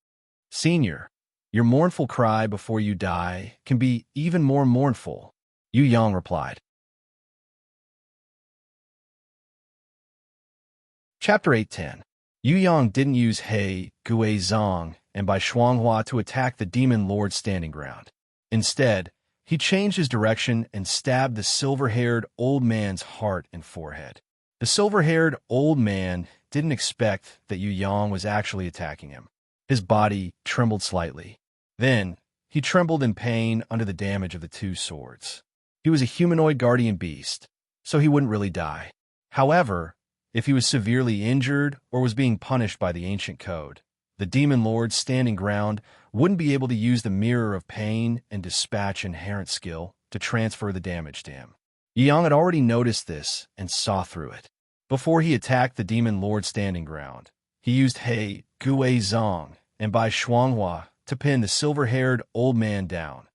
"Senior, your mournful cry before you die can be even more mournful," Yu Yang replied. Chapter 8:10. Yu Yang didn't use He Gui Zhang and by Shuanghua to attack the demon lord's standing ground. Instead, he changed his direction and stabbed the silver-haired old man's heart and forehead. The silver-haired old man didn't expect that Yu Yang was actually attacking him. His body trembled slightly. Then, he trembled in pain under the damage of the 2 swords. He was a humanoid guardian beast, so he wouldn't really die. However, if he was severely injured or was being punished by the ancient code, the demon lord's standing ground wouldn't be able to use the mirror of pain and dispatch inherent skill to transfer the damage to him. Yu Yang had already noticed this and saw through it. Before he attacked the demon lord's standing ground, he used He Gui Zhang and by Shuanghua to pin the silver-haired old man down.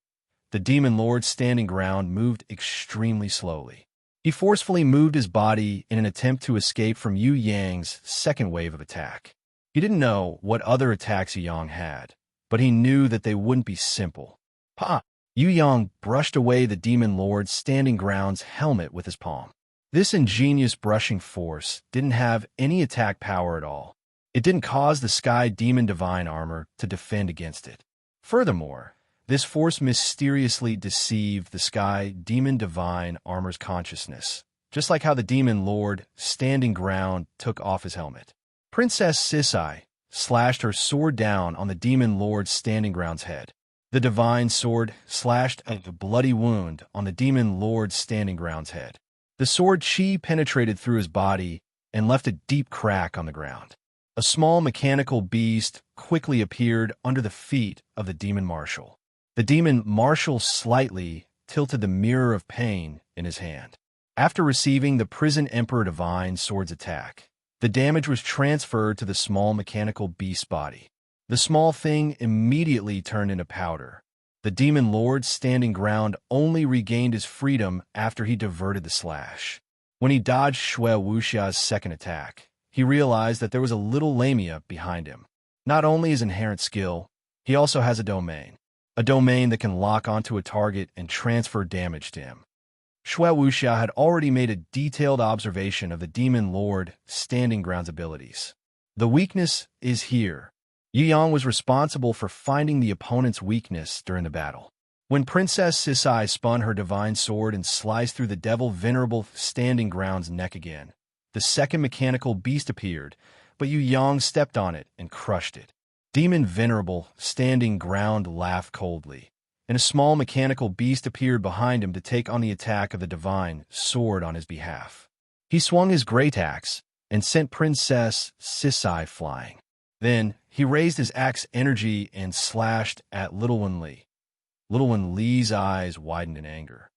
The demon lord's standing ground moved extremely slowly. He forcefully moved his body in an attempt to escape from Yu Yang's second wave of attack. He didn't know what other attacks Yu Yang had, but he knew that they wouldn't be simple. "Pa!" Yu Yang brushed away the demon lord's standing ground's helmet with his palm. This ingenious brushing force didn't have any attack power at all. It didn't cause the Sky Demon Divine armor to defend against it. Furthermore, this force mysteriously deceived the Sky Demon Divine armor's consciousness, just like how the demon lord standing ground took off his helmet. Princess Sisai slashed her sword down on the demon lord's standing ground's head. The divine sword slashed a bloody wound on the demon lord's standing ground's head. The sword chi penetrated through his body and left a deep crack on the ground. A small mechanical beast quickly appeared under the feet of the demon marshal. The demon marshal slightly tilted the mirror of pain in his hand. After receiving the Prison Emperor Divine Sword's attack, the damage was transferred to the small mechanical beast's body. The small thing immediately turned into powder. The demon lord's standing ground only regained his freedom after he diverted the slash. When he dodged Shui Wuxia's second attack, he realized that there was a little lamia behind him. Not only his inherent skill, he also has a domain that can lock onto a target and transfer damage to him. Shui Wuxia had already made a detailed observation of the demon lord standing ground's abilities. The weakness is here. Yu Yang was responsible for finding the opponent's weakness during the battle. When Princess Sisai spun her divine sword and sliced through the devil venerable standing ground's neck again, the second mechanical beast appeared, but Yu Yang stepped on it and crushed it. Demon venerable standing ground laughed coldly, and a small mechanical beast appeared behind him to take on the attack of the divine sword on his behalf. He swung his great axe and sent Princess Sisai flying. Then, he raised his axe energy and slashed at Little One Li. Little One Li's eyes widened in anger.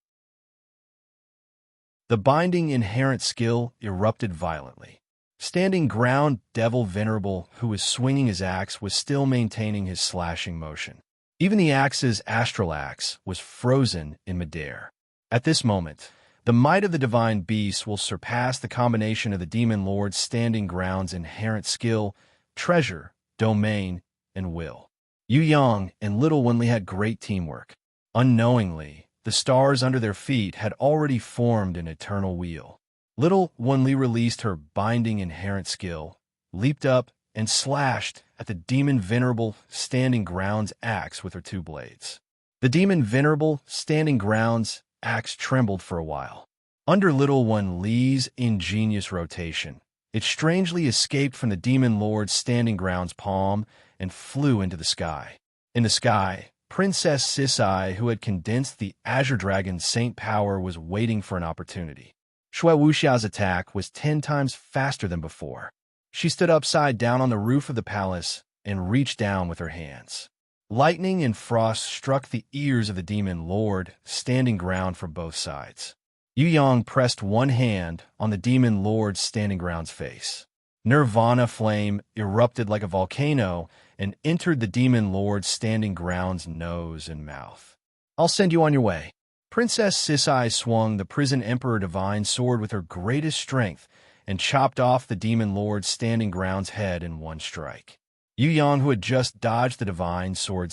The binding inherent skill erupted violently. Standing ground devil venerable who was swinging his axe was still maintaining his slashing motion. Even the axe's astral axe was frozen in midair. At this moment, the might of the divine beast will surpass the combination of the demon lord's standing ground's inherent skill, treasure, domain, and will. Yu Yang and Little Wenli had great teamwork. Unknowingly, the stars under their feet had already formed an eternal wheel. Little Wenli released her binding inherent skill, leaped up, and slashed at the demon venerable standing ground's axe with her two blades. The demon venerable standing ground's axe trembled for a while. Under Little Wenli's ingenious rotation, it strangely escaped from the demon lord's standing ground's palm and flew into the sky. In the sky, Princess Sisai, who had condensed the Azure Dragon's saint power, was waiting for an opportunity. Shui Wuxia's attack was 10 times faster than before. She stood upside down on the roof of the palace and reached down with her hands. Lightning and frost struck the ears of the demon lord, standing ground from both sides. Yu Yang pressed one hand on the demon lord's standing ground's face. Nirvana flame erupted like a volcano and entered the demon lord's standing ground's nose and mouth. "I'll send you on your way." Princess Sisai swung the prison emperor divine sword with her greatest strength and chopped off the demon lord's standing ground's head in one strike. Yu Yang, who had just dodged the divine sword,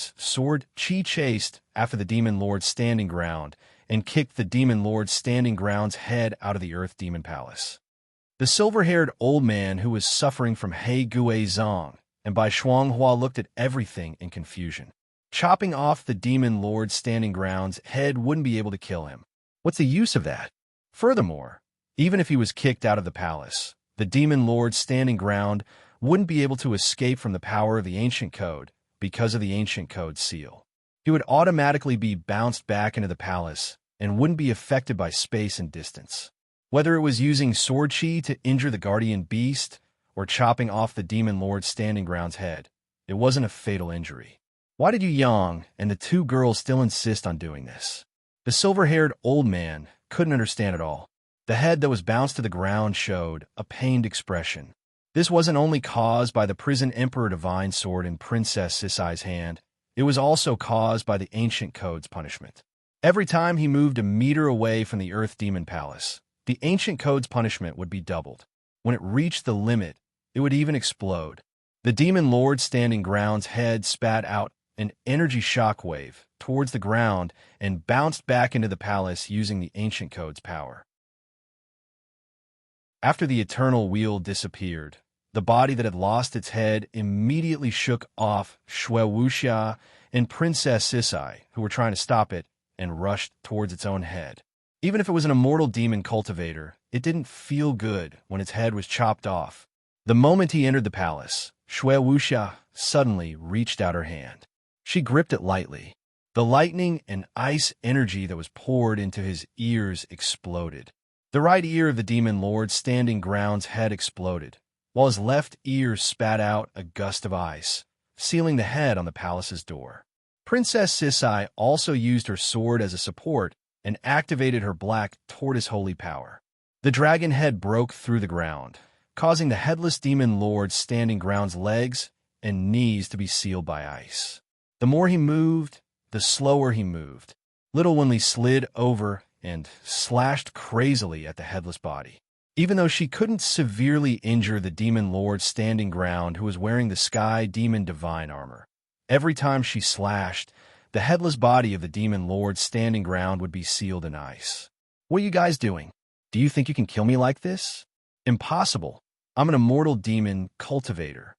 Qi chased after the demon lord's standing ground and kicked the demon lord's standing ground's head out of the Earth Demon Palace. The silver-haired old man who was suffering from He Gui Zong and Bai Shuanghua looked at everything in confusion. Chopping off the demon lord's standing ground's head wouldn't be able to kill him. What's the use of that? Furthermore, even if he was kicked out of the palace, the demon lord's standing ground wouldn't be able to escape from the power of the ancient code because of the ancient code seal. He would automatically be bounced back into the palace and wouldn't be affected by space and distance. Whether it was using sword chi to injure the guardian beast or chopping off the demon lord's standing ground's head, it wasn't a fatal injury. Why did Yu Yang and the two girls still insist on doing this? The silver-haired old man couldn't understand at all. The head that was bounced to the ground showed a pained expression. This wasn't only caused by the prison emperor divine sword in Princess Sisai's hand, it was also caused by the ancient code's punishment. Every time he moved a meter away from the Earth Demon Palace, the ancient code's punishment would be doubled. When it reached the limit, it would even explode. The demon lord's standing ground's head spat out an energy shockwave towards the ground and bounced back into the palace using the ancient code's power. After the eternal wheel disappeared, the body that had lost its head immediately shook off Shui Wuxia and Princess Sisai, who were trying to stop it, and rushed towards its own head. Even if it was an immortal demon cultivator, it didn't feel good when its head was chopped off. The moment he entered the palace, Shui Wuxia suddenly reached out her hand. She gripped it lightly. The lightning and ice energy that was poured into his ears exploded. The right ear of the demon lord's standing ground's head exploded, while his left ear spat out a gust of ice, sealing the head on the palace's door. Princess Sisai also used her sword as a support and activated her black tortoise holy power. The dragon head broke through the ground, causing the headless demon lord's standing ground's legs and knees to be sealed by ice. The more he moved, the slower he moved. Little Wenli slid over and slashed crazily at the headless body. Even though she couldn't severely injure the demon lord's standing ground, who was wearing the sky demon divine armor, every time she slashed, the headless body of the demon lord's standing ground would be sealed in ice. "What are you guys doing? Do you think you can kill me like this?" "Impossible. I'm an immortal demon cultivator."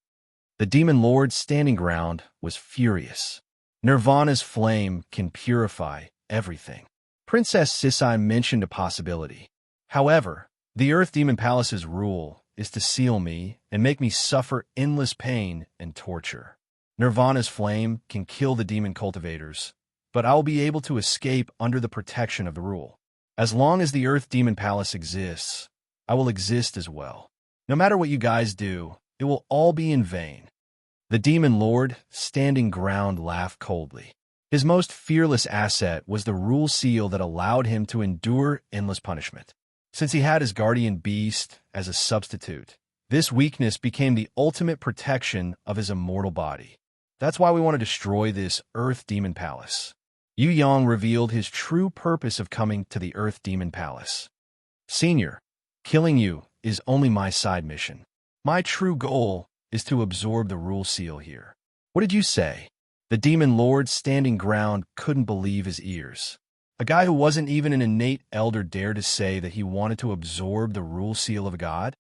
The demon lord's standing ground was furious. Nirvana's flame can purify everything. Princess Sisai mentioned a possibility. However, the Earth Demon Palace's rule is to seal me and make me suffer endless pain and torture. Nirvana's flame can kill the demon cultivators, but I will be able to escape under the protection of the rule. As long as the Earth Demon Palace exists, I will exist as well. No matter what you guys do, it will all be in vain. The demon lord, standing ground, laughed coldly. His most fearless asset was the rule seal that allowed him to endure endless punishment. Since he had his guardian beast as a substitute, this weakness became the ultimate protection of his immortal body. That's why we want to destroy this Earth Demon Palace. Yu Yang revealed his true purpose of coming to the Earth Demon Palace. Senior, killing you is only my side mission. My true goal is to absorb the rule seal here. What did you say? The Demon Lord standing ground couldn't believe his ears. A guy who wasn't even an innate elder dared to say that he wanted to absorb the rule seal of a god?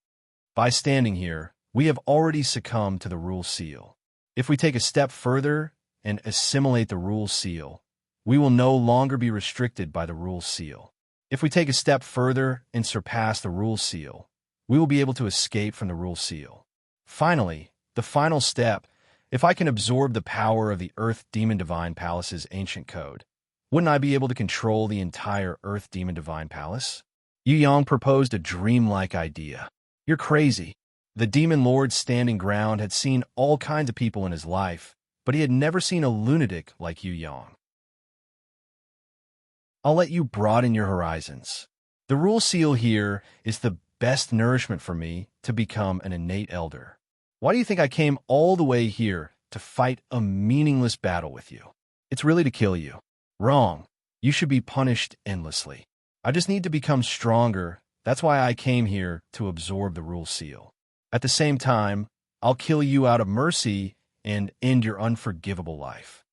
By standing here, we have already succumbed to the rule seal. If we take a step further and assimilate the rule seal, we will no longer be restricted by the rule seal. If we take a step further and surpass the rule seal, we will be able to escape from the rule seal. Finally, the final step, if I can absorb the power of the Earth Demon Divine Palace's ancient code, wouldn't I be able to control the entire Earth Demon Divine Palace? Yu Yang proposed a dreamlike idea. You're crazy. The Demon Lord standing ground had seen all kinds of people in his life, but he had never seen a lunatic like Yu Yang. I'll let you broaden your horizons. The rule seal here is the best nourishment for me to become an innate elder. Why do you think I came all the way here to fight a meaningless battle with you? It's really to kill you. Wrong. You should be punished endlessly. I just need to become stronger. That's why I came here to absorb the rule seal. At the same time, I'll kill you out of mercy and end your unforgivable life.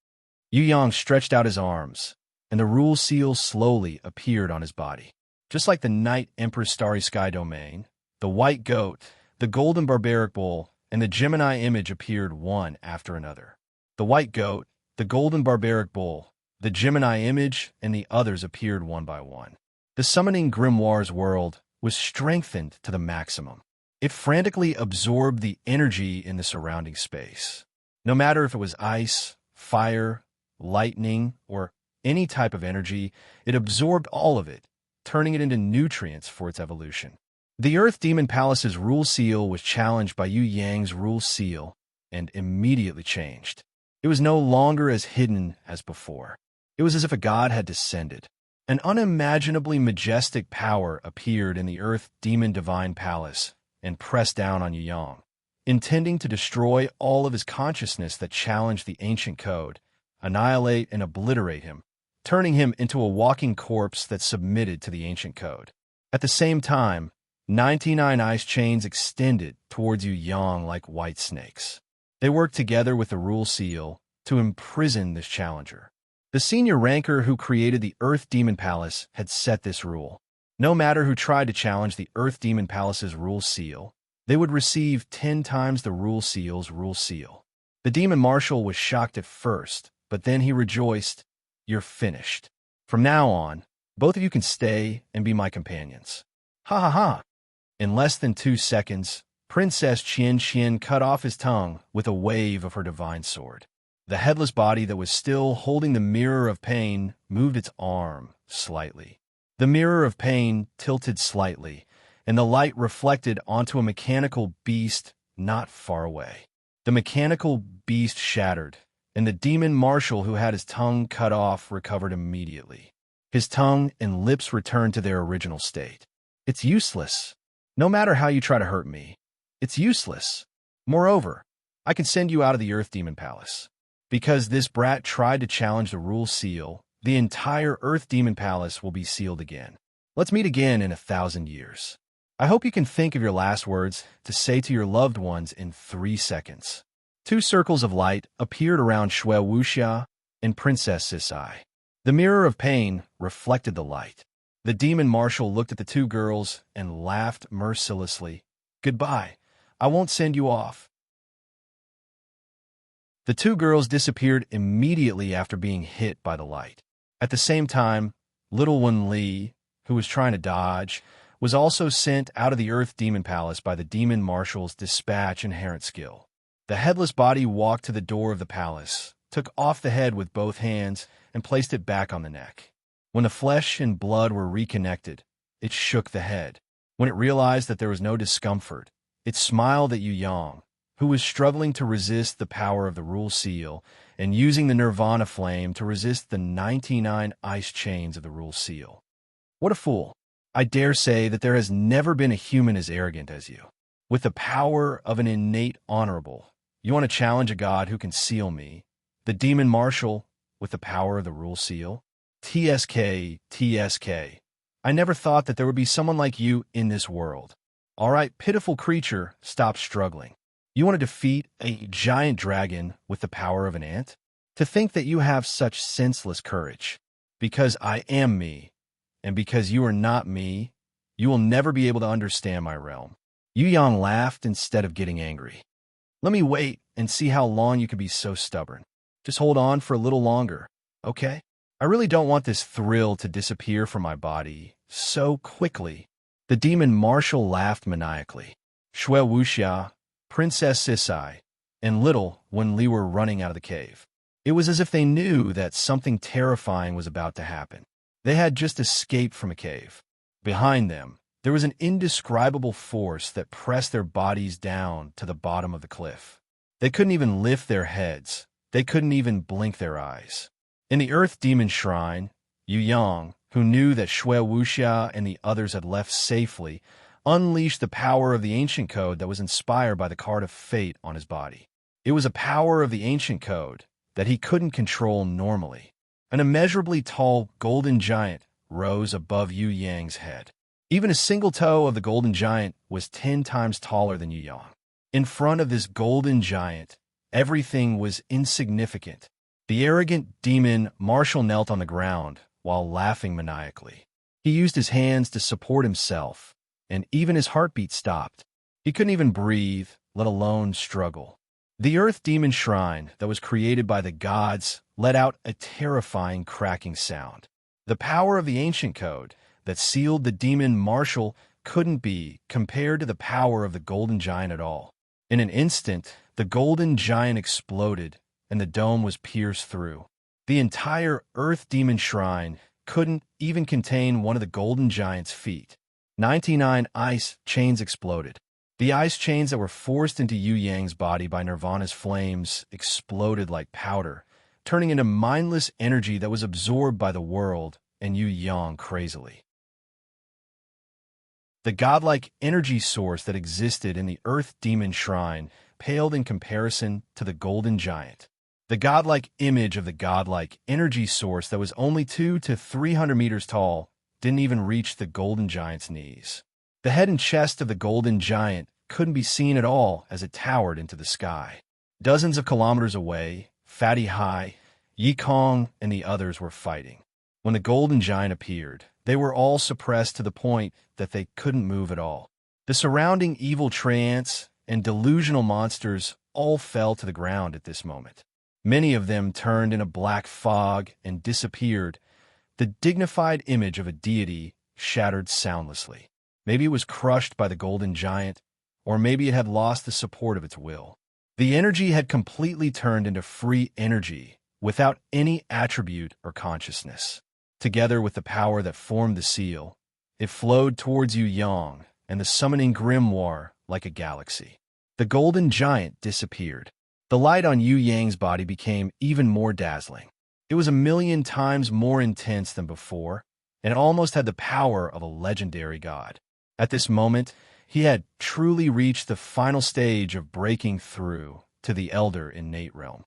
Yu Yang stretched out his arms, and the rule seal slowly appeared on his body. Just like the Night Emperor's Starry Sky Domain, the White Goat, the Golden Barbaric Bull, and the Gemini image appeared one after another. The White Goat, the Golden Barbaric Bull, the Gemini image, and the others appeared one by one. The summoning grimoire's world was strengthened to the maximum. It frantically absorbed the energy in the surrounding space. No matter if it was ice, fire, lightning, or any type of energy, it absorbed all of it, turning it into nutrients for its evolution. The Earth Demon Palace's rule seal was challenged by Yu Yang's rule seal and immediately changed. It was no longer as hidden as before. It was as if a god had descended. An unimaginably majestic power appeared in the Earth Demon Divine Palace and pressed down on Yu Yang, intending to destroy all of his consciousness that challenged the ancient code, annihilate and obliterate him, turning him into a walking corpse that submitted to the ancient code. At the same time, 99 ice chains extended towards Yu Yang like white snakes. They worked together with the rule seal to imprison this challenger. The senior ranker who created the Earth Demon Palace had set this rule. No matter who tried to challenge the Earth Demon Palace's rule seal, they would receive 10 times the rule seal's rule seal. The Demon Marshal was shocked at first, but then he rejoiced. You're finished. From now on, both of you can stay and be my companions. Ha ha ha. In less than 2 seconds, Princess Qian Qian cut off his tongue with a wave of her divine sword. The headless body that was still holding the mirror of pain moved its arm slightly. The mirror of pain tilted slightly, and the light reflected onto a mechanical beast not far away. The mechanical beast shattered, and the demon marshal who had his tongue cut off recovered immediately. His tongue and lips returned to their original state. It's useless. No matter how you try to hurt me, it's useless. Moreover, I can send you out of the Earth Demon Palace. Because this brat tried to challenge the rule seal, the entire Earth Demon Palace will be sealed again. Let's meet again in 1,000 years. I hope you can think of your last words to say to your loved ones in 3 seconds. 2 circles of light appeared around Shui Wuxia and Princess Sisai. The mirror of pain reflected the light. The demon marshal looked at the 2 girls and laughed mercilessly. Goodbye. I won't send you off. The 2 girls disappeared immediately after being hit by the light. At the same time, little one Li, who was trying to dodge, was also sent out of the Earth Demon Palace by the Demon Marshal's dispatch inherent skill. The headless body walked to the door of the palace, took off the head with both hands, and placed it back on the neck. When the flesh and blood were reconnected, it shook the head. When it realized that there was no discomfort, it smiled at Yu Yang, who was struggling to resist the power of the rule seal and using the nirvana flame to resist the 99 ice chains of the rule seal. What a fool. I dare say that there has never been a human as arrogant as you. With the power of an innate honorable, You want to challenge a god who can seal me, the demon marshal with the power of the rule seal? TSK, TSK. I never thought that there would be someone like you in this world. All right, pitiful creature, stop struggling. You want to defeat a giant dragon with the power of an ant? To think that you have such senseless courage. Because I am me, and because you are not me, you will never be able to understand my realm. Yu Yang laughed instead of getting angry. Let me wait and see how long you can be so stubborn. Just hold on for a little longer, okay? I really don't want this thrill to disappear from my body so quickly. The demon marshal laughed maniacally. Shui Wuxia, Princess Sisai, and Little Wen Li were running out of the cave. It was as if they knew that something terrifying was about to happen. They had just escaped from a cave. Behind them, there was an indescribable force that pressed their bodies down to the bottom of the cliff. They couldn't even lift their heads. They couldn't even blink their eyes. In the Earth Demon Shrine, Yu Yang, who knew that Shui Wuxia and the others had left safely, unleashed the power of the ancient code that was inspired by the card of fate on his body. It was a power of the ancient code that he couldn't control normally. An immeasurably tall golden giant rose above Yu Yang's head. Even a single toe of the golden giant was 10 times taller than Yu Yang. In front of this golden giant, everything was insignificant. The arrogant demon marshal knelt on the ground while laughing maniacally. He used his hands to support himself, and even his heartbeat stopped. He couldn't even breathe, let alone struggle. The Earth Demon Shrine that was created by the gods let out a terrifying cracking sound. The power of the ancient code that sealed the demon marshal couldn't be compared to the power of the golden giant at all. In an instant, the golden giant exploded, and the dome was pierced through. The entire Earth Demon Shrine couldn't even contain one of the golden giant's feet. 99 ice chains exploded. The ice chains that were forced into Yu Yang's body by Nirvana's flames exploded like powder, turning into mindless energy that was absorbed by the world and Yu Yang crazily. The godlike energy source that existed in the Earth Demon Shrine paled in comparison to the golden giant. The godlike image of the godlike energy source that was only 200 to 300 meters tall didn't even reach the golden giant's knees. The head and chest of the golden giant couldn't be seen at all as it towered into the sky. Dozens of kilometers away, Fatty Hai, Yi Kong, and the others were fighting. When the golden giant appeared, they were all suppressed to the point that they couldn't move at all. The surrounding evil trance and delusional monsters all fell to the ground at this moment. Many of them turned in a black fog and disappeared. The dignified image of a deity shattered soundlessly. Maybe it was crushed by the golden giant, or maybe it had lost the support of its will. The energy had completely turned into free energy without any attribute or consciousness. Together with the power that formed the seal, it flowed towards Yu Yang and the summoning grimoire like a galaxy. The golden giant disappeared. The light on Yu Yang's body became even more dazzling. It was 1,000,000 times more intense than before, and it almost had the power of a legendary god. At this moment, he had truly reached the final stage of breaking through to the elder innate realm.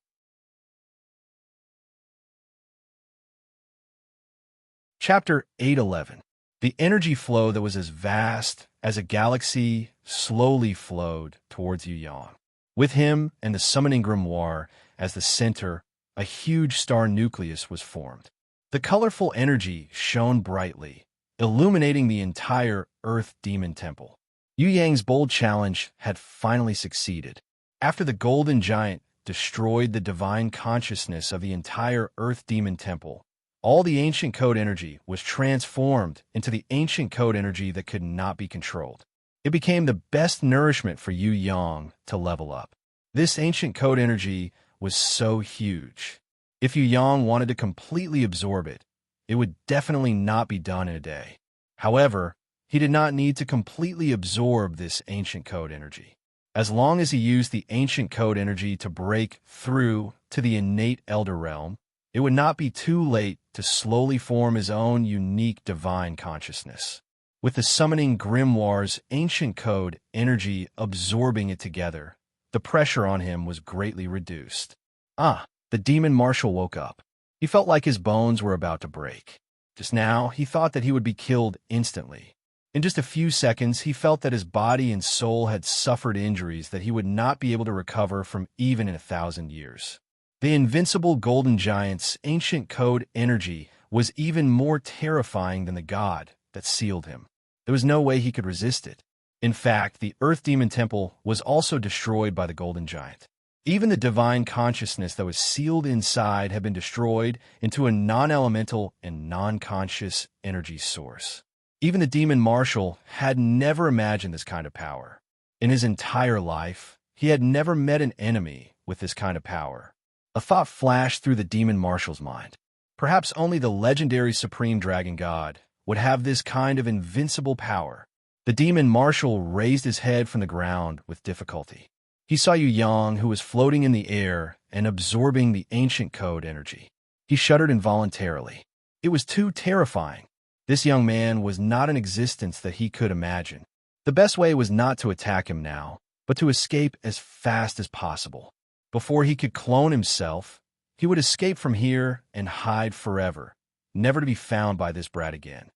Chapter 811. The energy flow that was as vast as a galaxy slowly flowed towards Yu Yang. With him and the summoning grimoire as the center, a huge star nucleus was formed. The colorful energy shone brightly, illuminating the entire Earth Demon Temple. Yu Yang's bold challenge had finally succeeded. After the golden giant destroyed the divine consciousness of the entire Earth Demon Temple, all the ancient code energy was transformed into the ancient code energy that could not be controlled. It became the best nourishment for Yu Yang to level up. This ancient code energy was so huge. If Yu Yang wanted to completely absorb it, it would definitely not be done in a day. However, he did not need to completely absorb this ancient code energy. As long as he used the ancient code energy to break through to the innate elder realm, it would not be too late to slowly form his own unique divine consciousness. With the summoning grimoire's ancient code energy absorbing it together, the pressure on him was greatly reduced. The demon marshal woke up. He felt like his bones were about to break. Just now, he thought that he would be killed instantly. In just a few seconds, he felt that his body and soul had suffered injuries that he would not be able to recover from even in 1,000 years. The invincible golden giant's ancient code energy was even more terrifying than the god that sealed him. There was no way he could resist it. In fact, the Earth Demon Temple was also destroyed by the golden giant. Even the divine consciousness that was sealed inside had been destroyed into a non-elemental and non-conscious energy source. Even the demon marshal had never imagined this kind of power. In his entire life, he had never met an enemy with this kind of power. A thought flashed through the demon marshal's mind. Perhaps only the legendary supreme dragon god would have this kind of invincible power. The demon marshal raised his head from the ground with difficulty. He saw Yu Yang, who was floating in the air and absorbing the ancient code energy. He shuddered involuntarily. It was too terrifying. This young man was not an existence that he could imagine. The best way was not to attack him now, but to escape as fast as possible. Before he could clone himself, he would escape from here and hide forever, never to be found by this brat again.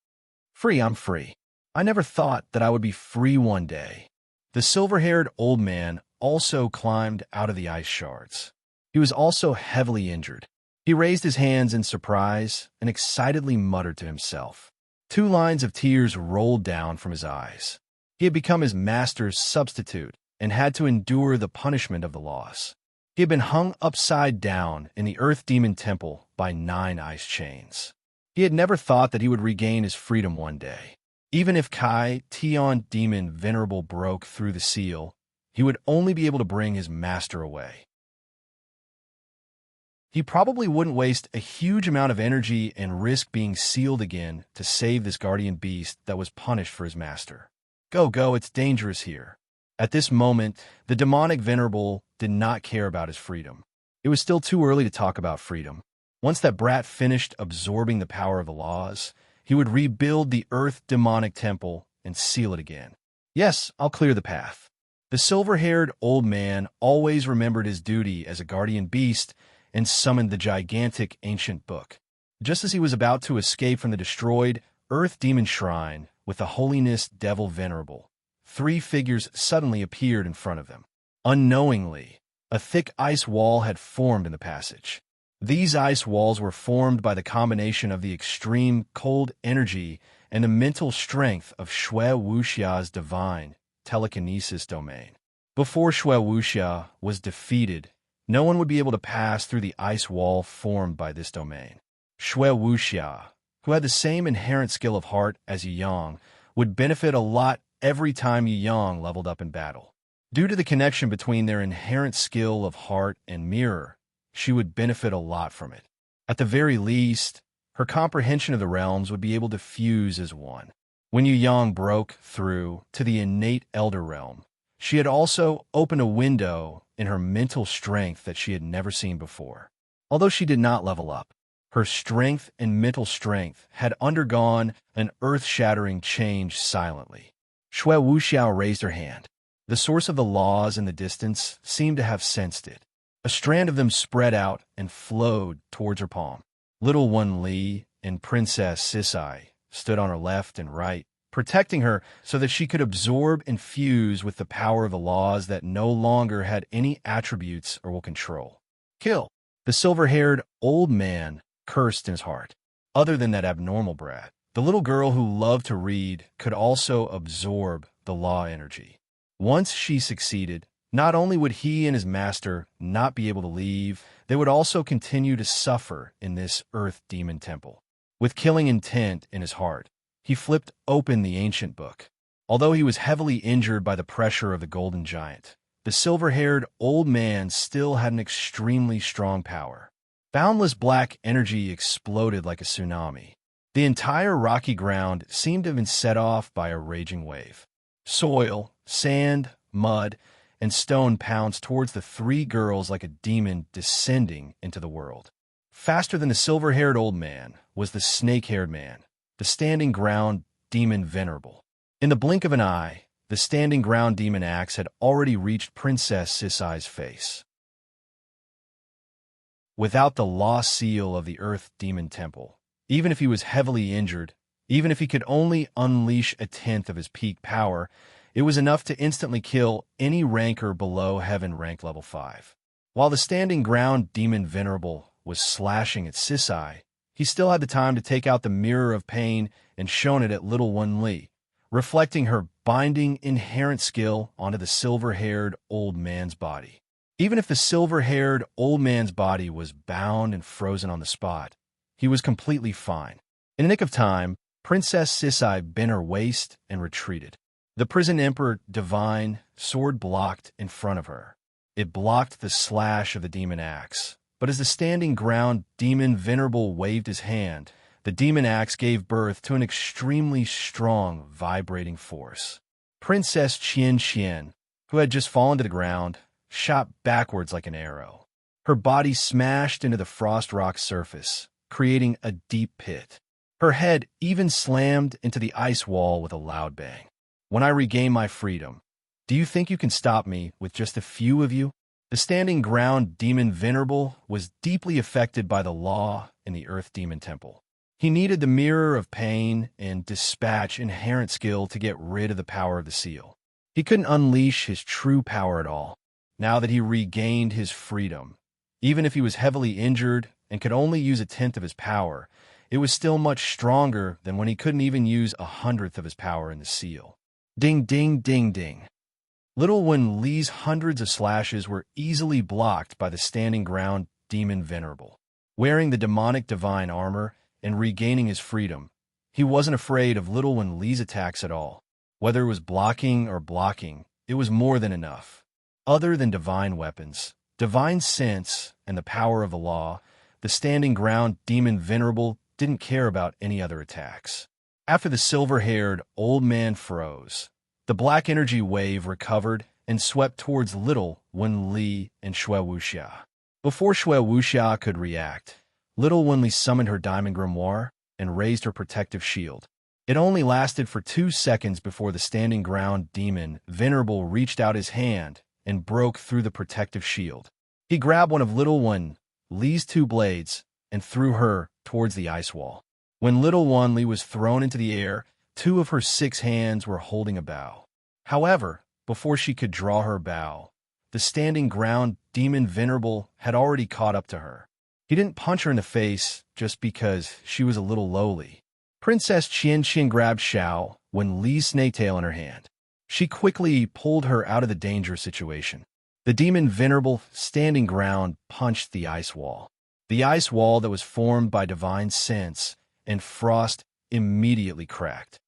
I'm free. I never thought that I would be free one day. The silver-haired old man also climbed out of the ice shards. He was also heavily injured. He raised his hands in surprise and excitedly muttered to himself. 2 lines of tears rolled down from his eyes. He had become his master's substitute and had to endure the punishment of the loss. He had been hung upside down in the Earth Demon Temple by 9 ice chains. He had never thought that he would regain his freedom one day. Even if Kai Tion Demon Venerable broke through the seal, he would only be able to bring his master away. He probably wouldn't waste a huge amount of energy and risk being sealed again to save this guardian beast that was punished for his master. Go, it's dangerous here. At this moment, the demonic venerable did not care about his freedom. It was still too early to talk about freedom. Once that brat finished absorbing the power of the laws, he would rebuild the Earth Demonic Temple and seal it again. Yes, I'll clear the path. The silver-haired old man always remembered his duty as a guardian beast and summoned the gigantic ancient book. Just as he was about to escape from the destroyed Earth Demon Shrine with the Holiness Devil Venerable, 3 figures suddenly appeared in front of them. Unknowingly, a thick ice wall had formed in the passage. These ice walls were formed by the combination of the extreme cold energy and the mental strength of Shui Wuxia's divine telekinesis domain. Before Shui Wuxia was defeated, no one would be able to pass through the ice wall formed by this domain. Shui Wuxia, who had the same inherent skill of heart as Yu Yang, would benefit a lot every time Yu Yang leveled up in battle. Due to the connection between their inherent skill of heart and mirror, she would benefit a lot from it. At the very least, her comprehension of the realms would be able to fuse as one. When Yu Yang broke through to the innate elder realm, she had also opened a window in her mental strength that she had never seen before. Although she did not level up, her strength and mental strength had undergone an earth-shattering change silently. Shui Wuxiao raised her hand. The source of the laws in the distance seemed to have sensed it. A strand of them spread out and flowed towards her palm. Little One Li and Princess Sisai stood on her left and right, protecting her so that she could absorb and fuse with the power of the laws that no longer had any attributes or will control. Kill! The silver-haired old man cursed in his heart. Other than that abnormal brat, the little girl who loved to read could also absorb the law energy. Once she succeeded, not only would he and his master not be able to leave, they would also continue to suffer in this Earth Demon Temple. With killing intent in his heart, he flipped open the ancient book. Although he was heavily injured by the pressure of the golden giant, the silver-haired old man still had an extremely strong power. Boundless black energy exploded like a tsunami. The entire rocky ground seemed to have been set off by a raging wave. Soil, sand, mud, and stone pounced towards the 3 girls like a demon descending into the world. Faster than the silver-haired old man was the snake-haired man, the standing ground demon venerable. In the blink of an eye, the standing ground demon axe had already reached Princess Sisai's face. Without the lost seal of the Earth Demon Temple, even if he was heavily injured, even if he could only unleash a tenth of his peak power, it was enough to instantly kill any ranker below Heaven rank level 5. While the standing ground demon Venerable was slashing at Sisai, he still had the time to take out the mirror of pain and shone it at Little One Li, reflecting her binding inherent skill onto the silver-haired old man's body. Even if the silver-haired old man's body was bound and frozen on the spot, he was completely fine. In the nick of time, Princess Sisai bent her waist and retreated. The prison emperor Divine sword blocked in front of her. It blocked the slash of the demon axe, but as the standing ground demon Venerable waved his hand, the demon axe gave birth to an extremely strong, vibrating force. Princess Qian, who had just fallen to the ground, shot backwards like an arrow. Her body smashed into the frost rock surface, creating a deep pit. Her head even slammed into the ice wall with a loud bang. When I regain my freedom, do you think you can stop me with just a few of you? The standing ground demon Venerable was deeply affected by the law in the Earth Demon Temple. He needed the mirror of pain and dispatch inherent skill to get rid of the power of the seal. He couldn't unleash his true power at all, now that he regained his freedom. Even if he was heavily injured and could only use a tenth of his power, it was still much stronger than when he couldn't even use 1/100th of his power in the seal. Ding, ding, ding, ding. Little One Li's hundreds of slashes were easily blocked by the standing ground demon Venerable. Wearing the demonic divine armor and regaining his freedom, he wasn't afraid of Little One Li's attacks at all. Whether it was blocking, it was more than enough. Other than divine weapons, divine sense, and the power of the law, the standing ground demon Venerable didn't care about any other attacks. After the silver-haired old man froze, the black energy wave recovered and swept towards Little One Li and Xue Wuxia. Before Xue Wuxia could react, Little One Li summoned her diamond grimoire and raised her protective shield. It only lasted for 2 seconds before the standing ground demon Venerable reached out his hand and broke through the protective shield. He grabbed one of Little One Li's 2 blades and threw her towards the ice wall. When Little One Li was thrown into the air, 2 of her 6 hands were holding a bow. However, before she could draw her bow, the standing ground demon Venerable had already caught up to her. He didn't punch her in the face just because she was a little lowly. Princess Qian grabbed Xiao Wen Li's snake tail in her hand. She quickly pulled her out of the dangerous situation. The demon Venerable, standing ground, punched the ice wall. The ice wall that was formed by divine sense and frost immediately cracked.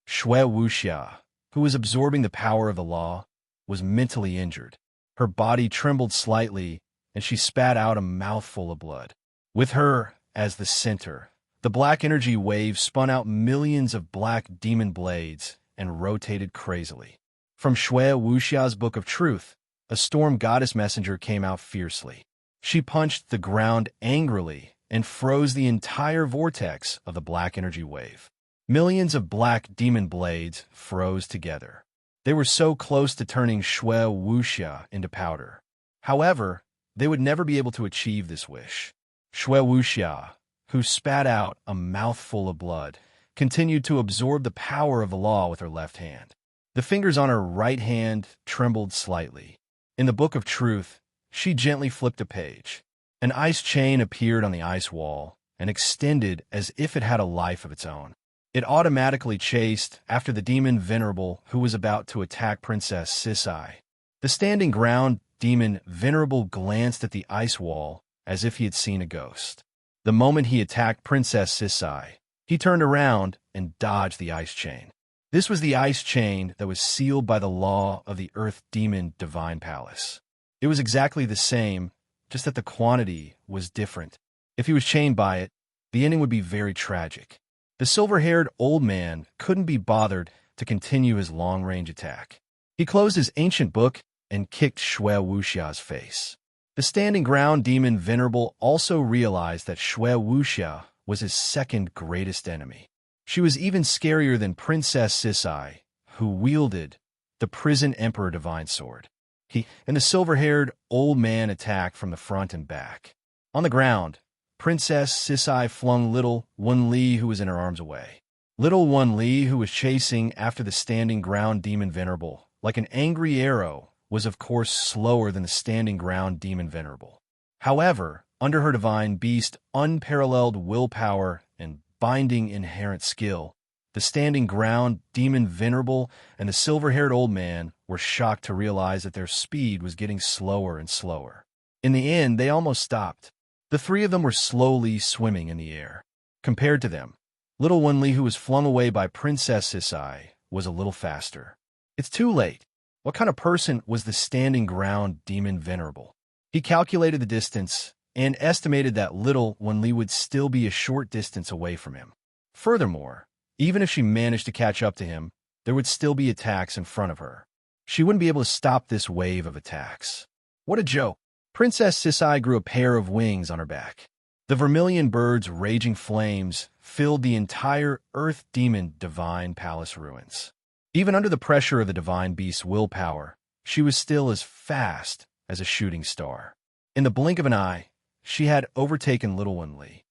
Xue Wuxia, who was absorbing the power of the law, was mentally injured. Her body trembled slightly, and she spat out a mouthful of blood. With her as the center, the black energy wave spun out millions of black demon blades and rotated crazily. From Xue Wuxia's Book of Truth, a storm goddess messenger came out fiercely. She punched the ground angrily and froze the entire vortex of the black energy wave. Millions of black demon blades froze together. They were so close to turning Xue Wuxia into powder. However, they would never be able to achieve this wish. Xue Wuxia, who spat out a mouthful of blood, continued to absorb the power of the law with her left hand. The fingers on her right hand trembled slightly. In the Book of Truth, she gently flipped a page. An ice chain appeared on the ice wall and extended as if it had a life of its own. It automatically chased after the demon Venerable who was about to attack Princess Sisai. The standing ground demon Venerable glanced at the ice wall as if he had seen a ghost. The moment he attacked Princess Sisai, he turned around and dodged the ice chain. This was the ice chain that was sealed by the law of the Earth Demon Divine Palace. It was exactly the same, just that the quantity was different. If he was chained by it, the ending would be very tragic. The silver-haired old man couldn't be bothered to continue his long-range attack. He closed his ancient book and kicked Xue Wuxia's face. The standing ground demon Venerable also realized that Xue Wuxia was his second greatest enemy. She was even scarier than Princess Sisai, who wielded the prison emperor divine sword. He and the silver-haired old man attacked from the front and back. On the ground, Princess Sisai flung little Wan Li, who was in her arms, away. Little Wan Li, who was chasing after the standing ground demon Venerable, like an angry arrow, was of course slower than the standing ground demon Venerable. However, under her divine beast, unparalleled willpower and binding inherent skill, the standing ground demon Venerable and the silver-haired old man were shocked to realize that their speed was getting slower and slower. In the end, they almost stopped. The three of them were slowly swimming in the air. Compared to them, little Wan Li, who was flung away by Princess Sisai, was a little faster. It's too late. What kind of person was the standing ground demon Venerable? He calculated the distance and estimated that little Wan Li would still be a short distance away from him. Furthermore, even if she managed to catch up to him, there would still be attacks in front of her. She wouldn't be able to stop this wave of attacks. What a joke! Princess Sisai grew a pair of wings on her back. The vermilion bird's raging flames filled the entire Earth Demon Divine Palace ruins. Even under the pressure of the Divine Beast's willpower, she was still as fast as a shooting star. In the blink of an eye, she had overtaken little Wan Li.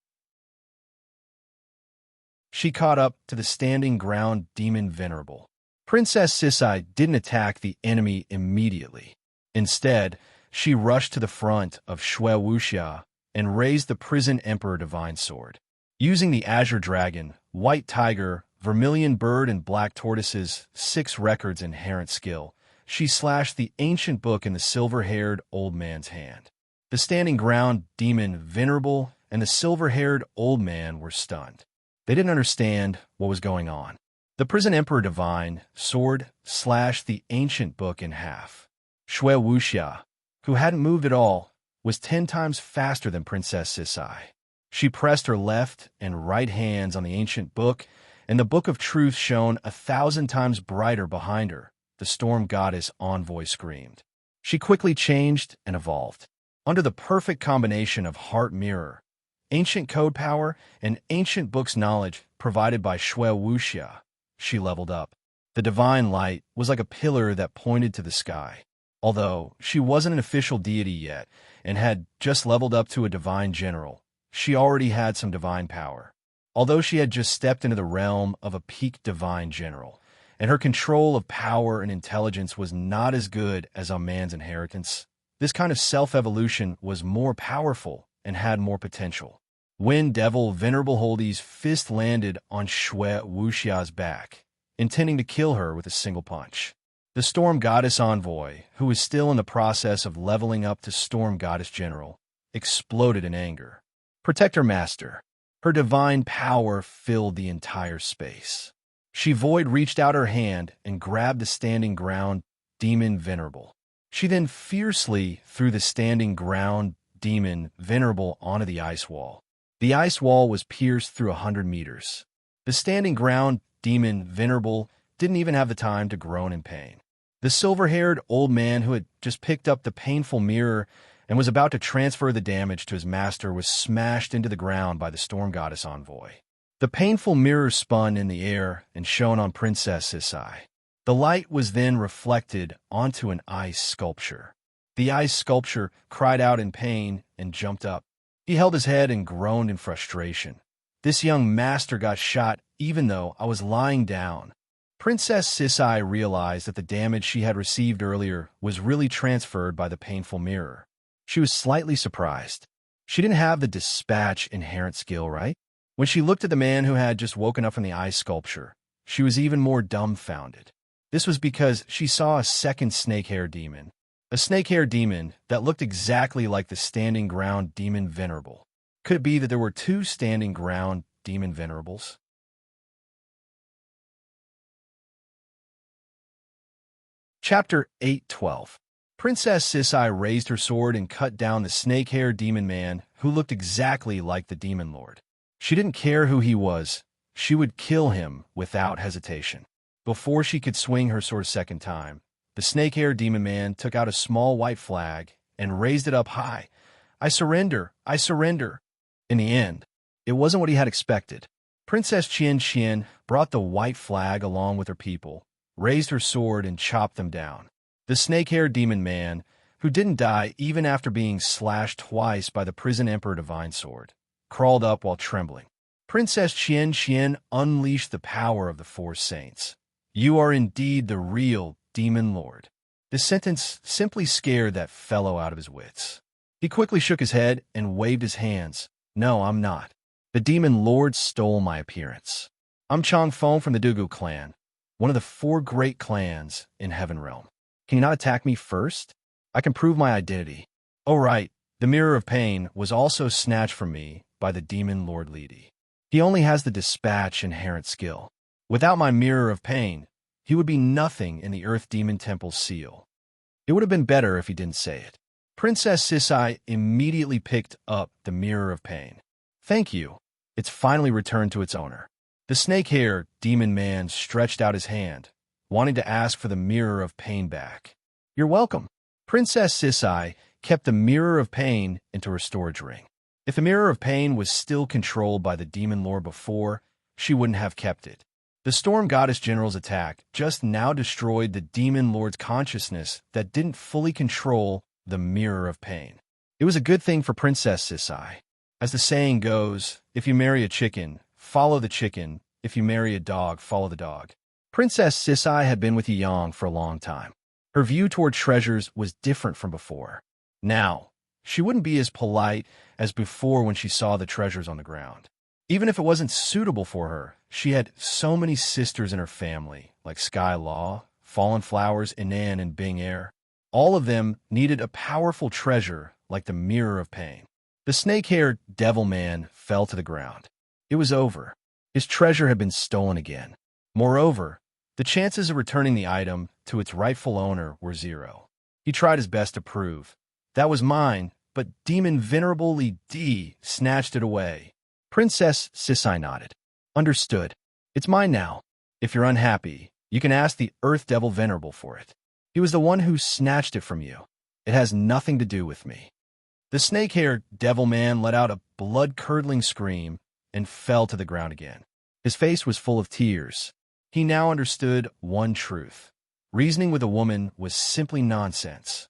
She caught up to the standing ground demon Venerable. Princess Sisai didn't attack the enemy immediately. Instead, she rushed to the front of Shui Wuxia and raised the prison emperor divine sword. Using the azure dragon, white tiger, vermilion bird, and black tortoise's 6 records inherent skill, she slashed the ancient book in the silver-haired old man's hand. The standing ground demon Venerable and the silver-haired old man were stunned. They didn't understand what was going on. The prison emperor divine sword slashed the ancient book in half. Shui Wuxia, who hadn't moved at all, was 10 times faster than Princess Sisai. She pressed her left and right hands on the ancient book, and the book of truth shone 1,000 times brighter behind her. The storm goddess envoy screamed. She quickly changed and evolved. Under the perfect combination of heart mirror, ancient code power, and ancient book's knowledge provided by Shui Wuxia, she leveled up. The divine light was like a pillar that pointed to the sky. Although she wasn't an official deity yet and had just leveled up to a divine general, she already had some divine power. Although she had just stepped into the realm of a peak divine general, and her control of power and intelligence was not as good as a man's inheritance, this kind of self-evolution was more powerful and had more potential. When Devil Venerable Holdy's fist landed on Shui Wuxia's back, intending to kill her with a single punch. The Storm Goddess Envoy, who was still in the process of leveling up to Storm Goddess General, exploded in anger. Protector Master. Her divine power filled the entire space. She void reached out her hand and grabbed the standing ground demon Venerable. She then fiercely threw the standing ground demon Venerable onto the ice wall. The ice wall was pierced through 100 meters. The standing ground demon Venerable didn't even have the time to groan in pain. The silver-haired old man who had just picked up the painful mirror and was about to transfer the damage to his master was smashed into the ground by the Storm Goddess Envoy. The painful mirror spun in the air and shone on Princess Sisai. The light was then reflected onto an ice sculpture. The ice sculpture cried out in pain and jumped up. He held his head and groaned in frustration. This young master got shot even though I was lying down. Princess Sisai realized that the damage she had received earlier was really transferred by the painful mirror. She was slightly surprised. She didn't have the dispatch inherent skill, right? When she looked at the man who had just woken up from the ice sculpture, she was even more dumbfounded. This was because she saw a second snake-hair demon. A snake-hair demon that looked exactly like the standing ground demon Venerable. Could it be that there were 2 standing ground demon Venerables? Chapter 8:12. Princess Sisai raised her sword and cut down the snake-hair demon man who looked exactly like the demon lord. She didn't care who he was. She would kill him without hesitation. Before she could swing her sword a second time, the snake-hair demon man took out a small white flag and raised it up high. I surrender! I surrender! In the end, it wasn't what he had expected. Princess Qian Qian brought the white flag along with her people, raised her sword, and chopped them down. The snake-haired demon man, who didn't die even after being slashed twice by the prison emperor divine sword, crawled up while trembling. Princess Qian Qian unleashed the power of the four saints. You are indeed the real demon lord. The sentence simply scared that fellow out of his wits. He quickly shook his head and waved his hands. No, I'm not. The demon lord stole my appearance. I'm Chang Feng from the Dugu clan, one of the four great clans in Heaven Realm. Can you not attack me first? I can prove my identity. Oh right, the Mirror of Pain was also snatched from me by the demon lord Lidi. He only has the dispatch inherent skill. Without my Mirror of Pain, he would be nothing in the Earth Demon Temple's seal. It would have been better if he didn't say it. Princess Sisai immediately picked up the Mirror of Pain. Thank you. It's finally returned to its owner. The snake-haired demon man stretched out his hand, wanting to ask for the Mirror of Pain back. You're welcome. Princess Sisai kept the Mirror of Pain into her storage ring. If the Mirror of Pain was still controlled by the demon lord before, she wouldn't have kept it. The Storm Goddess General's attack just now destroyed the demon lord's consciousness that didn't fully control the Mirror of Pain. It was a good thing for Princess Sisai. As the saying goes, if you marry a chicken, follow the chicken. If you marry a dog, follow the dog. Princess Sisai had been with Yang for a long time. Her view toward treasures was different from before. Now, she wouldn't be as polite as before when she saw the treasures on the ground. Even if it wasn't suitable for her, she had so many sisters in her family, like Sky Law, Fallen Flowers, Inan, and Bing Air. All of them needed a powerful treasure like the Mirror of Pain. The snake-haired devil man fell to the ground. It was over. His treasure had been stolen again. Moreover, the chances of returning the item to its rightful owner were 0. He tried his best to prove, that was mine, but Demon Venerable Li Di snatched it away. Princess Sisai nodded. Understood. It's mine now. If you're unhappy, you can ask the Earth Devil Venerable for it. He was the one who snatched it from you. It has nothing to do with me. The snake-haired devil man let out a blood-curdling scream and fell to the ground again. His face was full of tears. He now understood one truth. Reasoning with a woman was simply nonsense.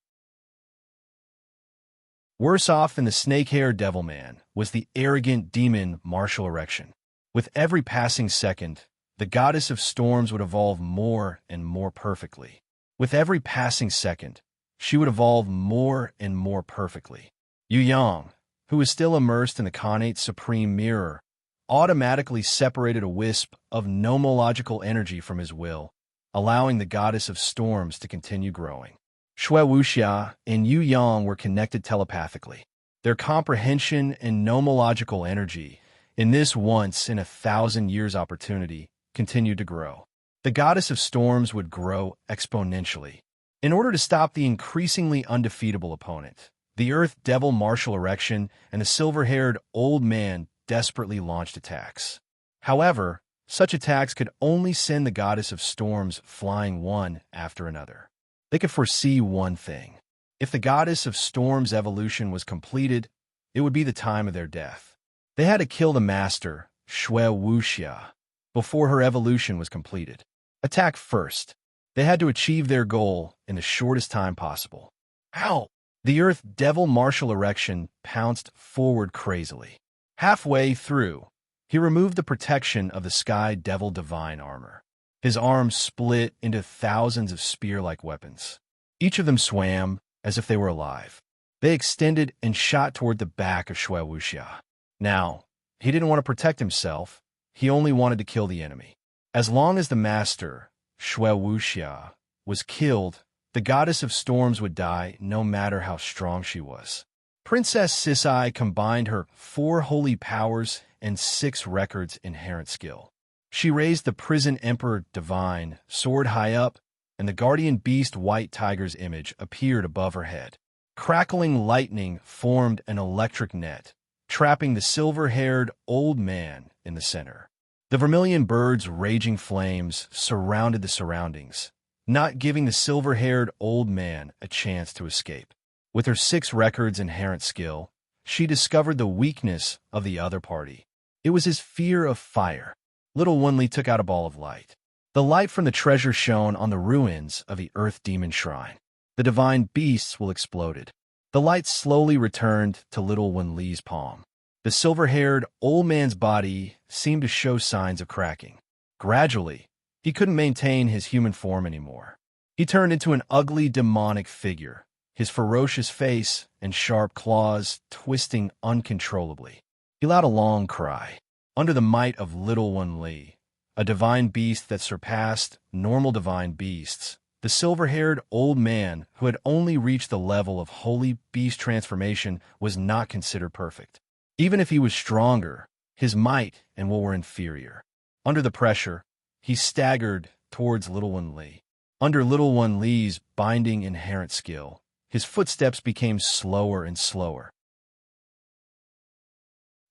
Worse off than the snake-haired devil man was the arrogant demon martial erection. With every passing second, the goddess of storms would evolve more and more perfectly. With every passing second, she would evolve more and more perfectly. Yu Yang, who was still immersed in the Khanate Supreme Mirror, automatically separated a wisp of nomological energy from his will, allowing the goddess of storms to continue growing. Shui Wuxia and Yu Yang were connected telepathically. Their comprehension and nomological energy, in this once-in-a-thousand-years opportunity, continued to grow. The goddess of storms would grow exponentially. In order to stop the increasingly undefeatable opponent, the Earth Devil martial erection and the silver-haired old man desperately launched attacks. However, such attacks could only send the goddess of storms flying one after another. They could foresee one thing. If the goddess of storms' evolution was completed, it would be the time of their death. They had to kill the master, Shui Wuxia, before her evolution was completed. Attack first. They had to achieve their goal in the shortest time possible. Ow! The Earth Devil martial erection pounced forward crazily. Halfway through, he removed the protection of the Sky Devil divine armor. His arms split into thousands of spear-like weapons. Each of them swam as if they were alive. They extended and shot toward the back of Shui Wuxia. Now, he didn't want to protect himself. He only wanted to kill the enemy. As long as the master, Shui Wuxia, was killed, the goddess of storms would die no matter how strong she was. Princess Sisai combined her 4 holy powers and 6 records inherent skill. She raised the prison emperor divine sword high up, and the guardian beast white tiger's image appeared above her head. Crackling lightning formed an electric net, trapping the silver-haired old man in the center. The vermilion bird's raging flames surrounded the surroundings, not giving the silver-haired old man a chance to escape. With her 6 records inherent skill, she discovered the weakness of the other party. It was his fear of fire. Little Wunli took out a ball of light. The light from the treasure shone on the ruins of the Earth Demon Shrine. The divine beasts will exploded. The light slowly returned to Little Wunli's palm. The silver-haired old man's body seemed to show signs of cracking. Gradually, he couldn't maintain his human form anymore. He turned into an ugly, demonic figure, his ferocious face and sharp claws twisting uncontrollably. He let out a long cry. Under the might of Little Wunli, a divine beast that surpassed normal divine beasts, the silver-haired old man who had only reached the level of holy beast transformation was not considered perfect. Even if he was stronger, his might and will were inferior. Under the pressure, he staggered towards Little Wunli. Under Little Wunli's binding inherent skill, his footsteps became slower and slower.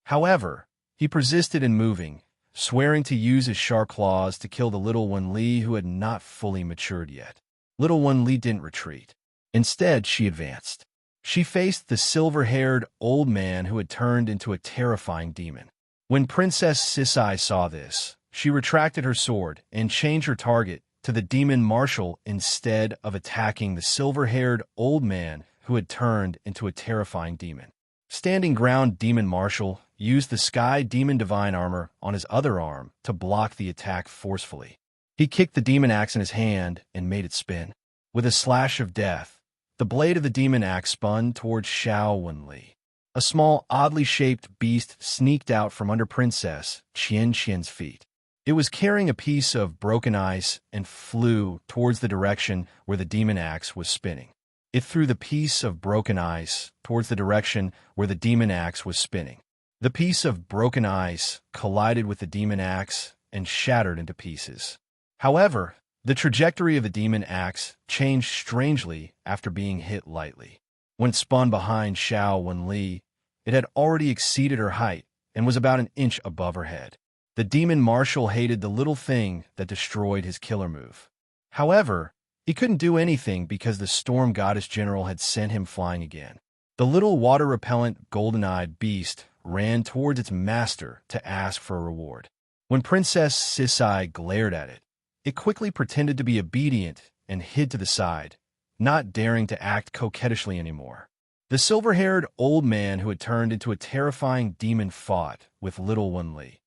However, he persisted in moving, swearing to use his sharp claws to kill the Little Wunli who had not fully matured yet. Little Wunli didn't retreat. Instead, she advanced. She faced the silver-haired old man who had turned into a terrifying demon. When Princess Sisai saw this, she retracted her sword and changed her target to the demon marshal instead of attacking the silver-haired old man who had turned into a terrifying demon. Standing ground demon marshal used the sky demon divine armor on his other arm to block the attack forcefully. He kicked the demon axe in his hand and made it spin. With a slash of death, the blade of the demon axe spun towards Xiao Wenli. A small, oddly shaped beast sneaked out from under Princess Qian's feet. It was carrying a piece of broken ice and flew towards the direction where the demon axe was spinning. It threw the piece of broken ice towards the direction where the demon axe was spinning. The piece of broken ice collided with the demon axe and shattered into pieces. However, the trajectory of the demon axe changed strangely after being hit lightly. When it spun behind Xiao Wenli, it had already exceeded her height and was about an inch above her head. The demon marshal hated the little thing that destroyed his killer move. However, he couldn't do anything because the storm goddess general had sent him flying again. The little water-repellent golden-eyed beast ran towards its master to ask for a reward. When Princess Sisai glared at it, it quickly pretended to be obedient and hid to the side, not daring to act coquettishly anymore. The silver-haired old man who had turned into a terrifying demon fought with Little Wunli.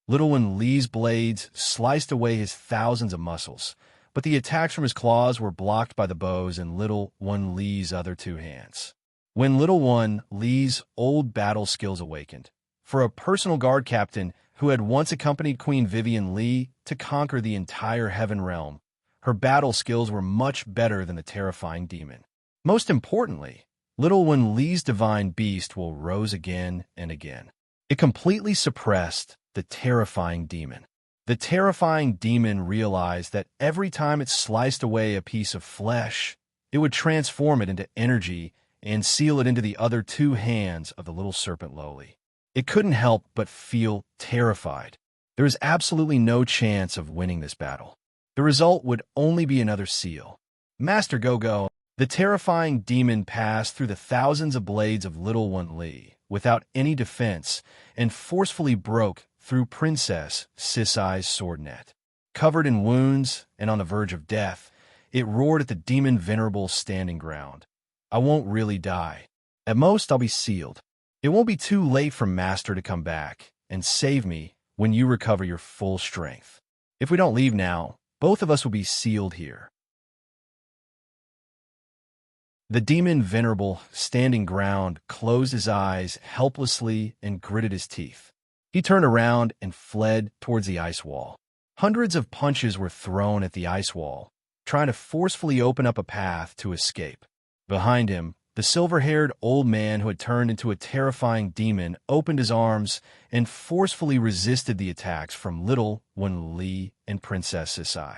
Little Wunli's blades sliced away his thousands of muscles, but the attacks from his claws were blocked by the bows in Little Wunli's other two hands. When Little Wunli's old battle skills awakened, for a personal guard captain who had once accompanied Queen Vivian Li to conquer the entire Heaven Realm, her battle skills were much better than the terrifying demon. Most importantly, Little Wunli's divine beast will rose again and again. It completely suppressed the terrifying demon. The terrifying demon realized that every time it sliced away a piece of flesh, it would transform it into energy and seal it into the other two hands of the little serpent Loli. It couldn't help but feel terrified. There was absolutely no chance of winning this battle. The result would only be another seal. Master Go-Go, the terrifying demon passed through the thousands of blades of Little Wunli without any defense and forcefully broke through Princess Sisai's sword net. Covered in wounds and on the verge of death, it roared at the demon venerable standing ground. I won't really die. At most, I'll be sealed. It won't be too late for Master to come back and save me when you recover your full strength. If we don't leave now, both of us will be sealed here. The demon venerable standing ground closed his eyes helplessly and gritted his teeth. He turned around and fled towards the ice wall. Hundreds of punches were thrown at the ice wall, trying to forcefully open up a path to escape. Behind him, the silver-haired old man who had turned into a terrifying demon opened his arms and forcefully resisted the attacks from Little Wunli and Princess Sisai.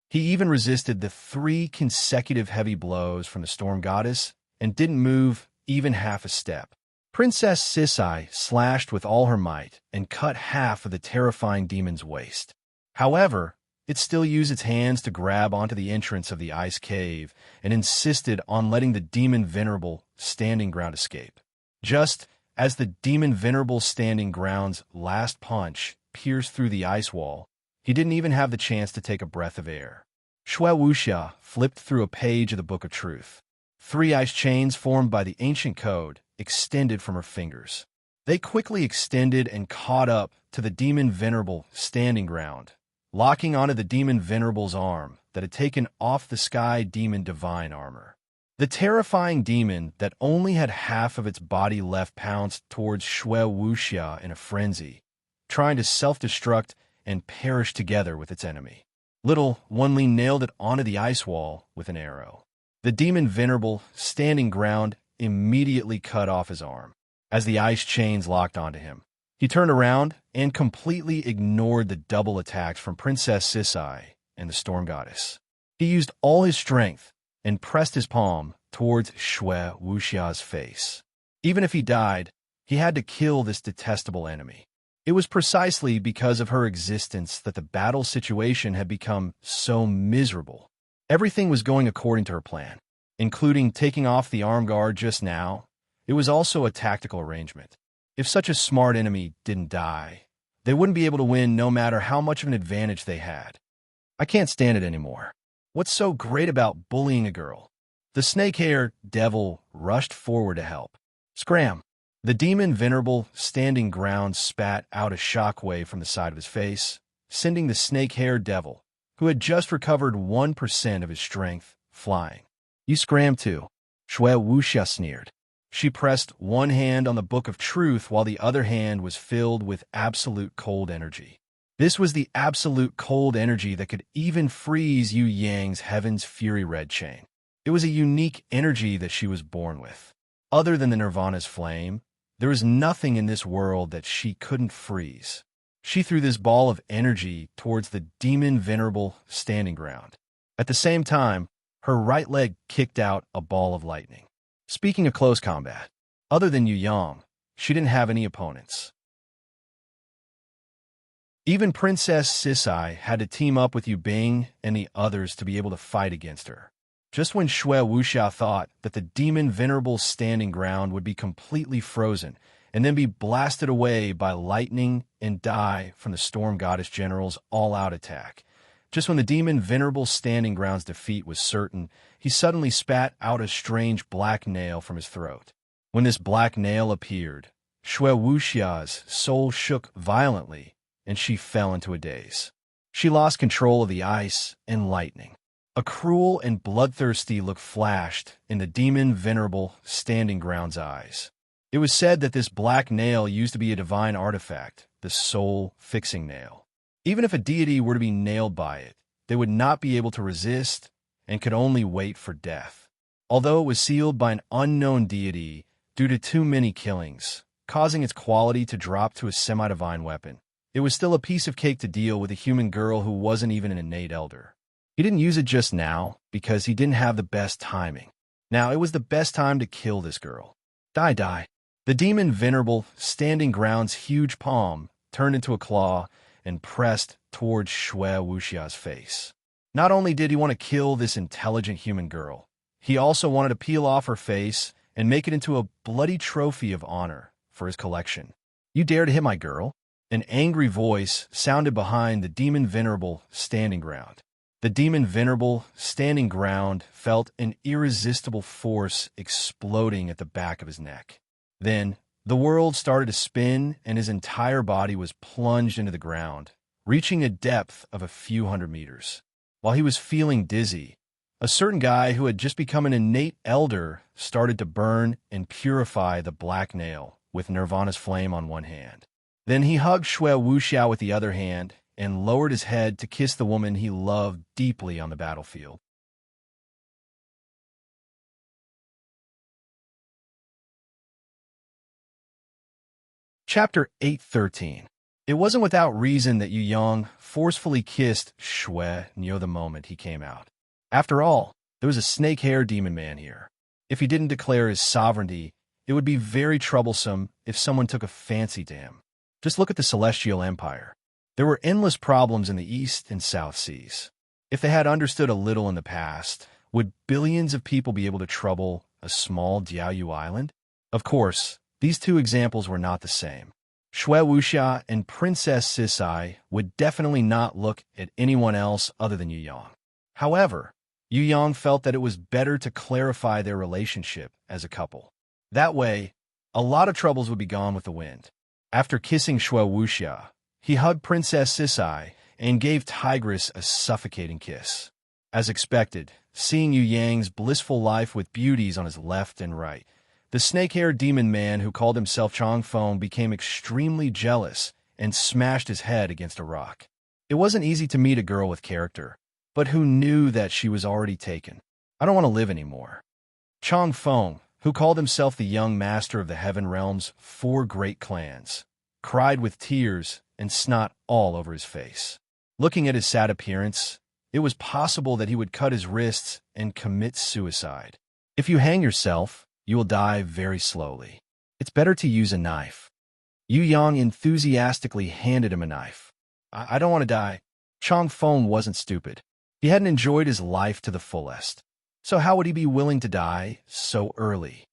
He even resisted the 3 consecutive heavy blows from the storm goddess and didn't move even half a step. Princess Sisai slashed with all her might and cut half of the terrifying demon's waist. However, it still used its hands to grab onto the entrance of the ice cave and insisted on letting the demon venerable standing ground escape. Just As the demon Venerable Standing Ground's last punch pierced through the ice wall, he didn't even have the chance to take a breath of air. Shui Wuxia flipped through a page of the Book of Truth. 3 ice chains formed by the ancient code extended from her fingers. They quickly extended and caught up to the demon Venerable Standing Ground, locking onto the demon Venerable's arm that had taken off the sky demon divine armor. The terrifying demon that only had half of its body left pounced towards Shui Wuxia in a frenzy, trying to self-destruct and perish together with its enemy. Little Wanli nailed it onto the ice wall with an arrow. The demon Venerable Standing Ground immediately cut off his arm. As the ice chains locked onto him, he turned around and completely ignored the double attacks from Princess Sisai and the Storm Goddess. He used all his strength and pressed his palm towards Shui Wuxia's face. Even if he died, he had to kill this detestable enemy. It was precisely because of her existence that the battle situation had become so miserable. Everything was going according to her plan, including taking off the arm guard just now. It was also a tactical arrangement. If such a smart enemy didn't die, they wouldn't be able to win no matter how much of an advantage they had. I can't stand it anymore. What's so great about bullying a girl? The snake-haired devil rushed forward to help. Scram! The demon Venerable Standing Ground spat out a shockwave from the side of his face, sending the snake-haired devil, who had just recovered 1% of his strength, flying. You scram too, Shui Wuxia sneered. She pressed one hand on the Book of Truth while the other hand was filled with absolute cold energy. This was the absolute cold energy that could even freeze Yu Yang's Heaven's Fury Red Chain. It was a unique energy that she was born with. Other than the Nirvana's flame, there was nothing in this world that she couldn't freeze. She threw this ball of energy towards the demon Venerable Standing Ground. At the same time, her right leg kicked out a ball of lightning. Speaking of close combat, other than Yu Yang, she didn't have any opponents. Even Princess Sisai had to team up with Yu Bing and the others to be able to fight against her. Just when Shui Wuxia thought that the demon Venerable Standing Ground would be completely frozen and then be blasted away by lightning and die from the Storm Goddess General's all-out attack, just when the demon Venerable Standing Ground's defeat was certain, he suddenly spat out a strange black nail from his throat. When this black nail appeared, Shui Wuxia's soul shook violently, and she fell into a daze. She lost control of the ice and lightning. A cruel and bloodthirsty look flashed in the demon Venerable Standing Ground's eyes. It was said that this black nail used to be a divine artifact, the soul-fixing nail. Even if a deity were to be nailed by it, they would not be able to resist and could only wait for death. Although it was sealed by an unknown deity due to too many killings, causing its quality to drop to a semi-divine weapon, it was still a piece of cake to deal with a human girl who wasn't even an innate elder. He didn't use it just now because he didn't have the best timing. Now it was the best time to kill this girl. Die, die. The demon Venerable Standing Ground's huge palm turned into a claw and pressed towards Shui Wuxia's face. Not only did he want to kill this intelligent human girl, he also wanted to peel off her face and make it into a bloody trophy of honor for his collection. You dare to hit my girl? An angry voice sounded behind the demon Venerable Standing Ground. The demon Venerable Standing Ground felt an irresistible force exploding at the back of his neck. Then, the world started to spin and his entire body was plunged into the ground, reaching a depth of a few hundred meters. While he was feeling dizzy, a certain guy who had just become an innate elder started to burn and purify the black nail with Nirvana's flame on one hand. Then he hugged Shui Wuxia with the other hand and lowered his head to kiss the woman he loved deeply on the battlefield. Chapter 8:13. It wasn't without reason that Yu Yang forcefully kissed Shui near the moment he came out. After all, there was a snake-haired demon man here. If he didn't declare his sovereignty, it would be very troublesome if someone took a fancy to him. Just look at the Celestial Empire. There were endless problems in the East and South Seas. If they had understood a little in the past, would billions of people be able to trouble a small Diaoyu island? Of course, These two examples were not the same. Shui Wuxia and Princess Sisai would definitely not look at anyone else other than Yu Yang. However, Yu Yang felt that it was better to clarify their relationship as a couple. That way, a lot of troubles would be gone with the wind. After kissing Shui Wuxia, he hugged Princess Sisai and gave Tigress a suffocating kiss. As expected, seeing Yu Yang's blissful life with beauties on his left and right, the snake-haired demon man who called himself Changfeng became extremely jealous and smashed his head against a rock. It wasn't easy to meet a girl with character, but who knew that she was already taken. I don't want to live anymore. Changfeng, who called himself the young master of the Heaven Realm's 4 great clans, cried with tears and snot all over his face. Looking at his sad appearance, it was possible that he would cut his wrists and commit suicide. If you hang yourself, you will die very slowly. It's better to use a knife. Yu Yang enthusiastically handed him a knife. I don't want to die. Changfeng wasn't stupid. He hadn't enjoyed his life to the fullest. So how would he be willing to die so early?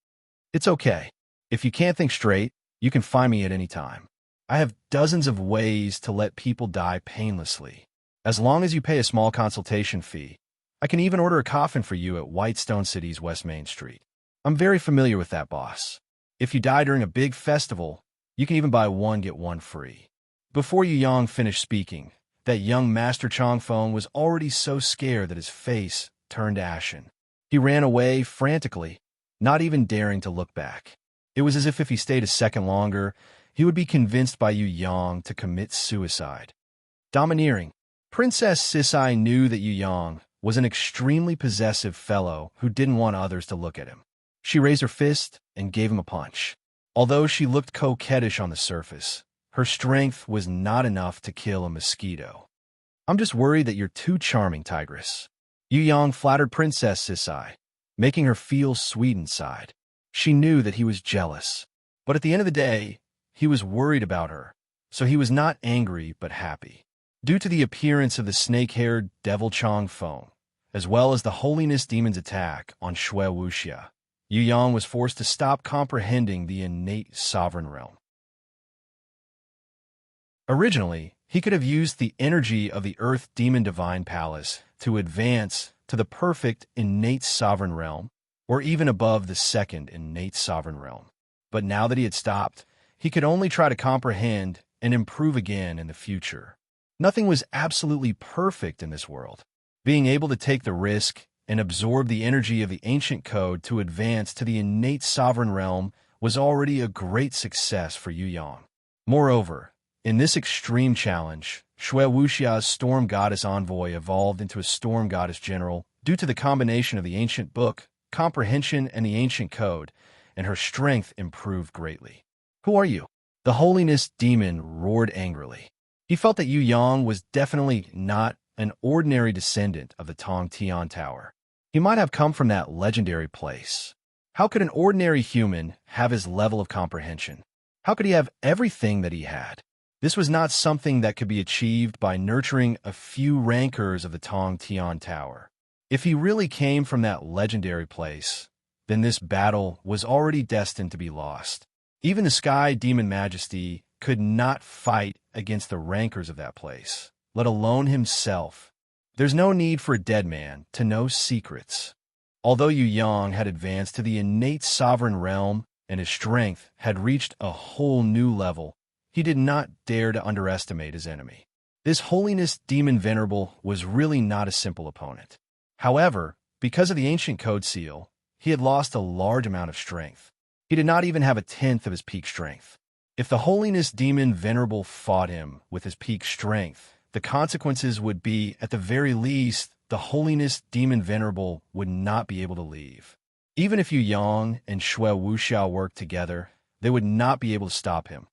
It's okay. If you can't think straight, you can find me at any time. I have dozens of ways to let people die painlessly. As long as you pay a small consultation fee, I can even order a coffin for you at Whitestone City's West Main Street. I'm very familiar with that, boss. If you die during a big festival, you can even buy one get one free. Before Yu Yang finished speaking, that young Master Changfeng was already so scared that his face turned ashen. He ran away frantically, not even daring to look back. It was as if he stayed a second longer, he would be convinced by Yu Yang to commit suicide. Domineering, Princess Sisai knew that Yu Yang was an extremely possessive fellow who didn't want others to look at him. She raised her fist and gave him a punch. Although she looked coquettish on the surface, her strength was not enough to kill a mosquito. I'm just worried that you're too charming, Tigress. Yu Yang flattered Princess Sisai, making her feel sweet inside. She knew that he was jealous, but at the end of the day, he was worried about her, so he was not angry but happy. Due to the appearance of the snake-haired devil Changfeng, as well as the holiness demon's attack on Shui Wuxia, Yu Yang was forced to stop comprehending the innate sovereign realm. Originally, he could have used the energy of the Earth Demon Divine Palace to advance to the perfect innate sovereign realm, or even above the second innate sovereign realm. But now that he had stopped, he could only try to comprehend and improve again in the future. Nothing was absolutely perfect in this world. Being able to take the risk and absorb the energy of the ancient code to advance to the innate sovereign realm was already a great success for Yu Yang. Moreover, in this extreme challenge, Shui Wuxia's storm goddess envoy evolved into a storm goddess general due to the combination of the ancient book, comprehension, and the ancient code, and her strength improved greatly. Who are you? The holiness demon roared angrily. He felt that Yu Yang was definitely not an ordinary descendant of the Tong Tian Tower. He might have come from that legendary place. How could an ordinary human have his level of comprehension? How could he have everything that he had? This was not something that could be achieved by nurturing a few rankers of the Tong Tian Tower. If he really came from that legendary place, then this battle was already destined to be lost. Even the Sky Demon Majesty could not fight against the rankers of that place, let alone himself. There's no need for a dead man to know secrets. Although Yu Yang had advanced to the innate sovereign realm and his strength had reached a whole new level, he did not dare to underestimate his enemy. This holiness demon venerable was really not a simple opponent. However, because of the ancient code seal, he had lost a large amount of strength. He did not even have a tenth of his peak strength. If the holiness demon venerable fought him with his peak strength, the consequences would be, at the very least, the holiness demon venerable would not be able to leave. Even if Yu Yang and Shui Wuxia worked together, they would not be able to stop him.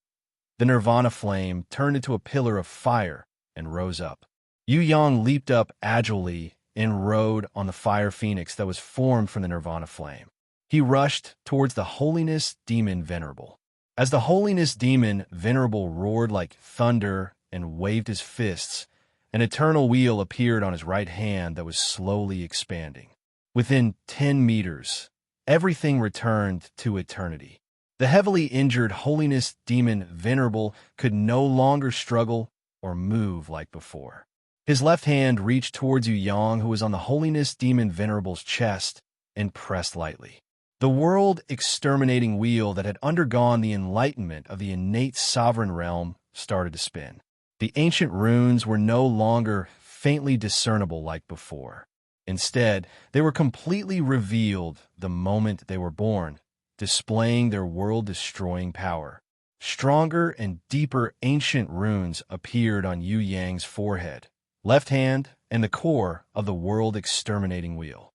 The Nirvana flame turned into a pillar of fire and rose up. Yu Yang leaped up agilely and rode on the fire phoenix that was formed from the Nirvana flame. He rushed towards the holiness demon venerable. As the holiness demon venerable roared like thunder and waved his fists, an eternal wheel appeared on his right hand that was slowly expanding. Within 10 meters, everything returned to eternity. The heavily injured holiness demon Venerable could no longer struggle or move like before. His left hand reached towards Yu Yang, who was on the holiness demon Venerable's chest, and pressed lightly. The world-exterminating wheel that had undergone the enlightenment of the innate sovereign realm started to spin. The ancient runes were no longer faintly discernible like before. Instead, they were completely revealed the moment they were born, displaying their world-destroying power. Stronger and deeper ancient runes appeared on Yu Yang's forehead, left hand, and the core of the world-exterminating wheel.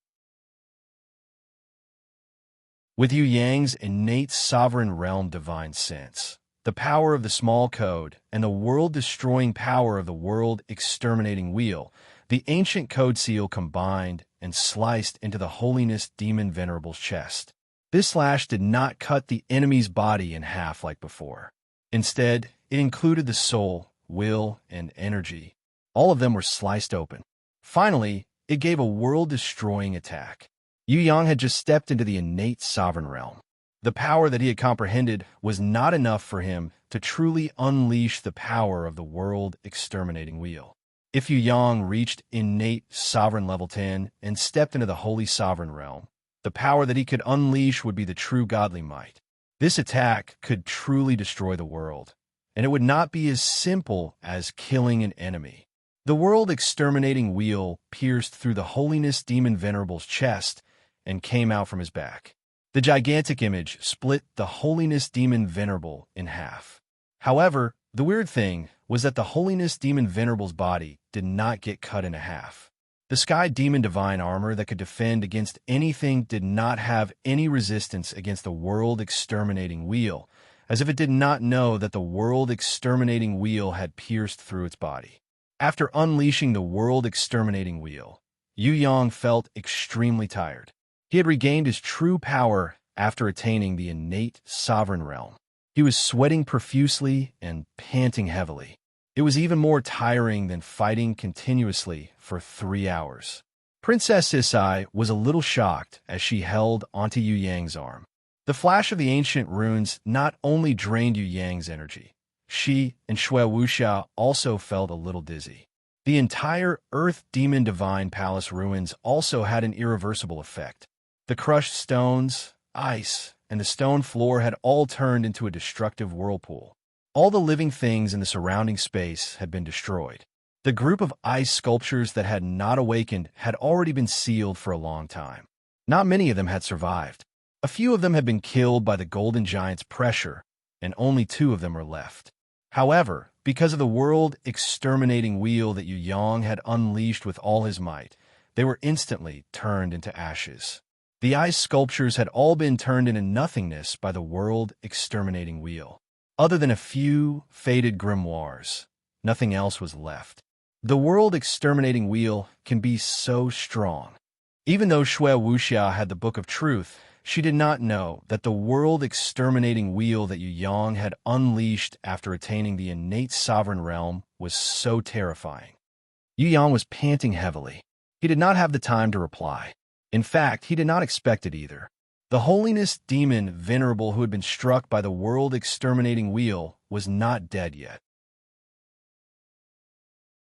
With Yu Yang's innate sovereign realm divine sense, the power of the small code, and the world-destroying power of the world-exterminating wheel, the ancient code seal combined and sliced into the holiness demon Venerable's chest. This slash did not cut the enemy's body in half like before. Instead, it included the soul, will, and energy. All of them were sliced open. Finally, it gave a world-destroying attack. Yu Yang had just stepped into the innate sovereign realm. The power that he had comprehended was not enough for him to truly unleash the power of the world-exterminating wheel. If Yu Yang reached innate sovereign level 10 and stepped into the holy sovereign realm, the power that he could unleash would be the true godly might. This attack could truly destroy the world, and it would not be as simple as killing an enemy. The world-exterminating wheel pierced through the holiness demon Venerable's chest and came out from his back. The gigantic image split the holiness demon Venerable in half. However, the weird thing was that the holiness demon Venerable's body did not get cut in half. The sky demon divine armor that could defend against anything did not have any resistance against the world-exterminating wheel, as if it did not know that the world-exterminating wheel had pierced through its body. After unleashing the world-exterminating wheel, Yu Yang felt extremely tired. He had regained his true power after attaining the innate sovereign realm. He was sweating profusely and panting heavily. It was even more tiring than fighting continuously for 3 hours. Princess Isai was a little shocked as she held onto Yu Yang's arm. The flash of the ancient runes not only drained Yu Yang's energy, she and Shui Wuxia also felt a little dizzy. The entire Earth Demon Divine Palace ruins also had an irreversible effect. The crushed stones, ice, and the stone floor had all turned into a destructive whirlpool. All the living things in the surrounding space had been destroyed. The group of ice sculptures that had not awakened had already been sealed for a long time. Not many of them had survived. A few of them had been killed by the Golden Giant's pressure, and only 2 of them were left. However, because of the world-exterminating wheel that Yu Yang had unleashed with all his might, they were instantly turned into ashes. The ice sculptures had all been turned into nothingness by the world-exterminating wheel. Other than a few faded grimoires, nothing else was left. The world-exterminating wheel can be so strong. Even though Shui Wuxia had the Book of Truth, she did not know that the world-exterminating wheel that Yu Yang had unleashed after attaining the innate sovereign realm was so terrifying. Yu Yang was panting heavily. He did not have the time to reply. In fact, he did not expect it either. The holiness demon Venerable, who had been struck by the world-exterminating wheel, was not dead yet.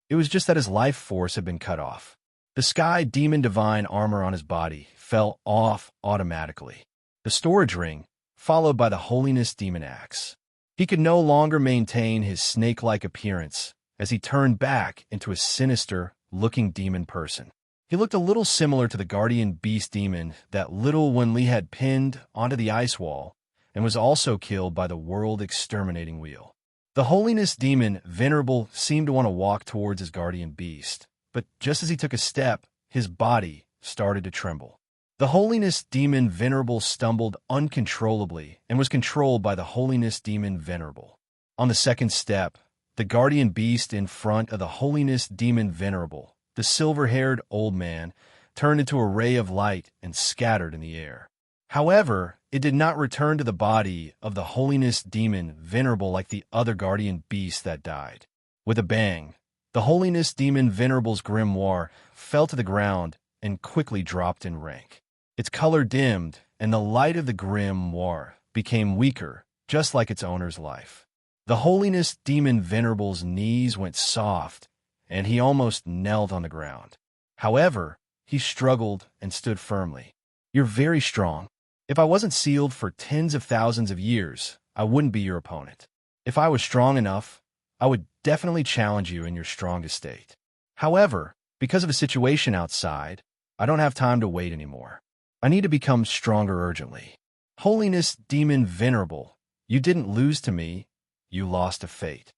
It was just that his life force had been cut off. The sky demon divine armor on his body fell off automatically. The storage ring, followed by the holiness demon axe. He could no longer maintain his snake-like appearance as he turned back into a sinister-looking demon person. He looked a little similar to the guardian beast demon that Little Wen Li had pinned onto the ice wall and was also killed by the world-exterminating wheel. The holiness demon Venerable seemed to want to walk towards his guardian beast, but just as he took a step, his body started to tremble. The holiness demon Venerable stumbled uncontrollably and was controlled by the holiness demon Venerable. On the second step, the guardian beast in front of the holiness demon Venerable, the silver-haired old man, turned into a ray of light and scattered in the air. However, it did not return to the body of the holiness demon Venerable like the other guardian beast that died. With a bang, the holiness demon Venerable's grimoire fell to the ground and quickly dropped in rank. Its color dimmed, and the light of the grimoire became weaker, just like its owner's life. The holiness demon Venerable's knees went soft, and he almost knelt on the ground. However, he struggled and stood firmly. "You're very strong. If I wasn't sealed for tens of thousands of years, I wouldn't be your opponent. If I was strong enough, I would definitely challenge you in your strongest state. However, because of a situation outside, I don't have time to wait anymore. I need to become stronger urgently. Holiness Demon Venerable, you didn't lose to me, you lost to fate."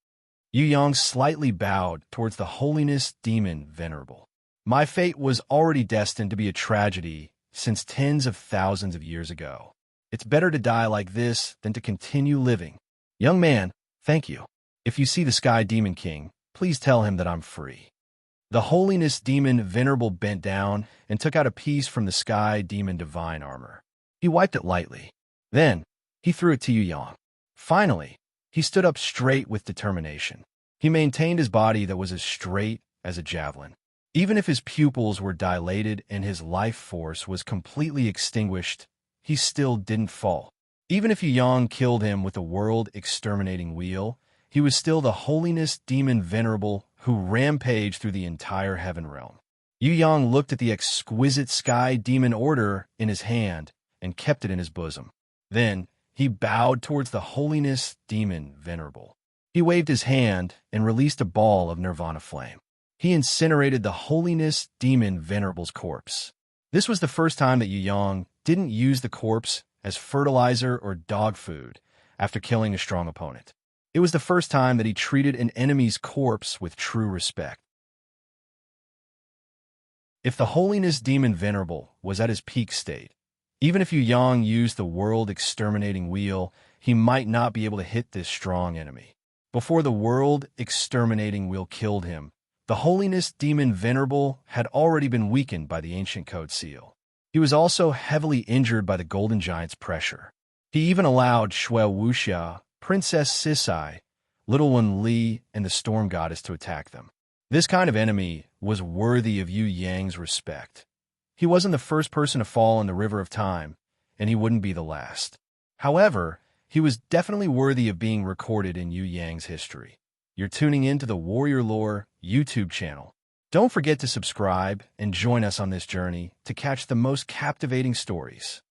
Yu Yang slightly bowed towards the Holiness Demon Venerable. "My fate was already destined to be a tragedy since tens of thousands of years ago. It's better to die like this than to continue living. Young man, thank you. If you see the Sky Demon King, please tell him that I'm free." The Holiness Demon Venerable bent down and took out a piece from the Sky Demon Divine armor. He wiped it lightly. Then, he threw it to Yu Yang. Finally, he stood up straight with determination. He maintained his body that was as straight as a javelin. Even if his pupils were dilated and his life force was completely extinguished, he still didn't fall. Even if Yu Yang killed him with a world-exterminating wheel, he was still the Holiness Demon Venerable who rampaged through the entire heaven realm. Yu Yang looked at the exquisite Sky Demon Order in his hand and kept it in his bosom. Then, he bowed towards the Holiness Demon Venerable. He waved his hand and released a ball of nirvana flame. He incinerated the Holiness Demon Venerable's corpse. This was the first time that Yu Yang didn't use the corpse as fertilizer or dog food after killing a strong opponent. It was the first time that he treated an enemy's corpse with true respect. If the Holiness Demon Venerable was at his peak state, even if Yu Yang used the world-exterminating wheel, he might not be able to hit this strong enemy. Before the world-exterminating wheel killed him, the Holiness Demon Venerable had already been weakened by the Ancient Code Seal. He was also heavily injured by the Golden Giant's pressure. He even allowed Shui Wuxia, Princess Sisai, Little One Li, and the Storm Goddess to attack them. This kind of enemy was worthy of Yu Yang's respect. He wasn't the first person to fall in the River of Time, and he wouldn't be the last. However, he was definitely worthy of being recorded in Yu Yang's history. You're tuning in to the Warrior Lore YouTube channel. Don't forget to subscribe and join us on this journey to catch the most captivating stories.